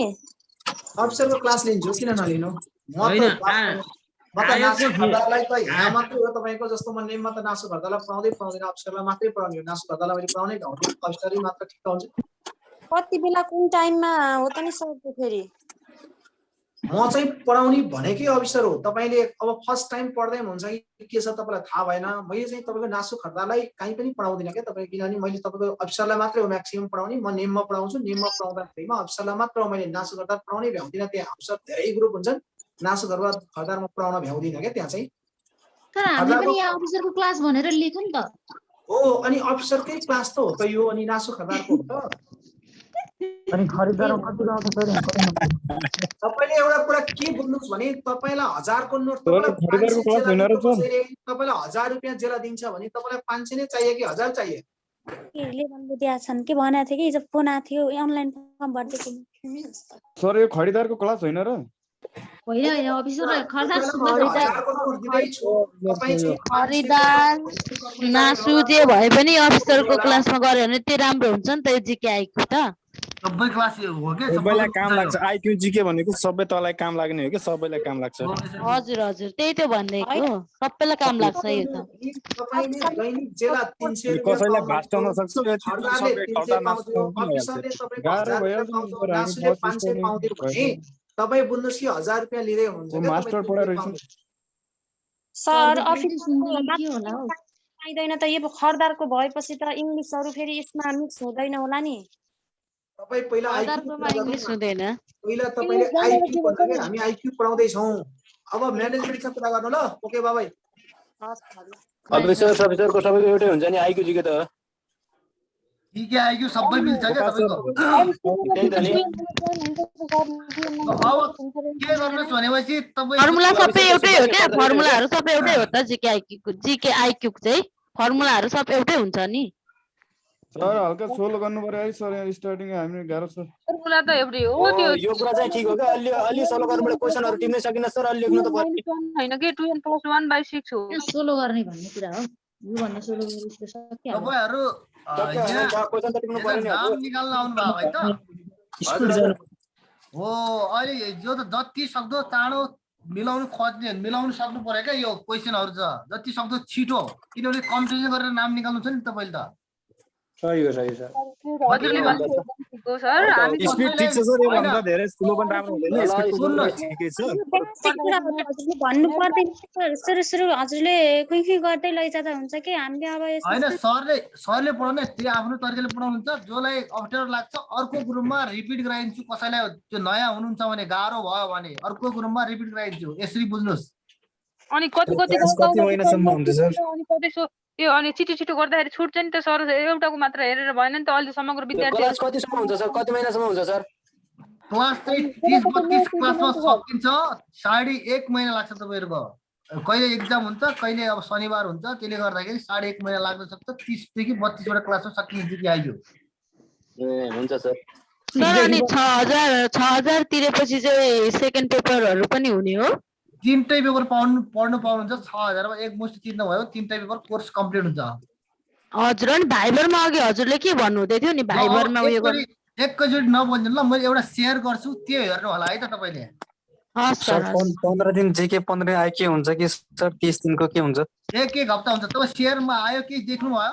अफिसरको क्लास लिन्छु किन नलिनु म त नासु खर्दालाई त यहाँ मात्रै हो तपाईको जस्तो म नेममा त नासु खर्दालाई पढाउँदैन अफिसरलाई मात्रै पढाउने हो नासु खर्दालाई मैले पढाउनै गाउँथे अफिसरै मात्र ठिक हुन्छ कति बेला कुन टाइममा हो त नि सर फेरि म चाहिँ पढाउने भनेकै अफिसर हो तपाईले अब फर्स्ट टाइम पढ्दै हुनुहुन्छ कि के छ तपाईलाई थाहा भएन मैले चाहिँ तपाईको नासु खर्दालाई कहीँ पनि पढाउँदिन के तपाईको किनभने मैले तपाईको अफिसरलाई मात्रै हो म्याक्सिमम पढाउने म नेममा पढाउँछु नेममा पढाउँदाखेरिमा अफिसरलाई मात्र मैले नासु खर्दा पढाउनै भ्याउँदिन त्यहाँ अफिसर धेरै ग्रुप हुन्छन् नासु खर्दामा पढाउन भ्याउँदिन के त्यहाँ चाहिँ तर हामी पनि यहाँ अफिसरको क्लास भनेर लेखौँ त हो अनि अफिसरकै क्लास त हो त यो अनि नासु खर्दाको हो त अनि खरिदारमा कति आउँछ सर तपाईले एउटा कुरा के बुझ्नुस् भने तपाईलाई 1000 को नोट सर, तपाईलाई खरिदारको क्लास होइन र सर? तपाईलाई 1000 रुपैयाँ जेला दिन्छ भने तपाईलाई 500 नै चाहियो कि 1000 चाहियो? लेभलले दिएको छन् के भनेको थियो कि हिजो फोन आएको थियो अनलाइन फर्म भर्दै सर यो खरिदारको क्लास होइन र? होइन होइन अफिसर खरिदार 1000 को नोट दिँदैछु तपाई चाहिँ खरिदार नासु जे भए पनि अफिसरको क्लासमा गऱ्यो भने त्यो राम्रो हुन्छ नि त यो जिके आइको त सबै क्लास हो के सबैलाई काम लाग्छ आइक्यू जीके भनेको सबै तँलाई काम लाग्ने हो कि सबैलाई काम लाग्छ हजुर हजुर त्यही त भन्दैको सबैलाई काम लाग्छ यो त तपाईले दैनिक जेला 300 रुपैयाँ कसैलाई भाष्ट हुन सक्छ यो खरिदारले सबै खर्दा 300 पाउँथ्यो अफिसरले तपाईको गाह्रो 1000 भइहाल्छ रुपैयाँ नि पाउँथ्यो सर, हामी नासुले बस 500 स्टोरमा पाउँथ्यो भने भइहाल्छ। तपाई बुझ्नुस् कि 1000 रुपैयाँ लिँदै हुनुहुन्छ म क्या मास्टर तपाई पढाइरहेछु। सर सुन्दैन अफिसरको के होला हौ पाइँदैन त यो खरिदारको भएपछि त इङ्ग्लिसहरू फेरि यसमा मिक्स हुँदैन होला नि तपाई पहिला खरिदारकोमा इङ्ग्लिस हुँदैन पहिला तपाईले आइक्यू पढ्नु के हामी आइक्यू पढाउँदै छौं अब म्यानेजमेन्टसँग कुरा गर्नु ल ओके बाबा अफिसर सफिसरको सबैको एउटै हुन्छ नि आइक्यू जीके त जीके आइक्यू सबै मिल्छ क्या तपाईँको त्यही त नि अब के गर्नुहोस् भनेपछि तपाईँ फर्मुला सबै एउटै हो क्या फर्मुलाहरू सबै एउटै हो त जिके आइक्यू चाहिँ फर्मुलाहरू सब एउटै हुन्छ नि सर हल्का सोल्भ गर्नु पर्यो है सर यहाँ स्टार्टिङ हामी गाह्रो छ फर्मुला त एउटै हो त्यो यो कुरा चाहिँ ठिक हो क्या अलि अलि सल्भ गर्नुबाट क्वेशनहरु टिप्नै सकिन सर अलि लेख्नु त पर्यो हैन के 2n + 1/6 हो सोलो गर्ने भन्ने कुरा हो यो भन्दा सोलो गरेर यसको सकिहाल्छ तपाईँहरू यहाँ क्वेशन त टिप्नु पर्यो नि नाम निकाल्न आउनु भएको है त हजुर हजुर हो अहिले यो त जति सक्दो चाँडो मिलाउनु खोज्ने मिलाउनु सक्नु पर्यो क्या यो क्वेशनहरु छ जति सक्दो छिटो किनभने कम्पिटिसन गरेर नाम निकाल्नु छ नि तपाईँले त सही हो सर हजुरले भनेको सर हामी स्पिड ठिक छ सर यो भन्दा धेरै स्लो पनि राम्रो हुँदैन स्पिड ठिकै छ हजुरले भन्नु पर्दैन सुरु सुरु हजुरले कुइ गर्दै लैजाँदा हुन्छ कि हामीले अब हैन सरले पढाउने त्यो आफ्नो तरिकाले पढाउनुहुन्छ जसलाई अप्ठ्यारो लाग्छ अर्को ग्रुपमा रिपिट गराइदिन्छु कसैलाई त्यो नयाँ हुनुहुन्छ भने गाह्रो भयो भने अर्को ग्रुपमा रिपिट गराइदिन्छु यसरी बुझ्नुस् अनि कति कति कति महिनासम्म हुन्छ सर अनि कति यो अनि छिटो छिटो गर्दाखेरि छुट्छ नि त सर एउटाको मात्र हेरेर भएन नि त अहिले समग्र विद्यार्थी क्लास कतिसम्म हुन्छ सर कति महिनासम्म हुन्छ सर क्लास चाहिँ 30-32 क्लासमा सकिन्छ 1.5 महिना लाग्छ तपाईहरुको कहिले एक्जाम हुन्छ कहिले अब शनिबार हुन्छ त्यसले गर्दाखेरि 1.5 महिना लाग्न सक्छ 30 देखि 32 वटा क्लासमा सकिन्छ जिके आइयो ए हुन्छ सर सर अनि 6000 तिरेपछि चाहिँ सेकेन्ड पेपरहरु पनि हुने हो तीनटै पेपर पढ्नु पाउनुहुन्छ 6000 मा एक मुष्टि तिर्नु भयो तीनटै पेपर कोर्स कम्प्लिट हुन्छ हजुर अनि भाइबरमा अघि हजुरले के भन्नु हुँदै थियो नि भाइबरमा उयो गर्नु एकैचोटि नबोल्नु ल मैले एउटा शेयर गर्छु त्यो हेर्नु होला है त तपाईले हस् सर 15 दिन जेके 15 आइके हुन्छ कि सर 30 दिनको के हुन्छ एक हप्ता हुन्छ तपाईँ शेयरमा आयो के देख्नु भयो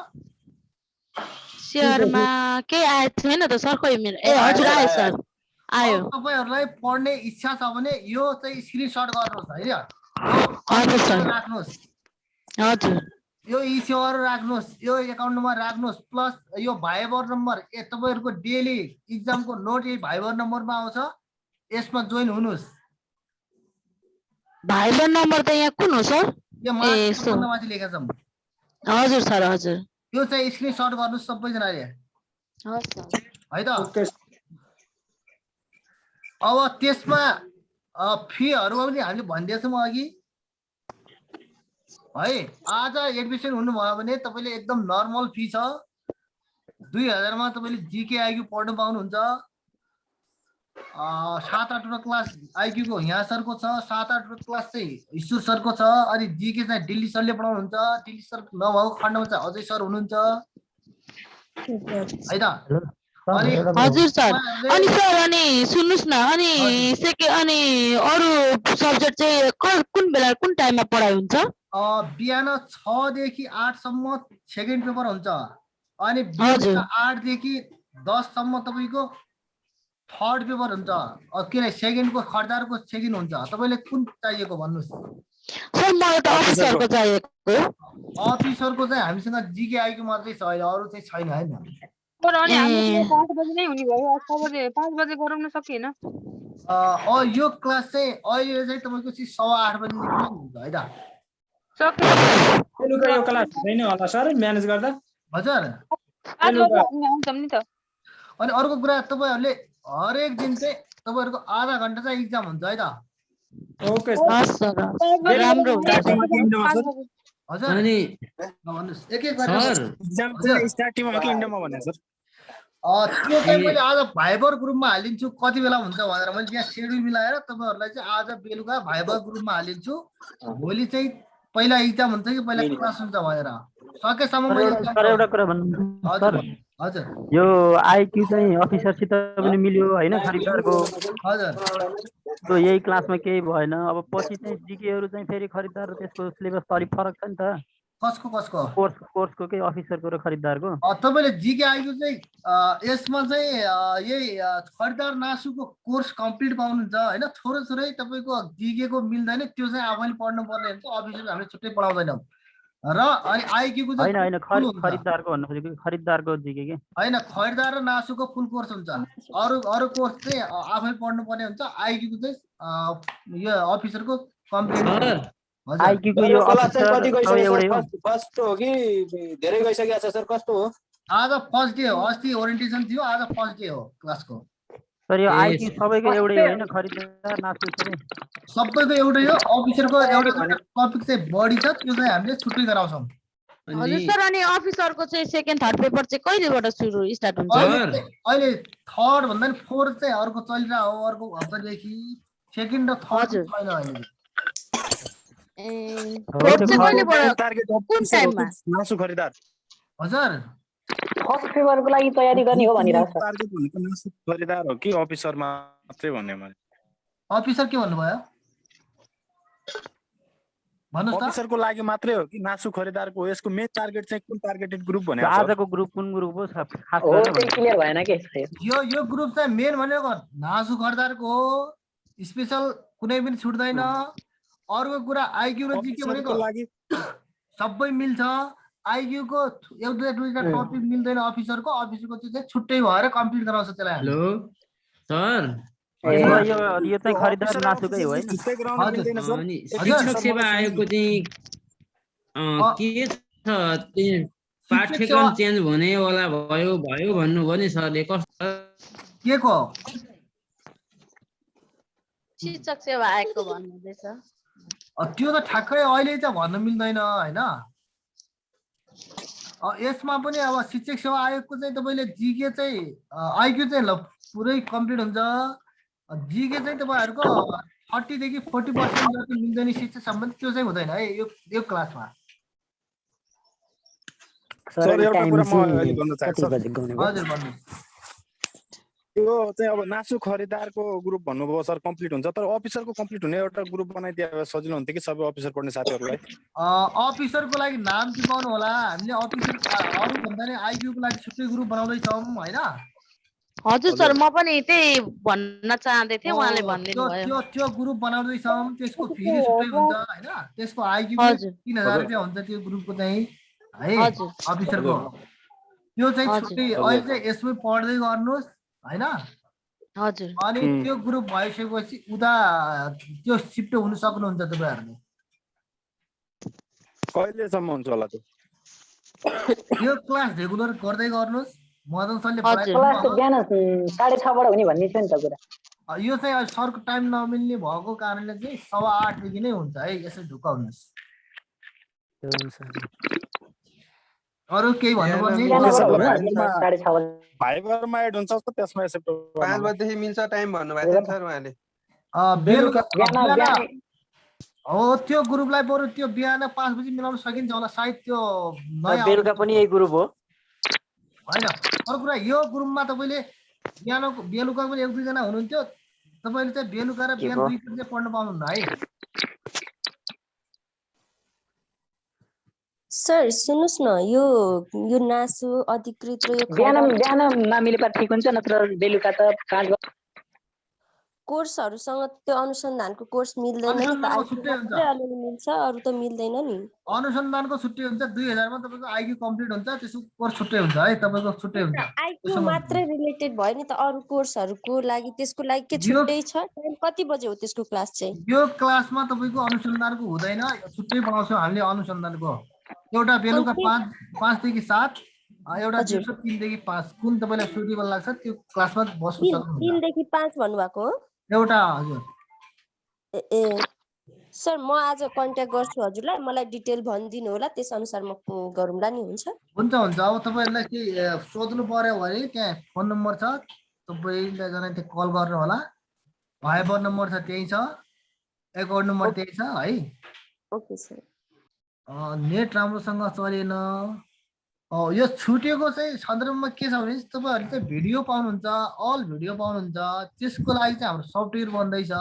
शेयरमा के आएको छैन त सर खोइ मेरो ए हजुर आयो सर आयो तपाईहरुलाई पढ्ने इच्छा छ भने यो चाहिँ स्क्रिनशट गर्नुहोस् हैन हजुर सर राख्नुहोस् हजुर यो इसेवार राख्नुहोस् यो एकाउन्ट नम्बर राख्नुहोस् प्लस यो भाइबर नम्बर तपाईहरुको डेली एक्जामको नोट यही भाइबर नम्बरमा आउँछ यसमा जोइन हुनुहोस् भाइबर नम्बर त यहाँ कुन हो सर यो माथि लेखेको छ हजुर सर हजुर यो चाहिँ स्क्रिनशट गर्नुहोस् सबैजनाले हस् सर है त अब त्यसमा फीहरुमा पनि हामीले भनिदिएछौँ अघि है आज एडमिसन हुनुभयो भने तपाईले एकदम नर्मल फी छ 2000 मा तपाईले जीके आइक्यू पढ्नु पाउनुहुन्छ 7-8 वटा क्लास आइक्यू को यहाँ सरको छ 7-8 वटा क्लास चाहिँ ईश्वर सरको छ अनि जीके चाहिँ दिल्ली सरले पढाउनुहुन्छ दिल्ली सर नभएको खण्डमा चाहिँ अजय सर हुनुहुन्छ है त हजुर सर अनि सर अनि सुन्नुस् न अनि अरु सब्जेक्ट चाहिँ कुन बेला कुन टाइममा पढाइ हुन्छ बिहान 6 देखि 8 सम्म सेकेन्ड पेपर हुन्छ अनि बेलुका 8 देखि 10 सम्म तपाईको थर्ड पेपर हुन्छ के रे सेकेन्डको खर्दारको सेकेन्ड हुन्छ तपाईले कुन चाहिएको भन्नुस् सर मलाई त अफिसरको चाहिएको अफिसरको चाहिँ हामीसँग जीके आइक्यू मात्रै छ अहिले अरु चाहिँ छैन हैन पर अनि हामी 5 बजे नै हुने भयो 5 बजे गराउन सकिएन यो क्लास चाहिँ अहिले चाहिँ तपाईको चाहिँ 8:15 बजे हुन्छ है त बेलुका यो क्लास छैन होला सर म्यानेज गर्दा हजुर आउँछौँ नि त अनि अर्को कुरा तपाईहरुले हरेक दिन चाहिँ तपाईहरुको आधा घण्टा चाहिँ एक्जाम हुन्छ है त ओके हस् सर राम्रो हुन्छ सर हजुर अनि भन्नुस् एक एक गरेर सर एक्जाम चाहिँ स्टार्टिङमा हो कि इन्डमा भन्ने सर त्यो चाहिँ मैले आज भाइबर ग्रुपमा हालिदिन्छु कति बेला हुन्छ भनेर मैले त्यहाँ शेड्युल मिलाएर तपाईहरुलाई चाहिँ आज बेलुका भाइबर ग्रुपमा हालिदिन्छु भोलि चाहिँ पहिला एक्जाम हुन्छ कि पहिला क्लास हुन्छ भनेर सकेसम्म मैले सर एउटा कुरा भन्नु हजुर हजुर यो आइक्यू चाहिँ अफिसरसित पनि मिल्यो हैन खरिदारको हजुर त्यो यही क्लासमा केही भएन अब पछि चाहिँ जिकेहरू चाहिँ फेरि खरिदार र त्यसको सिलेबस त अलिक फरक छ नि त कसको कसको कोर्सको के अफिसरको र खरिदारको तपाईले जिके आइक्यू चाहिँ यसमा चाहिँ यही खरिदार नासुको कोर्स कम्प्लिट पाउनुहुन्छ हैन थोरै थोरै तपाईको जिके को मिल्दैन त्यो चाहिँ आफैले पढ्नु पर्ने हुन्छ अफिसर हामीले छुट्टै पढाउँदैनौँ र अनि आइक्यू को चाहिँ हैन खरिदारको भन्नु खोजेको खरिदारको जिके के हैन खरिदार र नासुको फुल कोर्स हुन्छ अरु कोर्स चाहिँ आफै पढ्नु पर्ने हुन्छ आइक्यू को चाहिँ यो अफिसरको कम्प्लिट सर आइक्यू को यो क्लास चाहिँ कति अफिसर गइसक्यो एउटै हो सर फर्स्ट हो कि धेरै गइसकेको छ सर कस्तो हो आज फर्स्ट डे हो अस्ति ओरिएन्टेसन थियो आज फर्स्ट डे हो क्लासको सर यो आइक्यू सबैको एउटै हो हैन खरिदार नासु सबैको एउटै हो अफिसरको एउटा टपिक चाहिँ बढी छ त्यो चाहिँ हामीले छुट्टै गराउँछौँ हजुर सर अनि अफिसरको चाहिँ सेकेन्ड थर्ड पेपर चाहिँ कहिलेबाट सुरु स्टार्ट हुन्छ अहिले थर्ड भन्दा नि फोर्थ चाहिँ अर्को चलिरहेको हो अर्को हप्तादेखि सेकेन्ड र थर्ड छैन अहिले फोर्थ चाहिँ कहिलेबाट टार्गेट कुन टाइममा नासु खरिदार हजुर फर्स्ट पेपरको लागि तयारी गर्ने हो भनिरहेको छ टार्गेट भनेको नासु खरिदार हो कि अफिसर मात्रै भन्ने मैले अफिसर के भन्नुभयो भन्नुस् त अफिसरको लागि मात्रै हो कि नासु खरिदारको हो यसको मेन टार्गेट चाहिँ कुन टार्गेटेड ग्रुप भनेको छ आजको ग्रुप कुन ग्रुप हो खास गरेर क्लियर भएन के यो ग्रुप चाहिँ मेन भनेको नासु खरिदारको हो स्पेशल कुनै पनि छुट्दैन अर्को कुरा आइक्यू र जिके भनेको सबै मिल्छ आइक्यू को एउटा दुईटा टपिक मिल्दैन अफिसरको चाहिँ छुट्टै भएर कम्प्लिट गराउँछ त्यसलाई हेलो सर यो चाहिँ खरिदार नासुकै हो हैन अनि शिक्षक सेवा आयोगको चाहिँ के छ त्यो पाठ्यक्रम चेन्ज हुनेवाला भयो भन्नुभयो नि सरले कस्तो के को शिक्षक सेवा आयोगको भन्नुहुँदैछ त्यो त ठ्याक्कै अहिले चाहिँ भन्न मिल्दैन हैन यसमा पनि अब शिक्षक सेवा आयोगको चाहिँ तपाईले जिके चाहिँ आइक्यू चाहिँ ल पुरै कम्प्लिट हुन्छ जिके चाहिँ तपाईहरुको 30 देखि 40% जति मिल्दैन शिक्षा सम्बन्धी त्यो चाहिँ हुँदैन है यो क्लासमा सर एउटा कुरा म अहिले भन्न चाहन्छु हजुर भन्नु यो चाहिँ अब नासु खरिदारको ग्रुप भन्नुभयो सर कम्प्लिट हुन्छ तर अफिसरको कम्प्लिट हुने एउटा ग्रुप बनाइदिए सजिलो हुन्थ्यो कि सबै अफिसर पढ्ने साथीहरुलाई अफिसरको लागि नाम टिपाउनु होला हामीले अफिसर अरु भन्दा नि आइक्यू को लागि छुट्टै ग्रुप बनाउँदै छौं हैन हजुर सर म पनि त्यही भन्न चाहन्दै थिएँ उहाँले भनिदिनु भयो त्यो ग्रुप बनाउँदै छौं त्यसको फी छुट्टै हुन्छ हैन त्यसको आइक्यू 3000 रुपैयाँ हुन्छ त्यो ग्रुपको चाहिँ है अफिसरको त्यो चाहिँ छुट्टै अहिले चाहिँ यसमै पढ्दै गर्नुस् हैन हजुर अनि त्यो ग्रुप भइसकेपछि उता त्यो शिफ्ट हुन सक्नुहुन्छ तपाईहरुले कहिलेसम्म हुन्छ होला त्यो यो क्लास रेगुलर गर्दै गर्नुस् मदन सरले क्लास बिहान 6:30 बाट हुने भन्ने थियो नि त कुरा यो चाहिँ अहिले सरको टाइम नमिल्ने भएको कारणले चाहिँ 8:30 देखि नै हुन्छ है यसरी ढुकाउनुस् अरु केही भन्नुपर्ने भाइबरमा एड हुन्छ त त्यसमा एक्सेप्ट 5 बजे देखि मिल्छ टाइम भन्नुभएको थियो सर उहाँले बेलुका हो त्यो ग्रुपलाई बरु त्यो बिहान 5 बजे मिलाउन सकिन्छ होला सायद त्यो नयाँ बेलुका पनि यही ग्रुप हो हैन अरु कुरा यो ग्रुपमा तपाईले बेलुका पनि एक दुई जना हुनुहुन्थ्यो तपाईले चाहिँ बेलुका र बिहान दुई चोटि चाहिँ पढ्न पाउनुहुन्न है सर सुन्नुस् न यो नासु अधिकृत र यो बिहान नमिले पर ठीक हुन्छ नत्र बेलुका त 5 बजे कोर्सहरुसँग त्यो अनुसन्धानको कोर्स मिल्दैन नि त आइक्यू मिल्छ अरु त मिल्दैन नि अनुसन्धानको छुट्टी हुन्छ 2000 मा तपाईको आइक्यू कम्प्लिट हुन्छ त्यसको कोर्स छुट्टै हुन्छ है तपाईको छुट्टै हुन्छ आइक्यू मात्रै रिलेटेड भयो नि त अरु कोर्सहरुको लागि त्यसको लागि के छुट्टै छ टाइम कति बजे हो त्यसको क्लास चाहिँ यो क्लासमा तपाईको अनुसन्धानको हुँदैन छुट्टै बनाउँछौं हामीले अनुसन्धानको एउटा बेलुका 5 देखि 7 एउटा हजुर। दिउँसो 3 देखि 5 कुन तपाईँलाई सुटेबल लाग्छ त्यो क्लासमा बस्न 3 सक्नुहुन्छ। देखि 5 भन्नुभएको हो? एउटा हजुर। ए सर म आज कन्ट्याक्ट गर्छु हजुरलाई, मलाई डिटेल भनिदिनु होला, त्यस अनुसार म गरौँला नि, हुन्छ? हुन्छ हुन्छ। अब तपाईँहरूलाई के सोध्नु पर्यो भने त्यहाँ फोन नम्बर छ, तपाईँले जना त्यो कल गर्नु होला। भाइबर नम्बर छ त्यही छ, एकाउन्ट नम्बर त्यही छ है। Okay sir. नेट राम्रोसँग चलेन। यो छुटेको चाहिँ सन्दर्भमा के छ भने तपाईँहरूले चाहिँ भिडियो पाउनुहुन्छ, अल भिडियो पाउनुहुन्छ। त्यसको लागि चाहिँ हाम्रो सफ्टवेयर बन्दैछ।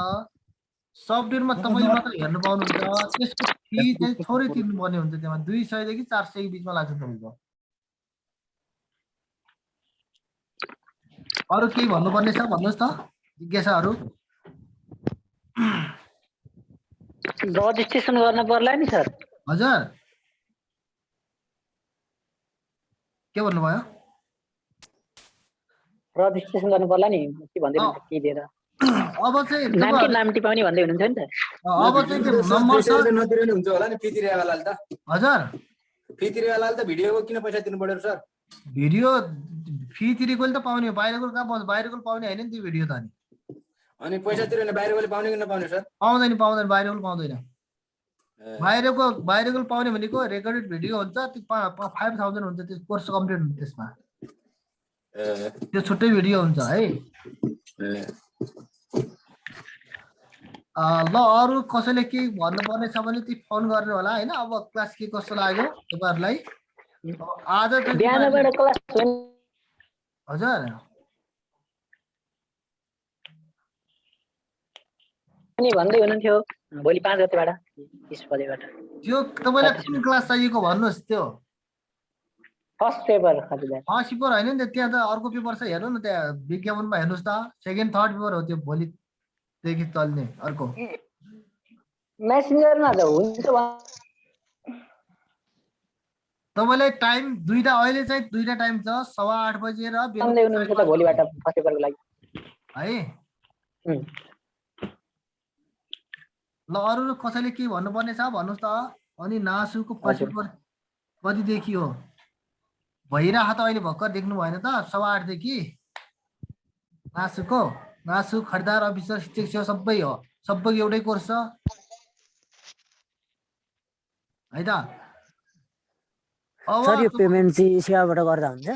सफ्टवेयरमा तपाईँले मात्र हेर्नु पाउनुहुन्छ। त्यसको फी चाहिँ थोरै तिर्नुपर्ने हुन्छ, त्यसमा 200 देखि 400 को बिचमा लाग्छ तपाईँको। अरू केही भन्नुपर्ने छ भन्नुहोस् त जिज्ञासाहरू। रजिस्ट्रेसन गर्न पर्ला नि सर? हजुर के भन्नुभयो? रजिस्ट्रेसन गर्नु पर्ला नि के भन्दै हुनुहुन्छ के दिएर? अब चाहिँ नाम टिपाउने भन्दै हुनुहुन्छ नि त? अब चाहिँ त्यो नम्बर छ नतिर्ने हुन्छ होला नि, फी तिरेवालाले त। हजुर फी तिरेवालाले त भिडियोको किन पैसा तिर्नु पर्यो सर? भिडियो फी तिरेकोले त पाउने हो, बाहिरको कहाँ पाउँछ? बाहिरको पाउने होइन नि त्यो भिडियो त। अनि पैसा तिरेन बाहिरकोले पाउने कि नपाउने सर? पाउँदैन बाहिरको पाउँदैन। बाहिरको पाउने भनेको रेकर्डेड भिडियो हुन्छ, त्यो 5000 हुन्छ, त्यो कोर्स कम्प्लिट हुन्छ त्यसमा। त्यो छुट्टै भिडियो हुन्छ है। ल अरू कसैले केही भन्नुपर्ने छ भने त्यो फोन गर्ने होला होइन। अब क्लास के कस्तो लाग्यो तपाईँहरूलाई? आज बिहानबाट क्लास हजुर अनि भन्दै हुनुहुन्थ्यो भोलि 5 गतेबाट 20 बजेबाट। त्यो तपाईँलाई कुन क्लास चाहिएको भन्नुहोस्? त्यो फर्स्ट पेपर हजुर। फर्स्ट पेपर होइन नि त, त्यहाँ त अर्को पेपर छ हेर्नु न, त्यहाँ विज्ञापनमा हेर्नुहोस् त। सेकेन्ड थर्ड पेपर हो त्यो, भोलिदेखि चल्ने अर्को। मेसेन्जरमा त हुन्छ। तपाईँलाई टाइम दुईटा, अहिले चाहिँ दुईटा टाइम छ, 8:15 बजे र भन्दै हुनुहुन्छ त भोलिबाट फर्स्ट पेपरको लागि है। ल अरू कसैले के भन्नुपर्ने छ भन्नुहोस् त। अनि नासुको फर्स्ट पेपर कतिदेखि हो? भइरहेको त अहिले भर्खर देख्नु भएन त, 8:15 देखि। नासु खरिदार अफिसर शिक्षक सेवा सबै हो, सबैको एउटै कोर्स छ है त। सर यो पेमेन्ट चाहिँ सेवाबाट गर्दा हुन्छ?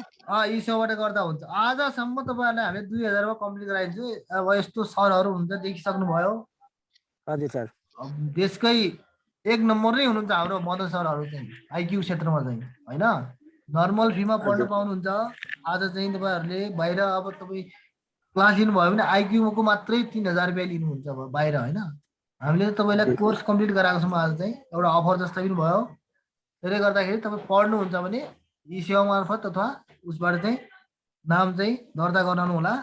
यी सेवाबाट गर्दा हुन्छ। आजसम्म तपाईँहरूलाई हामीले 2000 मा कम्प्लिट गराइदिन्छु। अब यस्तो सरहरू हुन्छ देखिसक्नुभयो। हजुर सर। देशकै 1 नम्बर नै हुनुहुन्छ हाम्रो मदन सरहरू चाहिँ आइक्यू क्षेत्रमा चाहिँ होइन। नर्मल फीमा पढ्न पाउनुहुन्छ। आज चाहिँ तपाईँहरूले बाहिर अब तपाईँ क्लास लिनुभयो भने आइक्यूको मात्रै 3000 रुपियाँ लिनुहुन्छ बाहिर होइन। हामीले तपाईँलाई कोर्स कम्प्लिट गराएको छौँ आज चाहिँ, एउटा अफर जस्तो पनि भयो। त्यसले गर्दाखेरि तपाईँ पढ्नुहुन्छ भने यी सेवा मार्फत अथवा उसबाट चाहिँ नाम चाहिँ दर्ता गराउनु होला।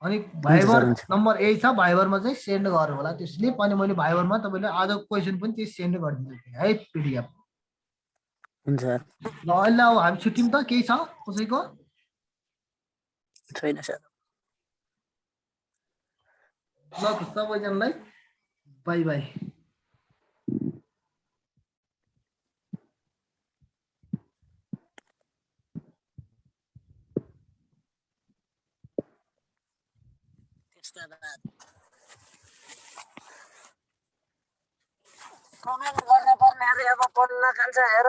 अनि भाइबर नम्बर यही छ, भाइबरमा चाहिँ सेन्ड गर्नु होला त्यो स्लिप। अनि मैले भाइबरमा तपाईँले आजको क्वेसन पनि त्यही सेन्ड गरिदिन्छु है, पिडिएफ। हुन्छ ल अहिले अब हामी छुट्यौँ त, केही छ कसैको? छैन सर। ल सबैजनालाई बाई बाई। कमेन्ट गर्नुपर्ने अब पढ्न खान्छ हेर।